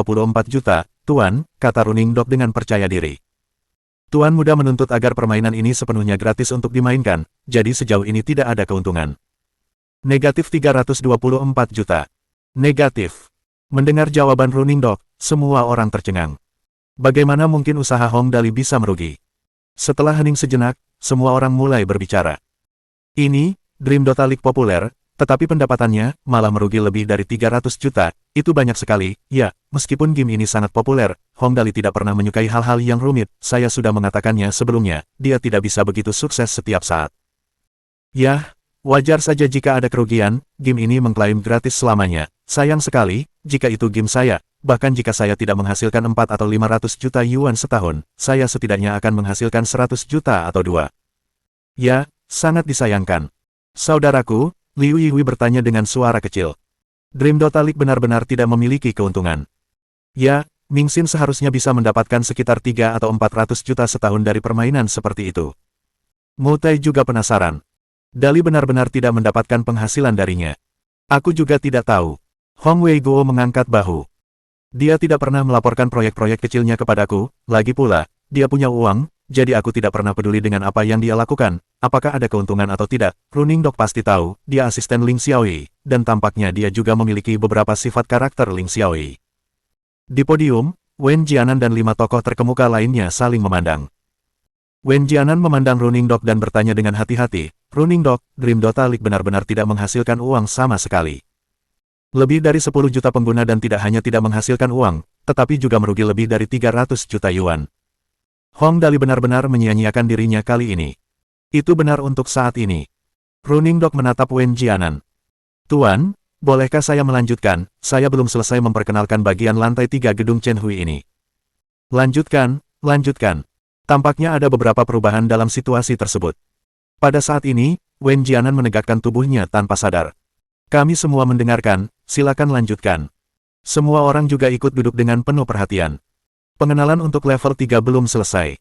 juta, Tuan, kata Running Dog dengan percaya diri. Tuan Muda menuntut agar permainan ini sepenuhnya gratis untuk dimainkan, jadi sejauh ini tidak ada keuntungan. Negatif 324 juta. Negatif. Mendengar jawaban Running Dog, semua orang tercengang. Bagaimana mungkin usaha Hong Dali bisa merugi? Setelah hening sejenak, semua orang mulai berbicara. Ini, Dream Dota League populer, tetapi pendapatannya malah merugi lebih dari 300 juta, itu banyak sekali. Ya, meskipun game ini sangat populer, Hong Dali tidak pernah menyukai hal-hal yang rumit, saya sudah mengatakannya sebelumnya, dia tidak bisa begitu sukses setiap saat. Ya, wajar saja jika ada kerugian, game ini mengklaim gratis selamanya, sayang sekali, jika itu game saya, bahkan jika saya tidak menghasilkan 4 atau 500 juta yuan setahun, saya setidaknya akan menghasilkan 100 juta atau 2. Ya, sangat disayangkan. Saudaraku, Liu Yihui bertanya dengan suara kecil. Dream Dota League benar-benar tidak memiliki keuntungan. Ya, Mingxin seharusnya bisa mendapatkan sekitar 3 atau 400 juta setahun dari permainan seperti itu. Mu Tai juga penasaran. Dali benar-benar tidak mendapatkan penghasilan darinya. Aku juga tidak tahu. Hong Wei Guo mengangkat bahu. Dia tidak pernah melaporkan proyek-proyek kecilnya kepadaku, lagi pula, dia punya uang, jadi aku tidak pernah peduli dengan apa yang dia lakukan, apakah ada keuntungan atau tidak. Running Dog pasti tahu, dia asisten Ling Xiaoyi, dan tampaknya dia juga memiliki beberapa sifat karakter Ling Xiaoyi. Di podium, Wen Jianan dan 5 tokoh terkemuka lainnya saling memandang. Wen Jianan memandang Running Dog dan bertanya dengan hati-hati, Running Dog, Dream Dota League benar-benar tidak menghasilkan uang sama sekali. Lebih dari 10 juta pengguna dan tidak hanya tidak menghasilkan uang, tetapi juga merugi lebih dari 300 juta yuan. Hong Dali benar-benar menyia-nyiakan dirinya kali ini. Itu benar untuk saat ini. Running Dog menatap Wen Jianan. Tuan, bolehkah saya melanjutkan? Saya belum selesai memperkenalkan bagian lantai 3 gedung Chen Hui ini. Lanjutkan, lanjutkan. Tampaknya ada beberapa perubahan dalam situasi tersebut. Pada saat ini, Wen Jianan menegakkan tubuhnya tanpa sadar. Kami semua mendengarkan, silakan lanjutkan. Semua orang juga ikut duduk dengan penuh perhatian. Pengenalan untuk level 3 belum selesai.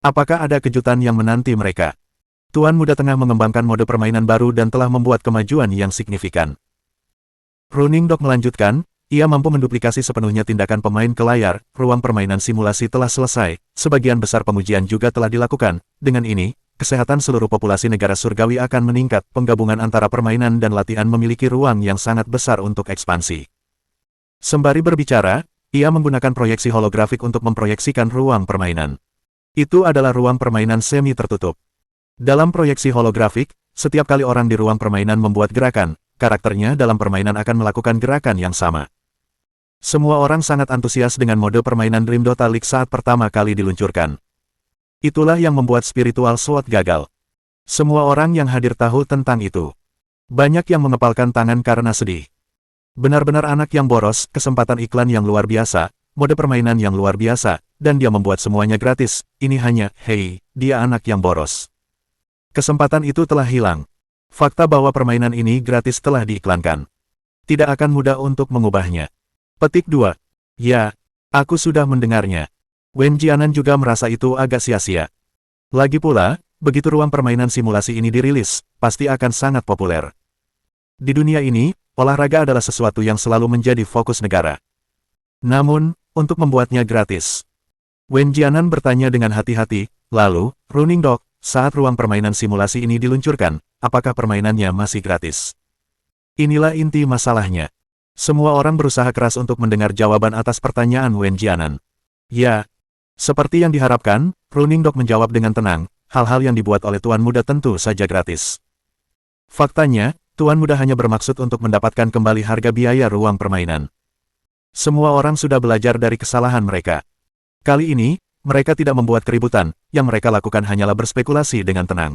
Apakah ada kejutan yang menanti mereka? Tuan Muda tengah mengembangkan mode permainan baru dan telah membuat kemajuan yang signifikan. Running Dog melanjutkan, ia mampu menduplikasi sepenuhnya tindakan pemain ke layar, ruang permainan simulasi telah selesai, sebagian besar pengujian juga telah dilakukan. Dengan ini, kesehatan seluruh populasi negara surgawi akan meningkat, penggabungan antara permainan dan latihan memiliki ruang yang sangat besar untuk ekspansi. Sembari berbicara, ia menggunakan proyeksi holografik untuk memproyeksikan ruang permainan. Itu adalah ruang permainan semi tertutup. Dalam proyeksi holografik, setiap kali orang di ruang permainan membuat gerakan, karakternya dalam permainan akan melakukan gerakan yang sama. Semua orang sangat antusias dengan mode permainan Dream Dota League saat pertama kali diluncurkan. Itulah yang membuat Spiritual Sword gagal. Semua orang yang hadir tahu tentang itu. Banyak yang mengepalkan tangan karena sedih. Benar-benar anak yang boros, kesempatan iklan yang luar biasa, mode permainan yang luar biasa, dan dia membuat semuanya gratis. Ini hanya, hei, dia anak yang boros. Kesempatan itu telah hilang. Fakta bahwa permainan ini gratis telah diiklankan. Tidak akan mudah untuk mengubahnya. Petik 2. Ya, aku sudah mendengarnya. Wen Jianan juga merasa itu agak sia-sia. Lagi pula, begitu ruang permainan simulasi ini dirilis, pasti akan sangat populer. Di dunia ini, olahraga adalah sesuatu yang selalu menjadi fokus negara. Namun, untuk membuatnya gratis. Wen Jianan bertanya dengan hati-hati, lalu, Running Dog, saat ruang permainan simulasi ini diluncurkan, apakah permainannya masih gratis? Inilah inti masalahnya. Semua orang berusaha keras untuk mendengar jawaban atas pertanyaan Wen Jianan. Ya, seperti yang diharapkan, Running Dog menjawab dengan tenang, hal-hal yang dibuat oleh Tuan Muda tentu saja gratis. Faktanya, Tuan Muda hanya bermaksud untuk mendapatkan kembali harga biaya ruang permainan. Semua orang sudah belajar dari kesalahan mereka. Kali ini, mereka tidak membuat keributan, yang mereka lakukan hanyalah berspekulasi dengan tenang.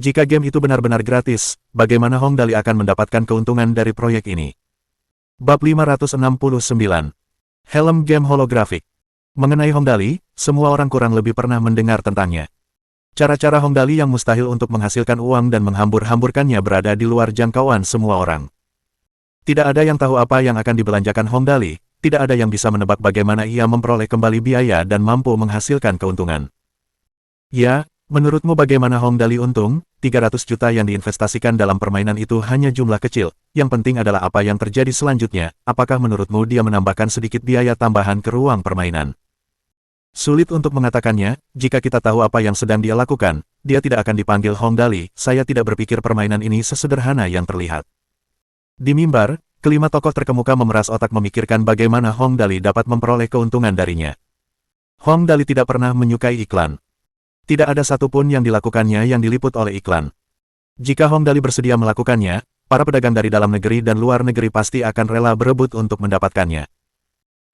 Jika game itu benar-benar gratis, bagaimana Hong Dali akan mendapatkan keuntungan dari proyek ini? Bab 569. Helm Game Holografik. Mengenai Hong Dali, semua orang kurang lebih pernah mendengar tentangnya. Cara-cara Hong Dali yang mustahil untuk menghasilkan uang dan menghambur-hamburkannya berada di luar jangkauan semua orang. Tidak ada yang tahu apa yang akan dibelanjakan Hong Dali, tidak ada yang bisa menebak bagaimana ia memperoleh kembali biaya dan mampu menghasilkan keuntungan. Ya, menurutmu bagaimana Hong Dali untung? 300 juta yang diinvestasikan dalam permainan itu hanya jumlah kecil, yang penting adalah apa yang terjadi selanjutnya, apakah menurutmu dia menambahkan sedikit biaya tambahan ke ruang permainan? Sulit untuk mengatakannya, jika kita tahu apa yang sedang dia lakukan, dia tidak akan dipanggil Hong Dali. Saya tidak berpikir permainan ini sesederhana yang terlihat. Di mimbar, kelima tokoh terkemuka memeras otak memikirkan bagaimana Hong Dali dapat memperoleh keuntungan darinya. Hong Dali tidak pernah menyukai iklan. Tidak ada satupun yang dilakukannya yang diliput oleh iklan. Jika Hong Dali bersedia melakukannya, para pedagang dari dalam negeri dan luar negeri pasti akan rela berebut untuk mendapatkannya.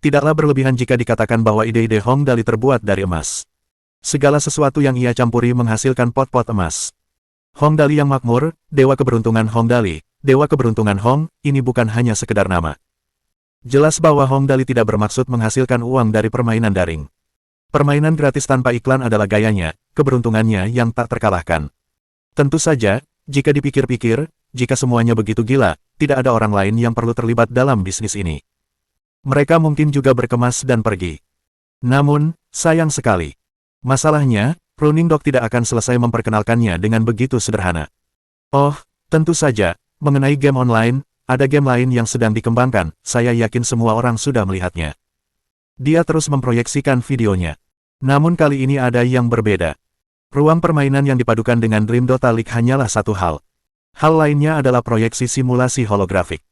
Tidaklah berlebihan jika dikatakan bahwa ide-ide Hong Dali terbuat dari emas. Segala sesuatu yang ia campuri menghasilkan pot-pot emas. Hong Dali yang makmur, dewa keberuntungan Hong Dali, dewa keberuntungan Hong, ini bukan hanya sekedar nama. Jelas bahwa Hong Dali tidak bermaksud menghasilkan uang dari permainan daring. Permainan gratis tanpa iklan adalah gayanya, keberuntungannya yang tak terkalahkan. Tentu saja, jika dipikir-pikir, jika semuanya begitu gila, tidak ada orang lain yang perlu terlibat dalam bisnis ini. Mereka mungkin juga berkemas dan pergi. Namun, sayang sekali. Masalahnya, Running Dog tidak akan selesai memperkenalkannya dengan begitu sederhana. Oh, tentu saja, mengenai game online, ada game lain yang sedang dikembangkan, saya yakin semua orang sudah melihatnya. Dia terus memproyeksikan videonya. Namun kali ini ada yang berbeda. Ruang permainan yang dipadukan dengan Dream Dota League hanyalah satu hal. Hal lainnya adalah proyeksi simulasi holografik.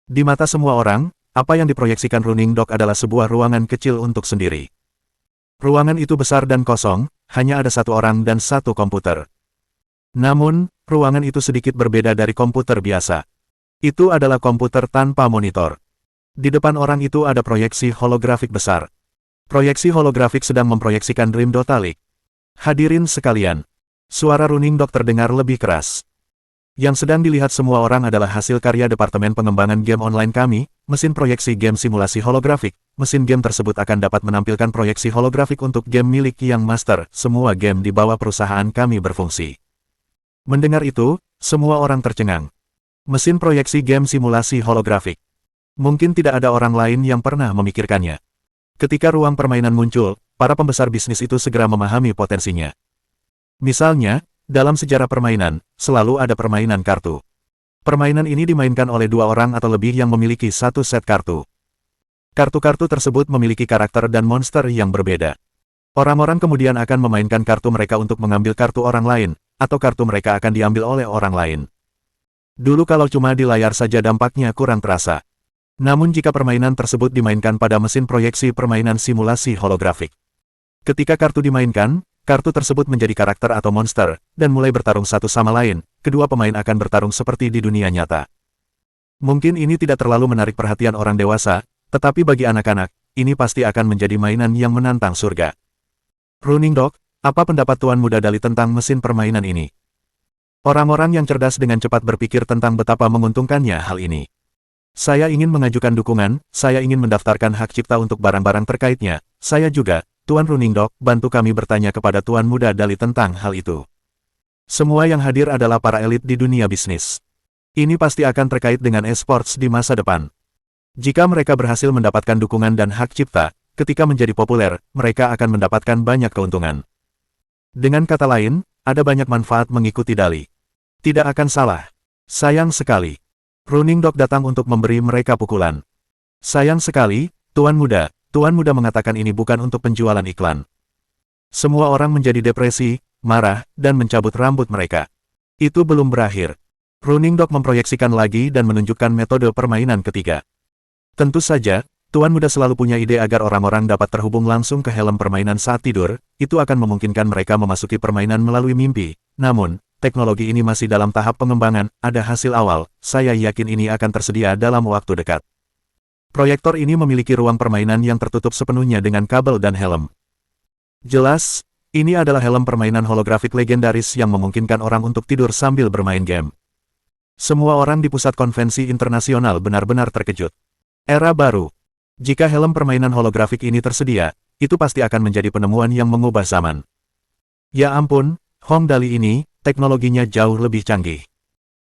Di mata semua orang, apa yang diproyeksikan Running Dog adalah sebuah ruangan kecil untuk sendiri. Ruangan itu besar dan kosong, hanya ada satu orang dan satu komputer. Namun, ruangan itu sedikit berbeda dari komputer biasa. Itu adalah komputer tanpa monitor. Di depan orang itu ada proyeksi holografik besar. Proyeksi holografik sedang memproyeksikan Dream Dota League. Hadirin sekalian, suara Running Dog terdengar lebih keras. Yang sedang dilihat semua orang adalah hasil karya Departemen Pengembangan Game Online kami, mesin proyeksi game simulasi holografik. Mesin game tersebut akan dapat menampilkan proyeksi holografik untuk game milik Yang Master. Semua game di bawah perusahaan kami berfungsi. Mendengar itu, semua orang tercengang. Mesin proyeksi game simulasi holografik. Mungkin tidak ada orang lain yang pernah memikirkannya. Ketika ruang permainan muncul, para pembesar bisnis itu segera memahami potensinya. Misalnya, dalam sejarah permainan, selalu ada permainan kartu. Permainan ini dimainkan oleh dua orang atau lebih yang memiliki satu set kartu. Kartu-kartu tersebut memiliki karakter dan monster yang berbeda. Orang-orang kemudian akan memainkan kartu mereka untuk mengambil kartu orang lain, atau kartu mereka akan diambil oleh orang lain. Dulu kalau cuma di layar saja dampaknya kurang terasa. Namun jika permainan tersebut dimainkan pada mesin proyeksi permainan simulasi holografik. Ketika kartu dimainkan, kartu tersebut menjadi karakter atau monster, dan mulai bertarung satu sama lain, kedua pemain akan bertarung seperti di dunia nyata. Mungkin ini tidak terlalu menarik perhatian orang dewasa, tetapi bagi anak-anak, ini pasti akan menjadi mainan yang menantang surga. Running Dog, apa pendapat Tuan Muda Dali tentang mesin permainan ini? Orang-orang yang cerdas dengan cepat berpikir tentang betapa menguntungkannya hal ini. Saya ingin mengajukan dukungan, saya ingin mendaftarkan hak cipta untuk barang-barang terkaitnya, saya juga, Tuan Running Dog, bantu kami bertanya kepada Tuan Muda Dali tentang hal itu. Semua yang hadir adalah para elit di dunia bisnis. Ini pasti akan terkait dengan esports di masa depan. Jika mereka berhasil mendapatkan dukungan dan hak cipta, ketika menjadi populer, mereka akan mendapatkan banyak keuntungan. Dengan kata lain, ada banyak manfaat mengikuti Dali. Tidak akan salah. Sayang sekali. Running Dog datang untuk memberi mereka pukulan. Sayang sekali, Tuan Muda mengatakan ini bukan untuk penjualan iklan. Semua orang menjadi depresi, marah, dan mencabut rambut mereka. Itu belum berakhir. Running Dog memproyeksikan lagi dan menunjukkan metode permainan ketiga. Tentu saja, Tuan Muda selalu punya ide agar orang-orang dapat terhubung langsung ke helm permainan saat tidur, itu akan memungkinkan mereka memasuki permainan melalui mimpi. Namun, teknologi ini masih dalam tahap pengembangan, ada hasil awal, saya yakin ini akan tersedia dalam waktu dekat. Proyektor ini memiliki ruang permainan yang tertutup sepenuhnya dengan kabel dan helm. Jelas, ini adalah helm permainan holografik legendaris yang memungkinkan orang untuk tidur sambil bermain game. Semua orang di pusat konvensi internasional benar-benar terkejut. Era baru. Jika helm permainan holografik ini tersedia, itu pasti akan menjadi penemuan yang mengubah zaman. Ya ampun, Hong Dali ini, teknologinya jauh lebih canggih.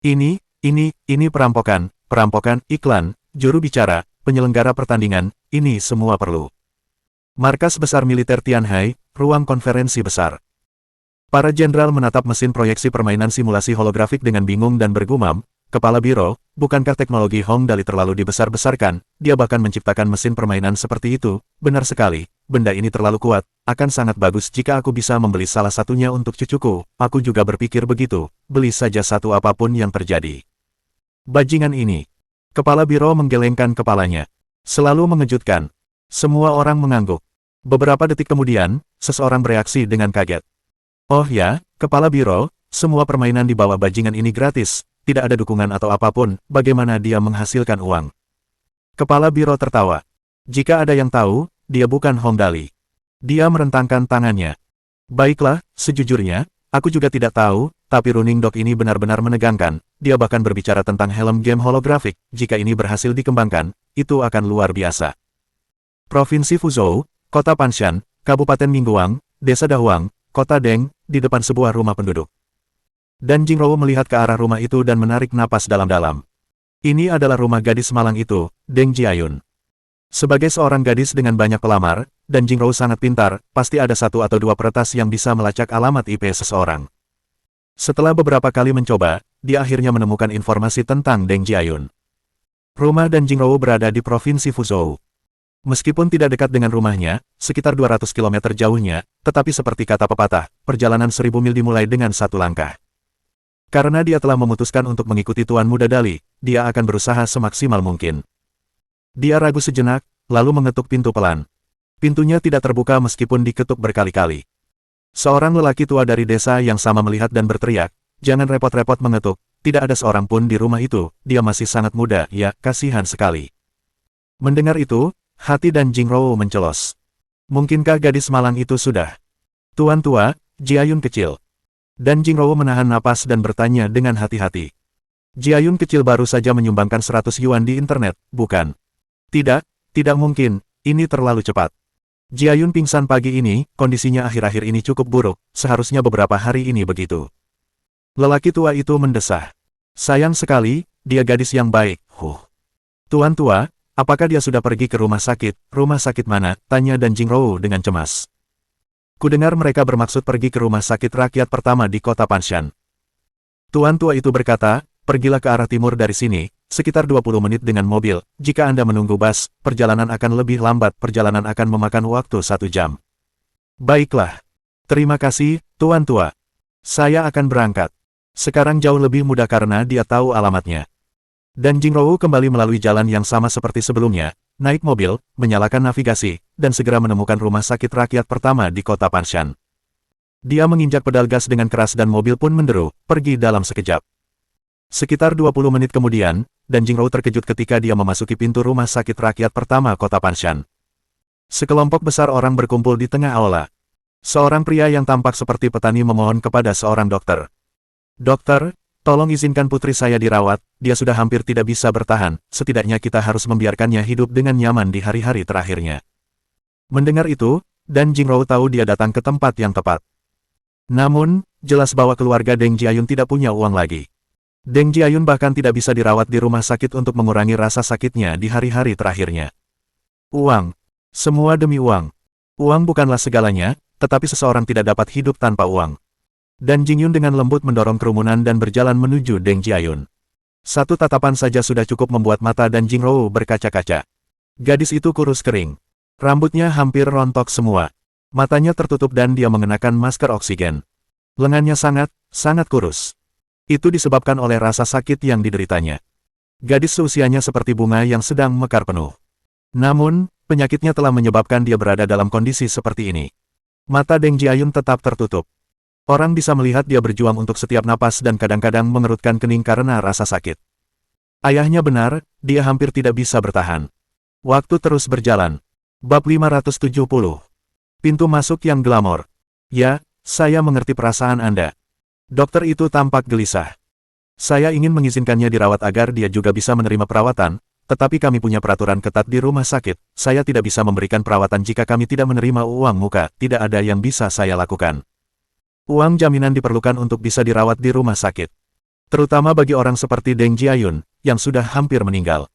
Ini perampokan, iklan, juru bicara, penyelenggara pertandingan, ini semua perlu. Markas Besar Militer Tianhai, ruang konferensi besar. Para jenderal menatap mesin proyeksi permainan simulasi holografik dengan bingung dan bergumam, Kepala Biro, bukankah teknologi Hong Dali terlalu dibesar-besarkan, dia bahkan menciptakan mesin permainan seperti itu, benar sekali, benda ini terlalu kuat, akan sangat bagus jika aku bisa membeli salah satunya untuk cucuku, aku juga berpikir begitu, beli saja satu apapun yang terjadi. Bajingan ini. Kepala Biro menggelengkan kepalanya. Selalu mengejutkan. Semua orang mengangguk. Beberapa detik kemudian, seseorang bereaksi dengan kaget. Oh ya, Kepala Biro, semua permainan di bawah bajingan ini gratis, tidak ada dukungan atau apapun, bagaimana dia menghasilkan uang? Kepala Biro tertawa. Jika ada yang tahu, dia bukan Hong Dali. Dia merentangkan tangannya. Baiklah, sejujurnya, aku juga tidak tahu, tapi Running Dog ini benar-benar menegangkan, dia bahkan berbicara tentang helm game holografik, jika ini berhasil dikembangkan, itu akan luar biasa. Provinsi Fuzhou, Kota Panshan, Kabupaten Ningguang, Desa Dahuang, Kota Deng, di depan sebuah rumah penduduk. Dan Jingrou melihat ke arah rumah itu dan menarik napas dalam-dalam. Ini adalah rumah gadis malang itu, Deng Jiayun. Sebagai seorang gadis dengan banyak pelamar, dan Jingrou sangat pintar, pasti ada satu atau dua peretas yang bisa melacak alamat IP seseorang. Setelah beberapa kali mencoba, dia akhirnya menemukan informasi tentang Deng Jiayun. Rumah dan Jingrou berada di Provinsi Fuzhou. Meskipun tidak dekat dengan rumahnya, sekitar 200 km jauhnya, tetapi seperti kata pepatah, perjalanan 1000 mil dimulai dengan satu langkah. Karena dia telah memutuskan untuk mengikuti Tuan Muda Dali, dia akan berusaha semaksimal mungkin. Dia ragu sejenak, lalu mengetuk pintu pelan. Pintunya tidak terbuka meskipun diketuk berkali-kali. Seorang lelaki tua dari desa yang sama melihat dan berteriak, "Jangan repot-repot mengetuk, tidak ada seorang pun di rumah itu, dia masih sangat muda, ya, kasihan sekali." Mendengar itu, hati Dan Jingrou mencelos. Mungkinkah gadis malang itu sudah? Tuan tua, Jiayun kecil. Dan Jingrou menahan napas dan bertanya dengan hati-hati. Jiayun kecil baru saja menyumbangkan 100 yuan di internet, bukan? Tidak, tidak mungkin, ini terlalu cepat. Jiayun pingsan pagi ini, kondisinya akhir-akhir ini cukup buruk, seharusnya beberapa hari ini begitu. Lelaki tua itu mendesah. Sayang sekali, dia gadis yang baik, Tuan tua, apakah dia sudah pergi ke rumah sakit? Rumah sakit mana? Tanya Dan Jingrou dengan cemas. Kudengar mereka bermaksud pergi ke rumah sakit rakyat pertama di kota Panshan. Tuan tua itu berkata, pergilah ke arah timur dari sini, sekitar 20 menit dengan mobil. Jika Anda menunggu bus, perjalanan akan lebih lambat, perjalanan akan memakan waktu 1 jam. Baiklah. Terima kasih, Tuan tua. Saya akan berangkat. Sekarang jauh lebih mudah karena dia tahu alamatnya. Dan Jingrou kembali melalui jalan yang sama seperti sebelumnya, naik mobil, menyalakan navigasi, dan segera menemukan rumah sakit rakyat pertama di kota Panshan. Dia menginjak pedal gas dengan keras dan mobil pun menderu, pergi dalam sekejap. Sekitar 20 menit kemudian, Dan Jingrou terkejut ketika dia memasuki pintu rumah sakit rakyat pertama kota Panshan. Sekelompok besar orang berkumpul di tengah aula. Seorang pria yang tampak seperti petani memohon kepada seorang dokter. Dokter, tolong izinkan putri saya dirawat, dia sudah hampir tidak bisa bertahan, setidaknya kita harus membiarkannya hidup dengan nyaman di hari-hari terakhirnya. Mendengar itu, Dan Jingrou tahu dia datang ke tempat yang tepat. Namun, jelas bahwa keluarga Deng Jiayun tidak punya uang lagi. Deng Jiayun bahkan tidak bisa dirawat di rumah sakit untuk mengurangi rasa sakitnya di hari-hari terakhirnya. Uang. Semua demi uang. Uang bukanlah segalanya, tetapi seseorang tidak dapat hidup tanpa uang. Dan Jingyun dengan lembut mendorong kerumunan dan berjalan menuju Deng Jiayun. Satu tatapan saja sudah cukup membuat mata Dan Jingrou berkaca-kaca. Gadis itu kurus kering. Rambutnya hampir rontok semua. Matanya tertutup dan dia mengenakan masker oksigen. Lengannya sangat kurus. Itu disebabkan oleh rasa sakit yang dideritanya. Gadis seusianya seperti bunga yang sedang mekar penuh. Namun, penyakitnya telah menyebabkan dia berada dalam kondisi seperti ini. Mata Deng Jiayun tetap tertutup. Orang bisa melihat dia berjuang untuk setiap napas dan kadang-kadang mengerutkan kening karena rasa sakit. Ayahnya benar, dia hampir tidak bisa bertahan. Waktu terus berjalan. Bab 570. Pintu masuk yang glamor. Ya, saya mengerti perasaan Anda. Dokter itu tampak gelisah. Saya ingin mengizinkannya dirawat agar dia juga bisa menerima perawatan, tetapi kami punya peraturan ketat di rumah sakit. Saya tidak bisa memberikan perawatan jika kami tidak menerima uang muka, tidak ada yang bisa saya lakukan. Uang jaminan diperlukan untuk bisa dirawat di rumah sakit. Terutama bagi orang seperti Deng Jiayun, yang sudah hampir meninggal.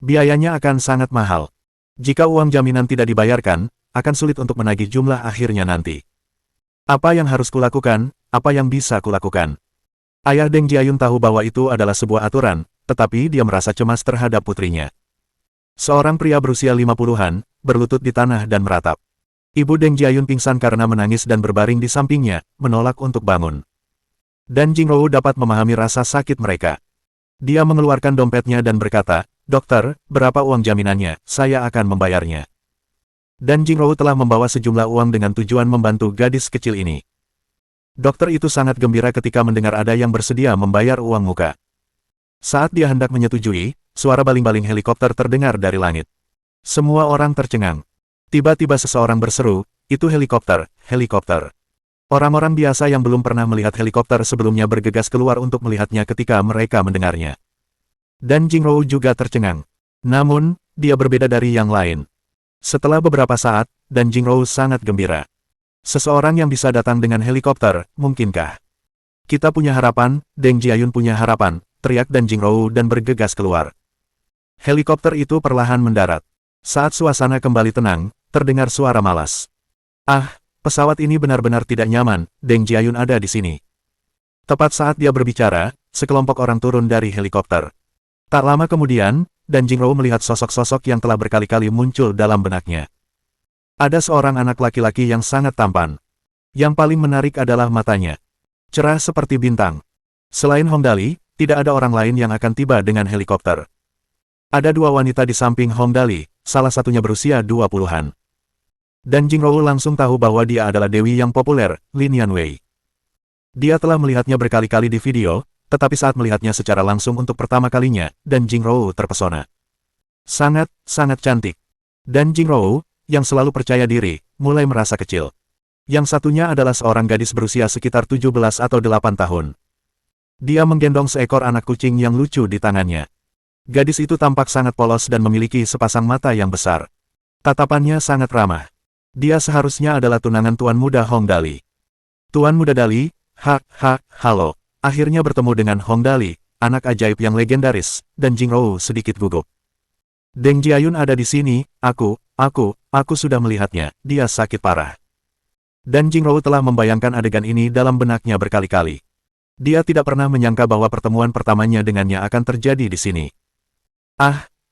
Biayanya akan sangat mahal. Jika uang jaminan tidak dibayarkan, akan sulit untuk menagih jumlah akhirnya nanti. Apa yang harus kulakukan, apa yang bisa kulakukan? Ayah Deng Jiayun tahu bahwa itu adalah sebuah aturan, tetapi dia merasa cemas terhadap putrinya. Seorang pria berusia 50-an, berlutut di tanah dan meratap. Ibu Deng Jiayun pingsan karena menangis dan berbaring di sampingnya, menolak untuk bangun. Dan Jingrou dapat memahami rasa sakit mereka. Dia mengeluarkan dompetnya dan berkata, "Dokter, berapa uang jaminannya? Saya akan membayarnya." Dan Jingrou telah membawa sejumlah uang dengan tujuan membantu gadis kecil ini. Dokter itu sangat gembira ketika mendengar ada yang bersedia membayar uang muka. Saat dia hendak menyetujui, suara baling-baling helikopter terdengar dari langit. Semua orang tercengang. Tiba-tiba seseorang berseru, "Itu helikopter, helikopter." Orang-orang biasa yang belum pernah melihat helikopter sebelumnya bergegas keluar untuk melihatnya ketika mereka mendengarnya. Dan Jingrou juga tercengang. Namun, dia berbeda dari yang lain. Setelah beberapa saat, Dan Jingrou sangat gembira. Seseorang yang bisa datang dengan helikopter, mungkinkah? Kita punya harapan, Deng Jiayun punya harapan, teriak Dan Jingrou dan bergegas keluar. Helikopter itu perlahan mendarat. Saat suasana kembali tenang, terdengar suara malas. "Ah, pesawat ini benar-benar tidak nyaman, Deng Jiayun ada di sini." Tepat saat dia berbicara, sekelompok orang turun dari helikopter. Tak lama kemudian, Dan Jingrou melihat sosok-sosok yang telah berkali-kali muncul dalam benaknya. Ada seorang anak laki-laki yang sangat tampan. Yang paling menarik adalah matanya. Cerah seperti bintang. Selain Hong Dali, tidak ada orang lain yang akan tiba dengan helikopter. Ada dua wanita di samping Hong Dali, salah satunya berusia 20-an. Dan Jingrou langsung tahu bahwa dia adalah dewi yang populer, Lin Yanwei. Dia telah melihatnya berkali-kali di video, tetapi saat melihatnya secara langsung untuk pertama kalinya, Dan Jingrou terpesona. sangat cantik. Dan Jingrou, yang selalu percaya diri, mulai merasa kecil. Yang satunya adalah seorang gadis berusia sekitar 17 atau 8 tahun. Dia menggendong seekor anak kucing yang lucu di tangannya. Gadis itu tampak sangat polos dan memiliki sepasang mata yang besar. Tatapannya sangat ramah. Dia seharusnya adalah tunangan Tuan Muda Hong Dali. Tuan Muda Dali, halo. Akhirnya bertemu dengan Hong Dali, anak ajaib yang legendaris, dan Jingrou sedikit gugup. Deng Jiayun ada di sini, aku sudah melihatnya, dia sakit parah. Dan Jingrou telah membayangkan adegan ini dalam benaknya berkali-kali. Dia tidak pernah menyangka bahwa pertemuan pertamanya dengannya akan terjadi di sini.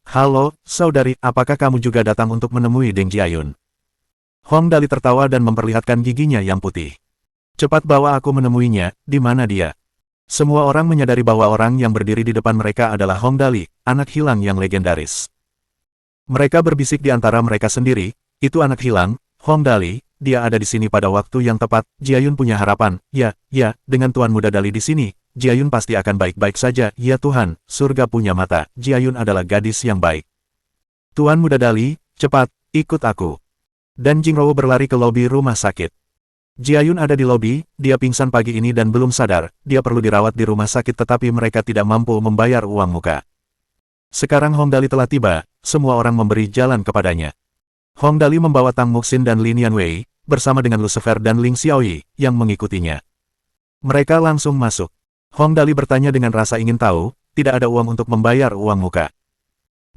Halo, saudari, apakah kamu juga datang untuk menemui Deng Jiayun? Hong Dali tertawa dan memperlihatkan giginya yang putih. Cepat bawa aku menemuinya, di mana dia? Semua orang menyadari bahwa orang yang berdiri di depan mereka adalah Hong Dali, anak hilang yang legendaris. Mereka berbisik di antara mereka sendiri, itu anak hilang, Hong Dali, dia ada di sini pada waktu yang tepat, Jiayun punya harapan, ya, dengan Tuan Muda Dali di sini, Jiayun pasti akan baik-baik saja, ya Tuhan, surga punya mata, Jiayun adalah gadis yang baik. Tuan Muda Dali, cepat, ikut aku. Dan Jingrou berlari ke lobi rumah sakit. Jiayun ada di lobi, dia pingsan pagi ini dan belum sadar, dia perlu dirawat di rumah sakit tetapi mereka tidak mampu membayar uang muka. Sekarang Hong Dali telah tiba, semua orang memberi jalan kepadanya. Hong Dali membawa Tang Muxin dan Lin Yanwei, bersama dengan Lucifer dan Ling Xiaoyi, yang mengikutinya. Mereka langsung masuk. Hong Dali bertanya dengan rasa ingin tahu, tidak ada uang untuk membayar uang muka.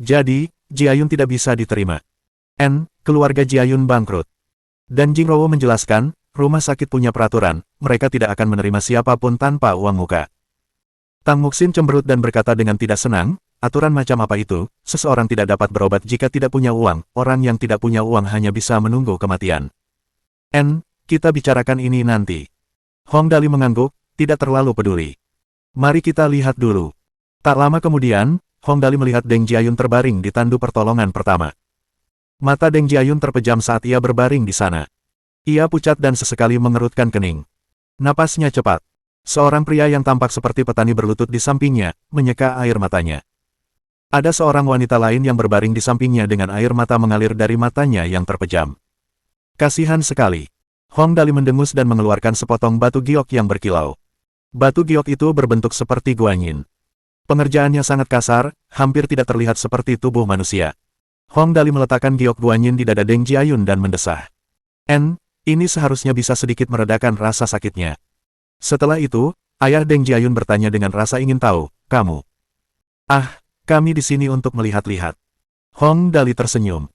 Jadi, Jiayun tidak bisa diterima. Keluarga Jiayun bangkrut. Dan Jingrou menjelaskan, rumah sakit punya peraturan, mereka tidak akan menerima siapapun tanpa uang muka. Tang Muxin cemberut dan berkata dengan tidak senang, aturan macam apa itu, seseorang tidak dapat berobat jika tidak punya uang, orang yang tidak punya uang hanya bisa menunggu kematian. Kita bicarakan ini nanti. Hong Dali mengangguk, tidak terlalu peduli. Mari kita lihat dulu. Tak lama kemudian, Hong Dali melihat Deng Jiayun terbaring di tandu pertolongan pertama. Mata Deng Jiayun terpejam saat ia berbaring di sana. Ia pucat dan sesekali mengerutkan kening. Napasnya cepat. Seorang pria yang tampak seperti petani berlutut di sampingnya, menyeka air matanya. Ada seorang wanita lain yang berbaring di sampingnya dengan air mata mengalir dari matanya yang terpejam. Kasihan sekali. Hong Dali mendengus dan mengeluarkan sepotong batu giok yang berkilau. Batu giok itu berbentuk seperti guanyin. Pengerjaannya sangat kasar, hampir tidak terlihat seperti tubuh manusia. Hong Dali meletakkan giok guanyin di dada Deng Jiayun dan mendesah. Ini seharusnya bisa sedikit meredakan rasa sakitnya. Setelah itu, ayah Deng Jiayun bertanya dengan rasa ingin tahu, kamu? Kami di sini untuk melihat-lihat. Hong Dali tersenyum.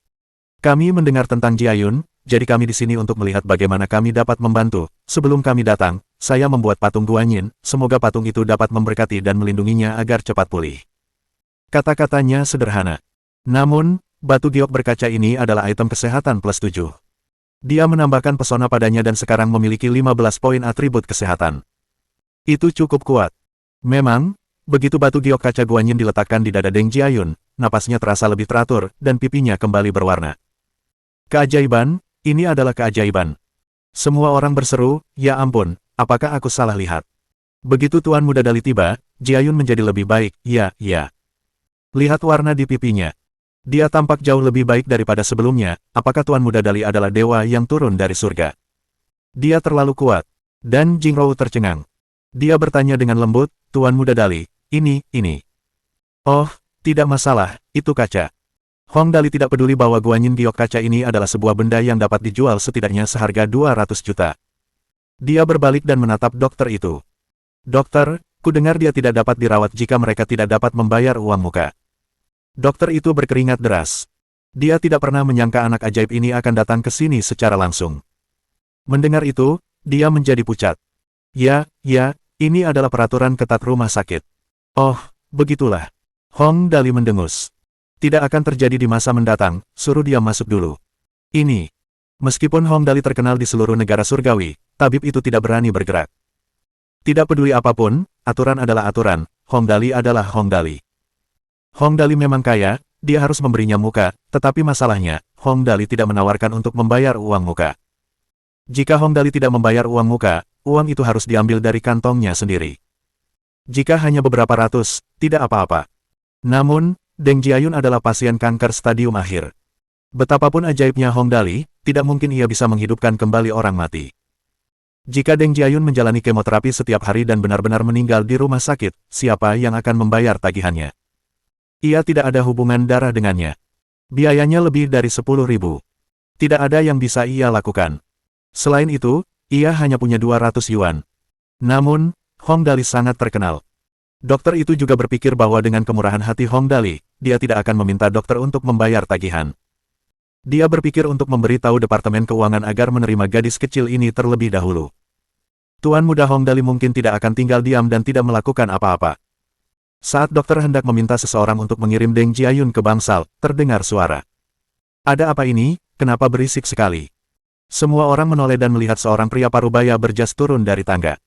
Kami mendengar tentang Jiayun, jadi kami di sini untuk melihat bagaimana kami dapat membantu. Sebelum kami datang, saya membuat patung guanyin, semoga patung itu dapat memberkati dan melindunginya agar cepat pulih. Kata-katanya sederhana. Namun, batu giok berkaca ini adalah item kesehatan plus 7. Dia menambahkan pesona padanya dan sekarang memiliki 15 poin atribut kesehatan. Itu cukup kuat. Memang, begitu batu giok kaca guanyin diletakkan di dada Deng Jiayun, napasnya terasa lebih teratur, dan pipinya kembali berwarna. Keajaiban, ini adalah keajaiban. Semua orang berseru, ya ampun, apakah aku salah lihat? Begitu Tuan Muda Dali tiba, Jiayun menjadi lebih baik, ya. Lihat warna di pipinya. Dia tampak jauh lebih baik daripada sebelumnya, apakah Tuan Muda Dali adalah dewa yang turun dari surga? Dia terlalu kuat. Dan Jingrou tercengang. Dia bertanya dengan lembut, Tuan Muda Dali, ini. Oh, tidak masalah, itu kaca. Hong Dali tidak peduli bahwa guanyin giok kaca ini adalah sebuah benda yang dapat dijual setidaknya seharga 200 juta. Dia berbalik dan menatap dokter itu. Dokter, ku dengar dia tidak dapat dirawat jika mereka tidak dapat membayar uang muka. Dokter itu berkeringat deras. Dia tidak pernah menyangka anak ajaib ini akan datang ke sini secara langsung. Mendengar itu, dia menjadi pucat. Ya, ini adalah peraturan ketat rumah sakit. Oh, begitulah. Hong Dali mendengus. Tidak akan terjadi di masa mendatang, suruh dia masuk dulu. Ini. Meskipun Hong Dali terkenal di seluruh negara surgawi, tabib itu tidak berani bergerak. Tidak peduli apapun, aturan adalah aturan, Hong Dali adalah Hong Dali. Hong Dali memang kaya, dia harus memberinya muka, tetapi masalahnya, Hong Dali tidak menawarkan untuk membayar uang muka. Jika Hong Dali tidak membayar uang muka, uang itu harus diambil dari kantongnya sendiri. Jika hanya beberapa ratus, tidak apa-apa. Namun, Deng Jiayun adalah pasien kanker stadium akhir. Betapapun ajaibnya Hong Dali, tidak mungkin ia bisa menghidupkan kembali orang mati. Jika Deng Jiayun menjalani kemoterapi setiap hari dan benar-benar meninggal di rumah sakit, siapa yang akan membayar tagihannya? Ia tidak ada hubungan darah dengannya. Biayanya lebih dari 10.000. Tidak ada yang bisa ia lakukan. Selain itu, ia hanya punya 200 yuan. Namun, Hong Dali sangat terkenal. Dokter itu juga berpikir bahwa dengan kemurahan hati Hong Dali, dia tidak akan meminta dokter untuk membayar tagihan. Dia berpikir untuk memberitahu Departemen Keuangan agar menerima gadis kecil ini terlebih dahulu. Tuan muda Hong Dali mungkin tidak akan tinggal diam dan tidak melakukan apa-apa. Saat dokter hendak meminta seseorang untuk mengirim Deng Jiayun ke bangsal, terdengar suara. Ada apa ini? Kenapa berisik sekali? Semua orang menoleh dan melihat seorang pria parubaya berjas turun dari tangga.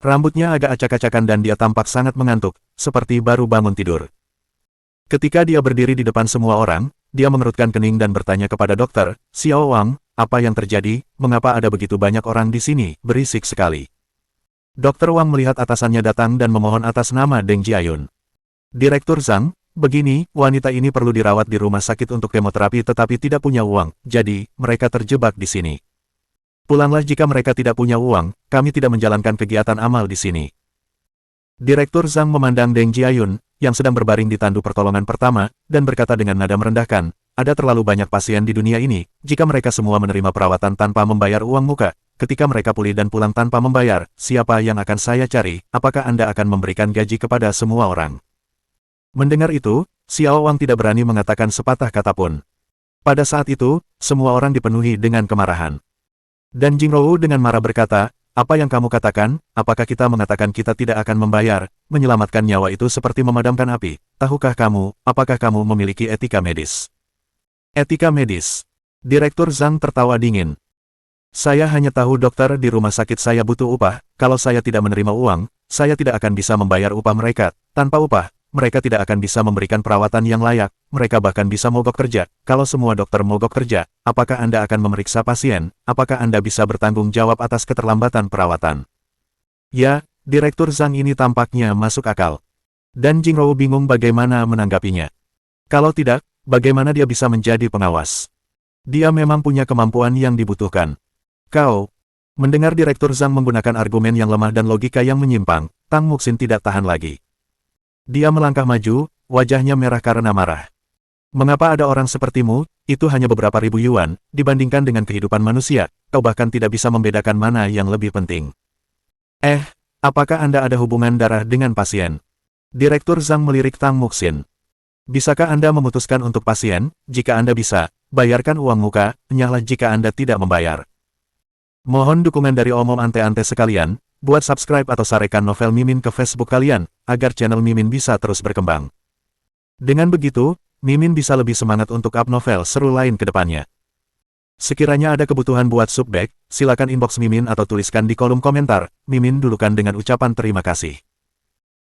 Rambutnya agak acak-acakan dan dia tampak sangat mengantuk, seperti baru bangun tidur. Ketika dia berdiri di depan semua orang, dia mengerutkan kening dan bertanya kepada dokter, "Xiao Wang, apa yang terjadi? Mengapa ada begitu banyak orang di sini? Berisik sekali." Dokter Wang melihat atasannya datang dan memohon atas nama Deng Jiayun. "Direktur Zhang, begini, wanita ini perlu dirawat di rumah sakit untuk kemoterapi tetapi tidak punya uang, jadi, mereka terjebak di sini. Pulanglah jika mereka tidak punya uang, kami tidak menjalankan kegiatan amal di sini." Direktur Zhang memandang Deng Jiayun, yang sedang berbaring di tandu pertolongan pertama, dan berkata dengan nada merendahkan, "Ada terlalu banyak pasien di dunia ini, jika mereka semua menerima perawatan tanpa membayar uang muka, ketika mereka pulih dan pulang tanpa membayar, siapa yang akan saya cari? Apakah Anda akan memberikan gaji kepada semua orang?" Mendengar itu, Xiao Wang tidak berani mengatakan sepatah kata pun. Pada saat itu, semua orang dipenuhi dengan kemarahan. Dan Jingrou dengan marah berkata, "Apa yang kamu katakan? Apakah kita mengatakan kita tidak akan membayar? Menyelamatkan nyawa itu seperti memadamkan api. Tahukah kamu, apakah kamu memiliki etika medis?" "Etika medis?" Direktur Zhang tertawa dingin. "Saya hanya tahu dokter di rumah sakit saya butuh upah. Kalau saya tidak menerima uang, saya tidak akan bisa membayar upah mereka. Tanpa upah, mereka tidak akan bisa memberikan perawatan yang layak, mereka bahkan bisa mogok kerja. Kalau semua dokter mogok kerja, apakah Anda akan memeriksa pasien? Apakah Anda bisa bertanggung jawab atas keterlambatan perawatan?" Ya, Direktur Zhang ini tampaknya masuk akal. Dan Jingrou bingung bagaimana menanggapinya. Kalau tidak, bagaimana dia bisa menjadi pengawas? Dia memang punya kemampuan yang dibutuhkan. "Kau..." Mendengar Direktur Zhang menggunakan argumen yang lemah dan logika yang menyimpang, Tang Muxin tidak tahan lagi. Dia melangkah maju, wajahnya merah karena marah. "Mengapa ada orang sepertimu? Itu hanya beberapa ribu yuan, dibandingkan dengan kehidupan manusia, kau bahkan tidak bisa membedakan mana yang lebih penting. Apakah Anda ada hubungan darah dengan pasien?" Direktur Zhang melirik Tang Muxin. "Bisakah Anda memutuskan untuk pasien? Jika Anda bisa, bayarkan uang muka, nyahlah jika Anda tidak membayar." Mohon dukungan dari omom ante-ante sekalian. Buat subscribe atau sarekan novel Mimin ke Facebook kalian, agar channel Mimin bisa terus berkembang. Dengan begitu, Mimin bisa lebih semangat untuk up novel seru lain ke depannya. Sekiranya ada kebutuhan buat subback, silakan inbox Mimin atau tuliskan di kolom komentar. Mimin dulukan dengan ucapan terima kasih.